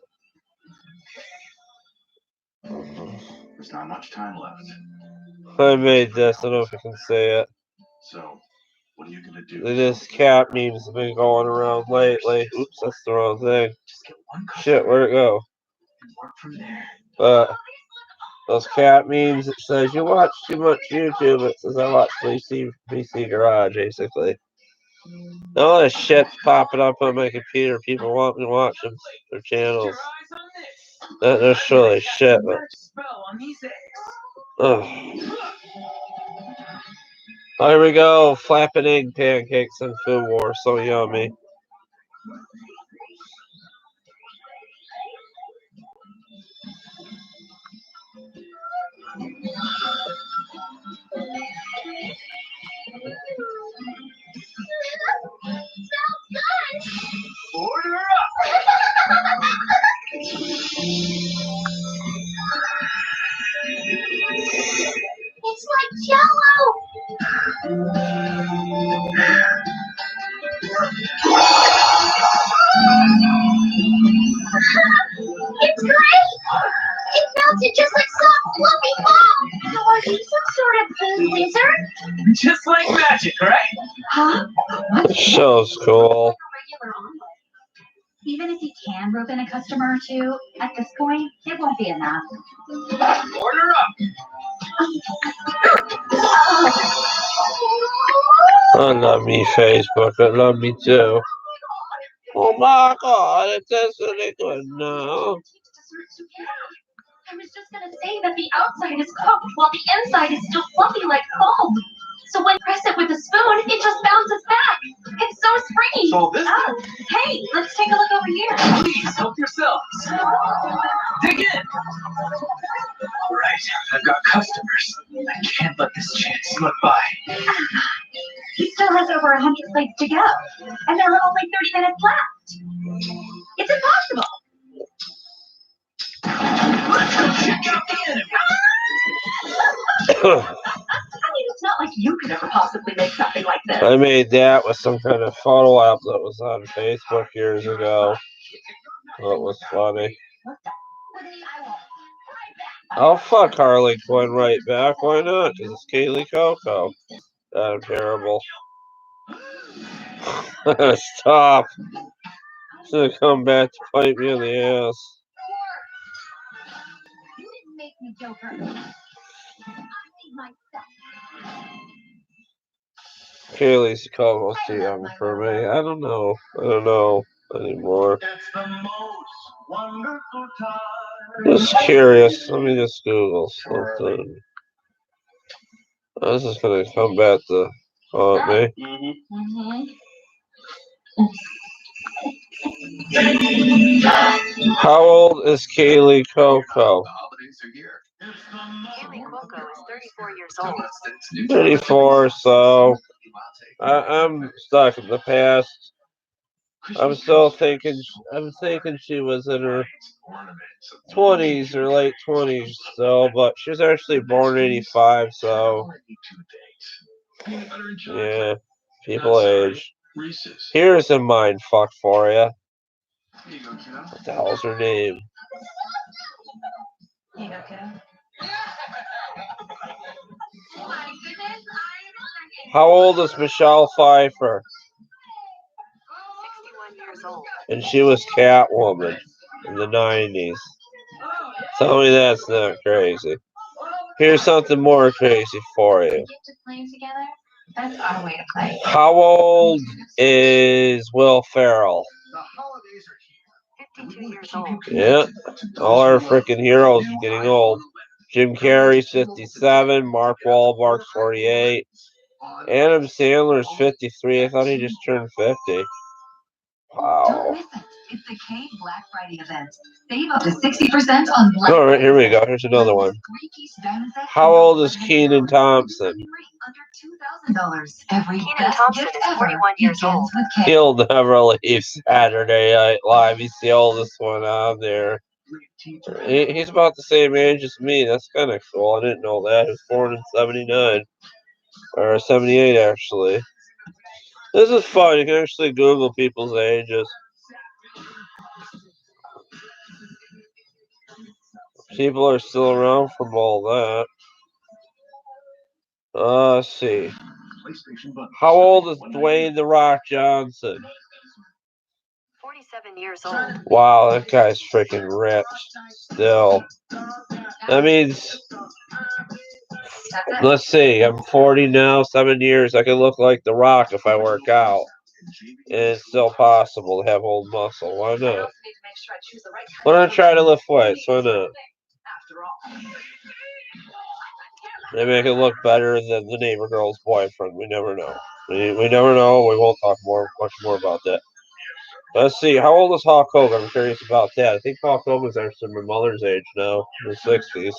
There's not much time left. I made this, I don't know if you can see it. So, what are you gonna do? This cat memes have been going around lately. Oops, that's the wrong thing. Shit, where'd it go? But those cat memes, it says you watch too much YouTube. It says I watch VC Garage, basically. All this shit's popping up on my computer. People want me to watch them, their channels. That's really shit, but... Oh, here we go. Flapping egg pancakes and Food War. So yummy. Order up! It's like Jello. It's great. It melted just like soft, fluffy ball. So are you some sort of food wizard? Just like magic, right? Huh? Show's cool. Regular omelet. Even if you can rope in a customer or two, at this point, it won't be enough. Order up! I love me Facebook. I love me too. Oh my god, it tastes really good now. I was just gonna say that the outside is cooked while the inside is still fluffy like gold. So when you press it with a spoon, it just bounces back. It's so springy. So this Oh, hey, let's take a look over here. Please help yourselves. Dig in. All right, I've got customers. I can't let this chance slip by. He still has over 100 plates to go, and there are only 30 minutes left. It's impossible. Let's go check out the enemy. I mean, it's not like you could ever possibly make something like this. I made that with some kind of photo app that was on Facebook years ago. That was funny. I'll fuck Harley Quinn right back. Why not? Because it's Kaylee Coco. I'm terrible. Stop. She's gonna come back to fight me in the ass. You didn't make me, Joker. I made myself. Kaylee's almost too young for me. I don't know anymore. It's the most wonderful time. Just curious. Let me just Google something. This is gonna come back to haunt me. How old is Kaylee Coco? The holidays are here. Kaylee Cuoco is 34 years old. 34, so I'm stuck in the past. I'm thinking she was in her 20s or late 20s, so, but she was actually born in 85, so, yeah, people age. Here's a mind fuck for you. What the hell's her name? Here you go, kiddo. How old is Michelle Pfeiffer? 61 years old. And she was Catwoman in the 90s. Tell me that's not crazy. Here's something more crazy for you. That's our way to play. How old is Will Ferrell? 52 years old. Yeah, all our freaking heroes are getting old. Jim Carrey's 57, Mark Wahlberg's 48, Adam Sandler's 53. I thought he just turned 50. Wow. Don't miss it. It's the K Black Friday event. Save up to 60% on Black. All right, here we go. Here's another one. How old is Kenan Thompson? Under $2,000. Every Kenan Thompson is 41 years old. He'll never leave Saturday Night Live. He's the oldest one on there. He's about the same age as me. That's kind of cool. I didn't know that. He was born in 79. Or 78, actually. This is fun. You can actually Google people's ages. People are still around from all that. Let's see. How old is Dwayne The Rock Johnson? 47 years old. Wow, that guy's freaking ripped. Still. That means, let's see, I'm 40 now, 7 years. I can look like The Rock if I work out. And it's still possible to have old muscle. Why not? Why not try to lift weights? Why not? They make it look better than the neighbor girl's boyfriend. We never know. We never know. We won't talk much more about that. Let's see. How old is Hulk Hogan? I'm curious about that. I think Hulk Hogan's actually my mother's age now, in the 60s.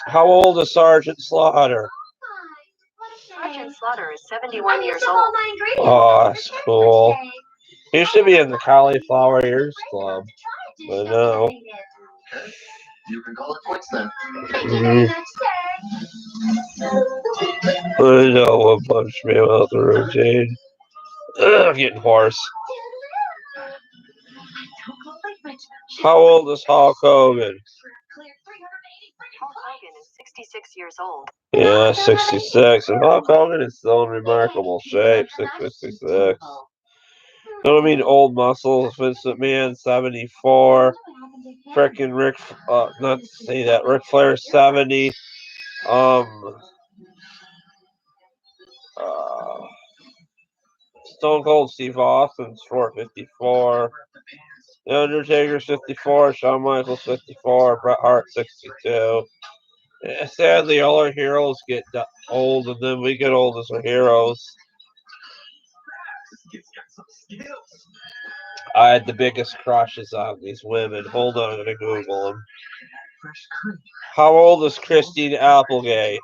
How old is Sergeant Slaughter? Sergeant Slaughter is 71 years old. Oh, that's cool. He should be in the Cauliflower Ears Club. I know. You can call it quits then. I know what punched me out the routine. I'm getting hoarse. How old is Hulk Hogan? Hulk Hogan is 66 years old. Yeah, 66. And Hulk Hogan is still in remarkable shape. 666. Don't mean old muscles. Vince McMahon, 74. Frickin' not to say that. Ric Flair, 70. Stone Cold Steve Austin's 454. The Undertaker's 54. Shawn Michaels, 54. Bret Hart, 62. Sadly, all our heroes get old, and then we get old as our heroes. I had the biggest crushes on these women. Hold on, I'm gonna Google them. How old is Christine Applegate?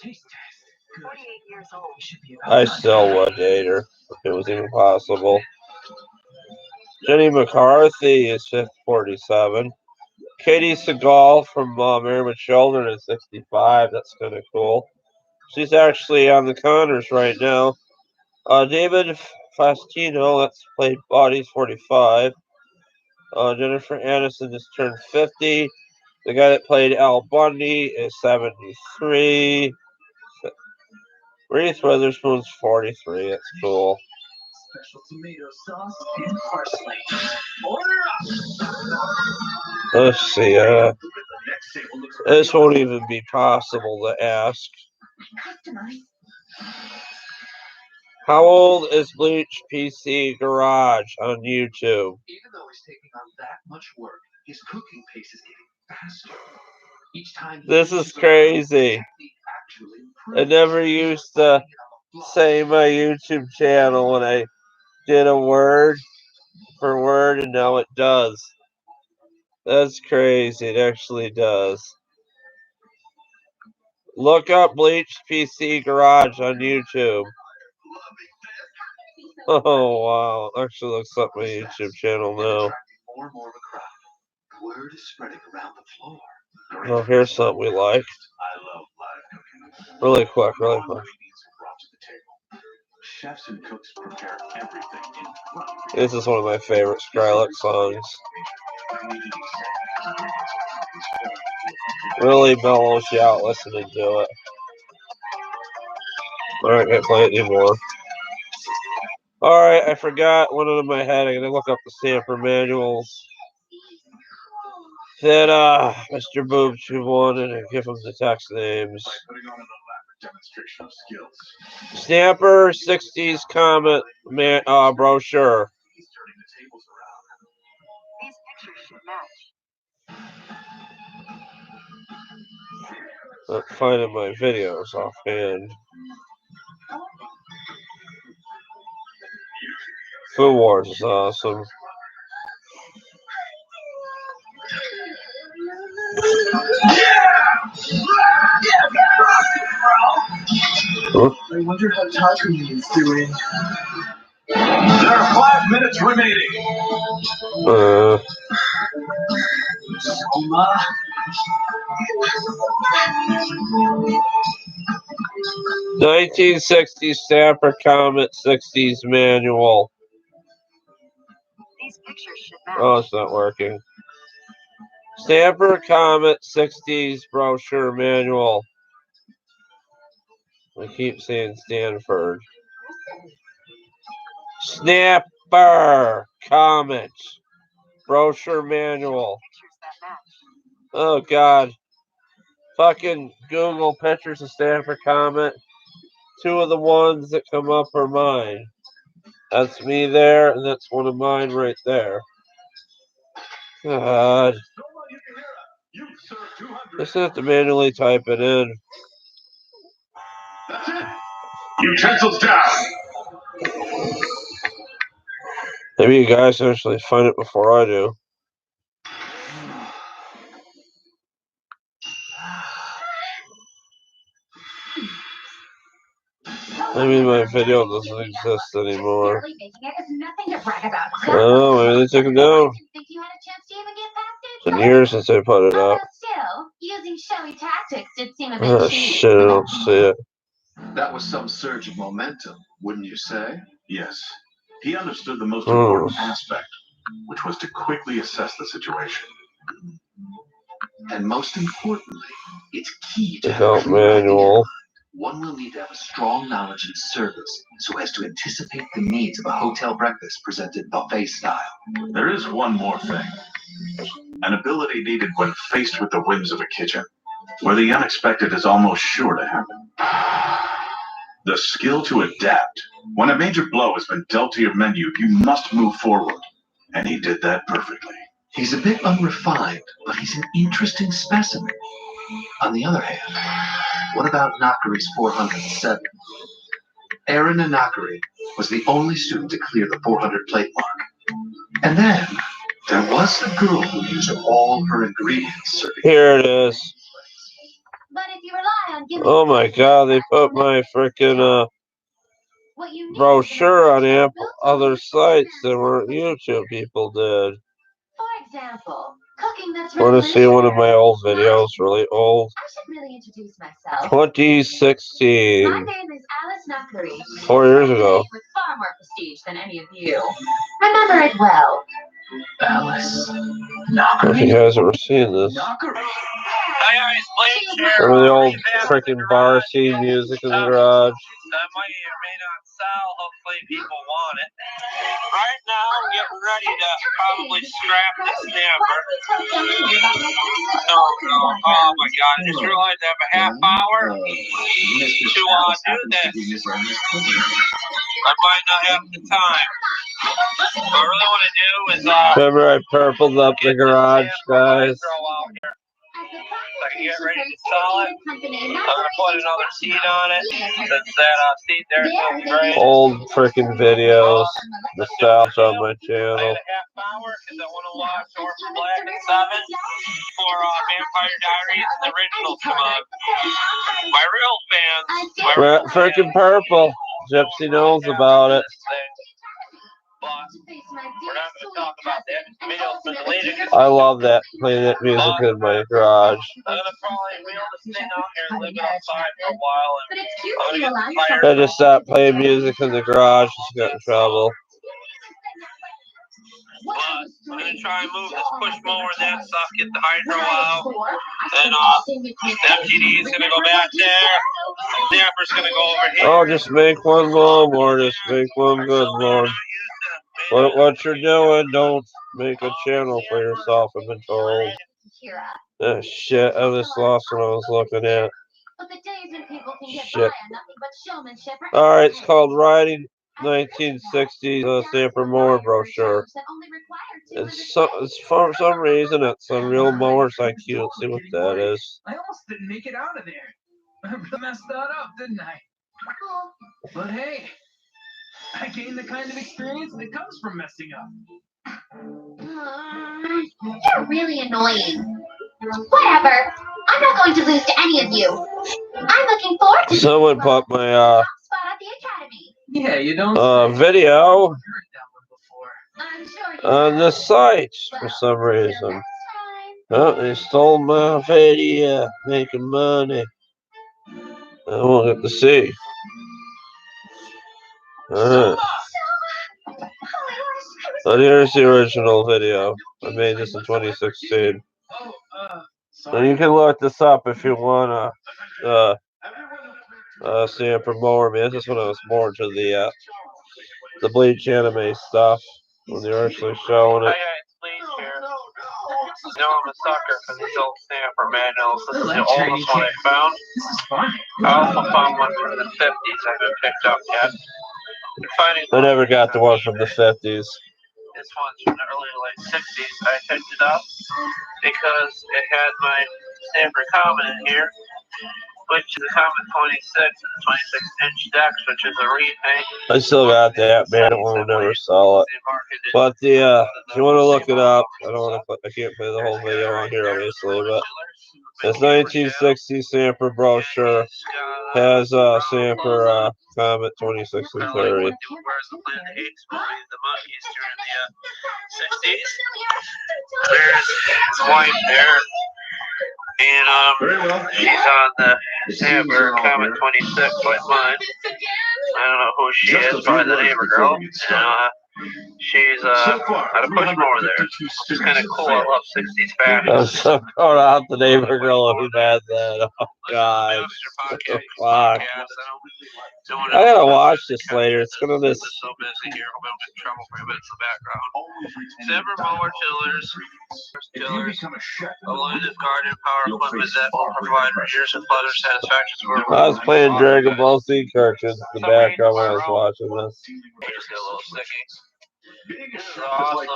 48 years old. I still would date her if it was even possible. Jenny McCarthy is 47. Katie Seagal from Married with Children is 65. That's kind of cool. She's actually on the Connors right now. David Faustino, that's played Bodies, 45. Jennifer Aniston just turned 50. The guy that played Al Bundy is 73. Reese Witherspoon's 43. That's cool. Special tomato sauce and parsley. Order up! Let's see. This won't even be possible to ask. How old is Bleach PC Garage on YouTube? Even though he's taking on that much work, his cooking pace is getting faster. Each time this is crazy. I never used to say my YouTube channel when I did a word for word, and now it does. That's crazy. It actually does. Look up Bleach PC Garage on YouTube. Oh, wow. Actually looks up my YouTube channel now. More and more of a crowd. Word is spreading around the floor. Oh, here's something we like. I love live cooking. Really quick, really quick. Chefs and cooks prepare everything in front of you. This is one of my favorite Skrillex songs. Really mellows you out listening to it. Alright, can't play it anymore. Alright, I forgot one in my head. I gotta look up the stamper manuals that Mr. Boobs wanted and give him the text names. Demonstration of skills. Stamper 60s Comet brochure. He's turning the tables around. These pictures should match. Not finding my videos offhand. Food Wars is awesome. I wonder how Takumi is doing. There are 5 minutes remaining. Soma. 1960s Stamper Comet 60s manual. These pictures should match. Oh, it's not working. Stamper Comet 60s brochure manual. I keep saying Stanford. Snapper Comet brochure manual. Oh, God. Fucking Google pictures of Stanford Comet. 2 of the ones that come up are mine. That's me there, and that's one of mine right there. God. Just have to manually type it in. That's it. Utensils down. Maybe you guys actually find it before I do. Maybe my video doesn't exist anymore. Oh, maybe they took it down. It's been years since I put it up. Oh shit, I don't see it. That was some surge of momentum, wouldn't you say? Yes. He understood the most important aspect, which was to quickly assess the situation. And most importantly, it's key to Adult manual. one will need to have a strong knowledge of service so as to anticipate the needs of a hotel breakfast presented buffet style. There is one more thing. An ability needed when faced with the whims of a kitchen, where the unexpected is almost sure to happen. The skill to adapt. When a major blow has been dealt to your menu, you must move forward. And he did that perfectly. He's a bit unrefined, but he's an interesting specimen. On the other hand, what about Nakari's 407? Aaron Nakari was the only student to clear the 400 plate mark. And then, there was the girl who used all her ingredients. Here it is. But if you rely on giving Oh my god, they put my freaking brochure on other sites that weren't YouTube people did. For example, cooking that's Want to see one of my old videos, really old? I should really introduce myself. 2016. My name is Alice Nakari. 4 years ago. With far more prestige than any of you. Remember it well. Alice. If you guys ever seen this. Hi guys, Bleach here. Some of the old freaking bar scene music in the garage. That might or may not sell. Hopefully people want it. Right now, I'm getting ready to probably scrap the snapper. Oh my god, I just realized I have a half hour to do this. I might not have the time. What I really want to do is Remember I purpled up the garage, guys. So I can get ready to sell it. I'm going to put another seat on it. Since that seat there is so great. Old freaking videos. Nostalgia on my channel. I had a half hour because I want to watch Orphan Black at 7 for Vampire Diaries and the originals come on. My real fans. Freaking purple. Gypsy knows about it. But we're not going to talk about that. The video's been deleted. I love that, playing that music in my garage. I'm going to probably wheel this thing out here and live it outside for a while. And I'm going to get tired. I just stopped playing music in the garage, just got in trouble. But I'm going to try and move this push mower and that stuff, get the hydro out. Then the MTD is going to go back there. The snapper's going to go over here. Oh, just make one lawnmower, just make one good one. What you're doing, don't make a channel for yourself, I've been told. Oh, shit, I just lost what I was looking at. Shit. Alright, it's called Riding 1960s Snapper Mower Brochure. It's for some reason it's Unreal Mowers IQ. Let's see what that is. I almost didn't make it out of there. I messed that up, didn't I? But hey, I gained the kind of experience that comes from messing up. You're really annoying. Whatever. I'm not going to lose to any of you. I'm looking forward to someone put my spot at the academy. Yeah, you don't video I'm sure you on the site for some reason. Oh, they stole my video, making money. I won't get to see. Oh, here's the original video. I made this in 2016. And you can look this up if you want to see a promoter. Man, this is when I was more into the Bleach anime stuff when they were actually showing it. Hi guys, Bleach here. You know I'm a sucker for these old snapper manuals. This is the oldest one I found. I also found one from the 50s I haven't picked up yet. I never got the one from the 50s. This one's from the early late 60s. I picked it up because it had my Stanford Comet in here, which is a Comet 26 and 26-inch decks, which is a repaint. I still got that, man. We'll never sell it. But the if you want to look it up, I can't play the whole video on here, obviously, but this 1960 Sanford brochure has Sanford Comet 26 and 30. Whereas the Planet Apes movie, the monkeys during the 60s. There's his wife there. And she's on the Sanford Comet 26 like mine. I don't know who she is, probably the neighbor girl. She's out of Pushmore there. It's kind of cool. I love 60s fashion. I'm so caught out the neighbor girl who had that. Oh, God. What the fuck? I gotta watch this later. It's gonna be so busy here. I'm in trouble for a minute in the background. Several mower tillers, a line of garden power equipment that will provide years of further satisfaction. I was playing Dragon Ball Z cartoons in the background when I was watching this. I just got a little sticky. This is awesome.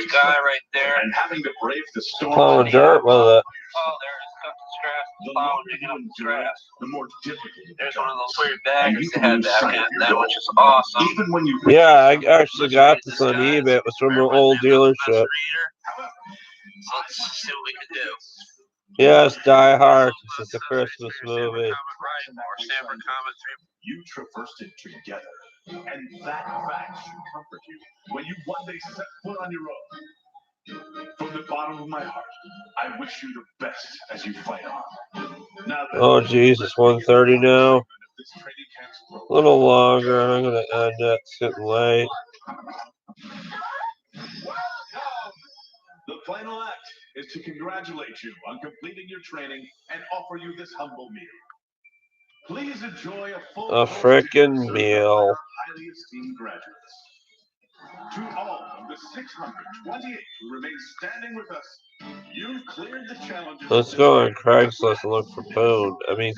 Sky right there. And having to brave the storm. Plowing dirt with it. Oh, there's cutting grass, plowing, digging up the grass. There's one of those weird bags they had back in that, which is awesome. Yeah, I actually got this on eBay. It was from an old dealership. So let's see what we can do. Yes, Die Hard. It's a Christmas movie. You traversed it together. And that fact should comfort you when you one day set foot on your own. From the bottom of my heart, I wish you the best as you fight on. Oh, Jesus, 1:30 now. A little longer, and I'm going to end it. It's getting late. The final act is to congratulate you on completing your training and offer you this humble meal. Please enjoy a frickin' meal. Highly esteemed graduates. To all of the 628 who remain standing with us, you've cleared the challenges. Let's go on Craigslist and look for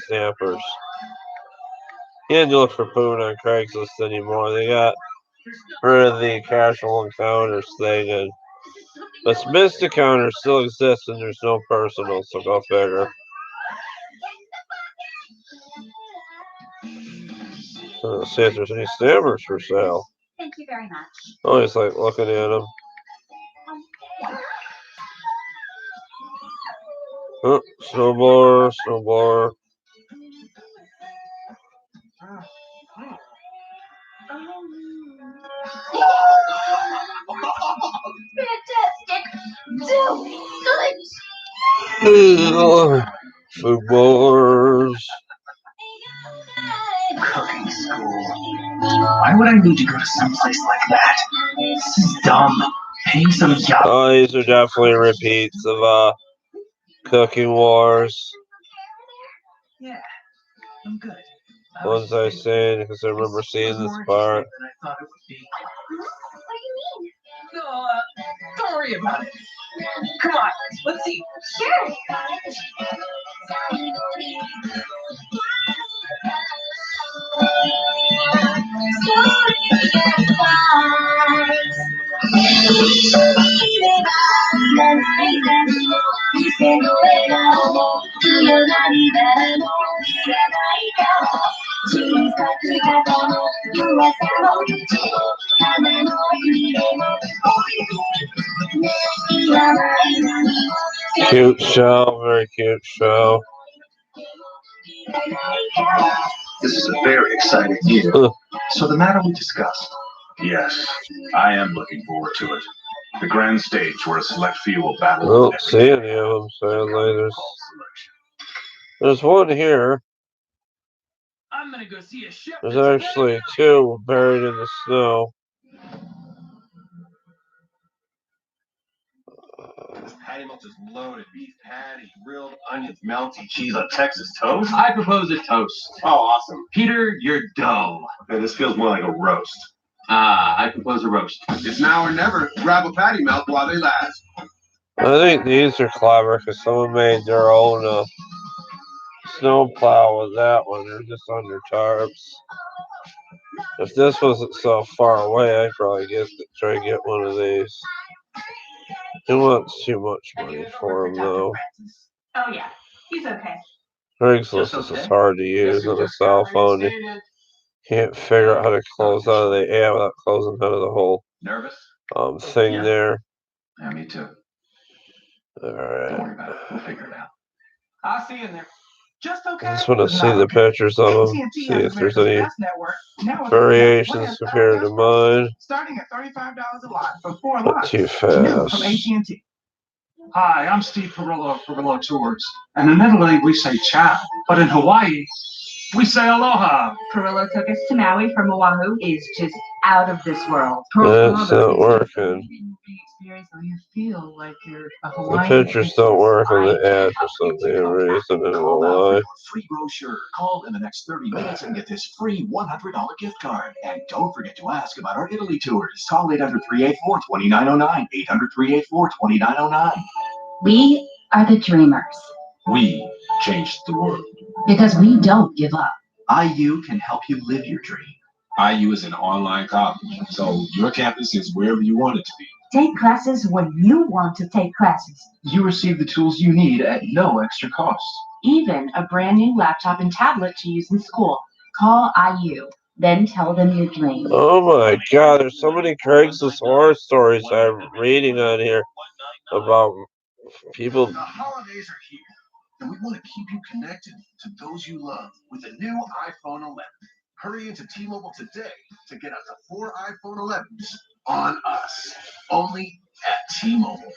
snappers. You can't look for poon on Craigslist anymore. They got rid of the casual encounters thing, and but missed encounters still exist, and there's no personal, so go figure. Let's see if there's any snappers for sale. Thank you very much. Oh, he's like looking at them. Oh, snowblower. Fantastic! So good! Food wars. Cooking school. Why would I need to go to some place like that? This is dumb. Paying some job. Oh, these are definitely repeats of Cooking Wars. Yeah, I'm good. Ones I've seen because I remember seeing this part. I thought it would be. What do you mean? No, don't worry about it. Come on, let's see. Sure. Cute show, very cute show. This is a very exciting year. So the matter we discussed? Yes, I am looking forward to it. The grand stage where a select few will battle. I don't see any of them, sadly. There's one here. I'm gonna go see a ship. There's actually two buried in the snow. This patty melt is loaded. Beef patty, grilled onions, melty cheese on Texas toast. I propose a toast. Oh, awesome. Peter, you're dough. Okay, this feels more like a roast. I propose a roast. It's now or never. Grab a patty melt while they last. I think these are clever because someone made their own snow plow with that one. They're just under tarps. If this wasn't so far away, I'd probably try and get one of these. He wants too much money for him, though. Oh yeah, he's okay. Craigslist is just hard to use on a cell phone. You can't figure out how to close out of the app without closing out of the whole thing there. Yeah, me too. All right. Don't worry about it. We'll figure it out. I'll see you in there. Just okay. I just want to see the pictures of them, see if there's any variations compared to mine. Starting at $35 a lot for 4 Not lots. too New from fast. AT&T. Hi, I'm Steve Perillo of Perillo Tours. And in Italy, we say ciao. But in Hawaii, we say aloha. Perillo took us to Maui from Oahu is just out of this world. That's not working. You feel like you're a The Hawaiian. pictures don't work on the ad for some damn reason. I don't know why. Free brochure. Call in the next 30 minutes and get this free $100 gift card. And don't forget to ask about our Italy tours. Call 800-384-2909. 800-384-2909. We are the dreamers. We changed the world. Because we don't give up. IU can help you live your dream. IU is an online college, so your campus is wherever you want it to be. Take classes when you want to take classes. You receive the tools you need at no extra cost. Even a brand new laptop and tablet to use in school. Call IU. Then tell them your dream. Oh my God, there's so many Craigslist horror stories I'm reading on here about people. The holidays are here, and we want to keep you connected to those you love with a new iPhone 11. Hurry into T-Mobile today to get up to 4 iPhone 11s on us. Only at T-Mobile.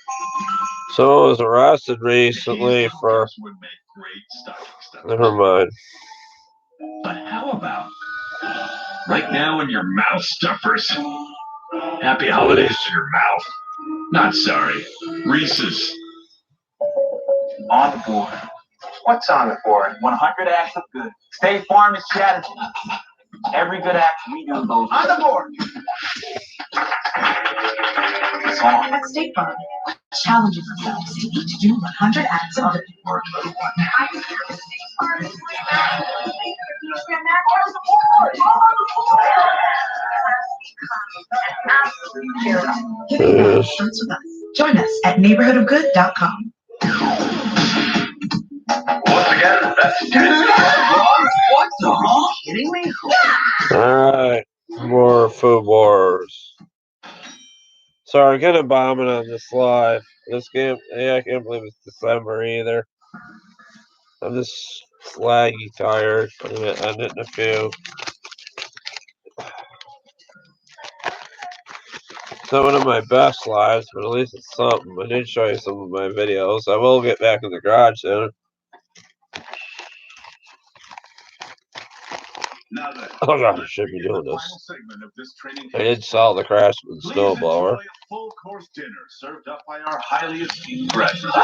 Someone was arrested recently for. Never mind. But how about right now in your mouth stuffers? Happy holidays to your mouth. Not sorry. Reese's. On the board. What's on the board? 100 acts of good. State Farm is strategy. Every good act we do goes on the board. At State Farm, challenges ourselves to each do 100 acts of good. Giving back starts with us. Join us at neighborhoodofgood.com. Once again, that's what the hell? Kidding me? Alright, more Food Wars. Sorry, kind of bombing on this live. This game, I can't believe it's December either. I'm just slaggy tired. I'm going to end it in a few. It's not one of my best lives, but at least it's something. I did show you some of my videos. I will get back in the garage soon. Oh God, I should be doing this. I did sell the Craftsman snowblower. Full course dinner served up by our highly esteemed graduates.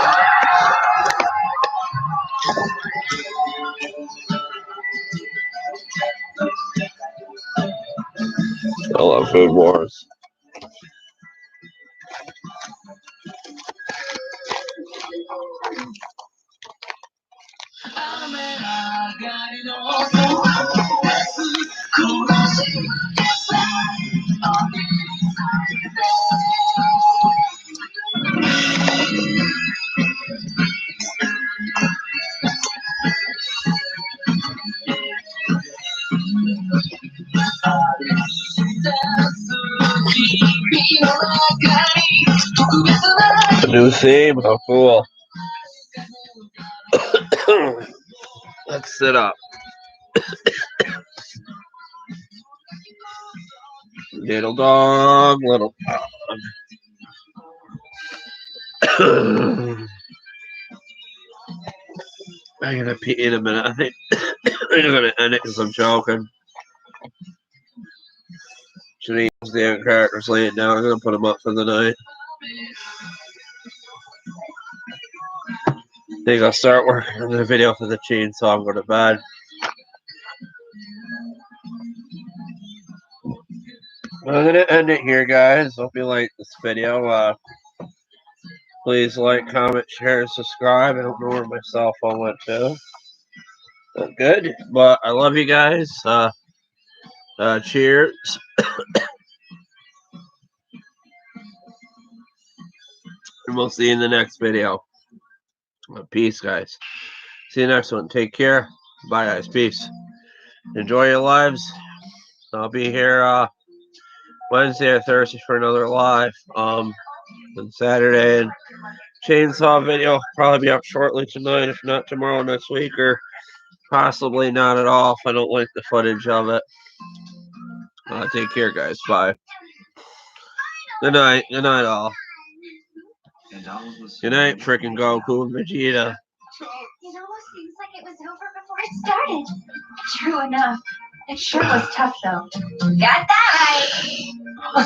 I love Food Wars. A new theme, how cool. Let's sit up. Little dog, little dog. I'm gonna pee in a minute. I think I'm gonna end it because I'm choking. Should eat the crackers laying down. I'm gonna put them up for the night. I think I'll start working on the video for the chainsaw and go to bed. I'm gonna end it here, guys. Hope you like this video. Please like, comment, share, and subscribe. I don't know where my cell phone went to. Not good, but I love you guys. Cheers. And we'll see you in the next video. Peace, guys. See you next one. Take care. Bye, guys. Peace. Enjoy your lives. I'll be here Wednesday or Thursday for another live. And Saturday and chainsaw video probably be up shortly tonight, if not tomorrow, next week, or possibly not at all if I don't like the footage of it. Take care, guys. Bye. Good night. Good night, all. Good night, freaking Goku and Vegeta. It almost seems like it was over before it started. True enough. It sure was tough, though. Got that right.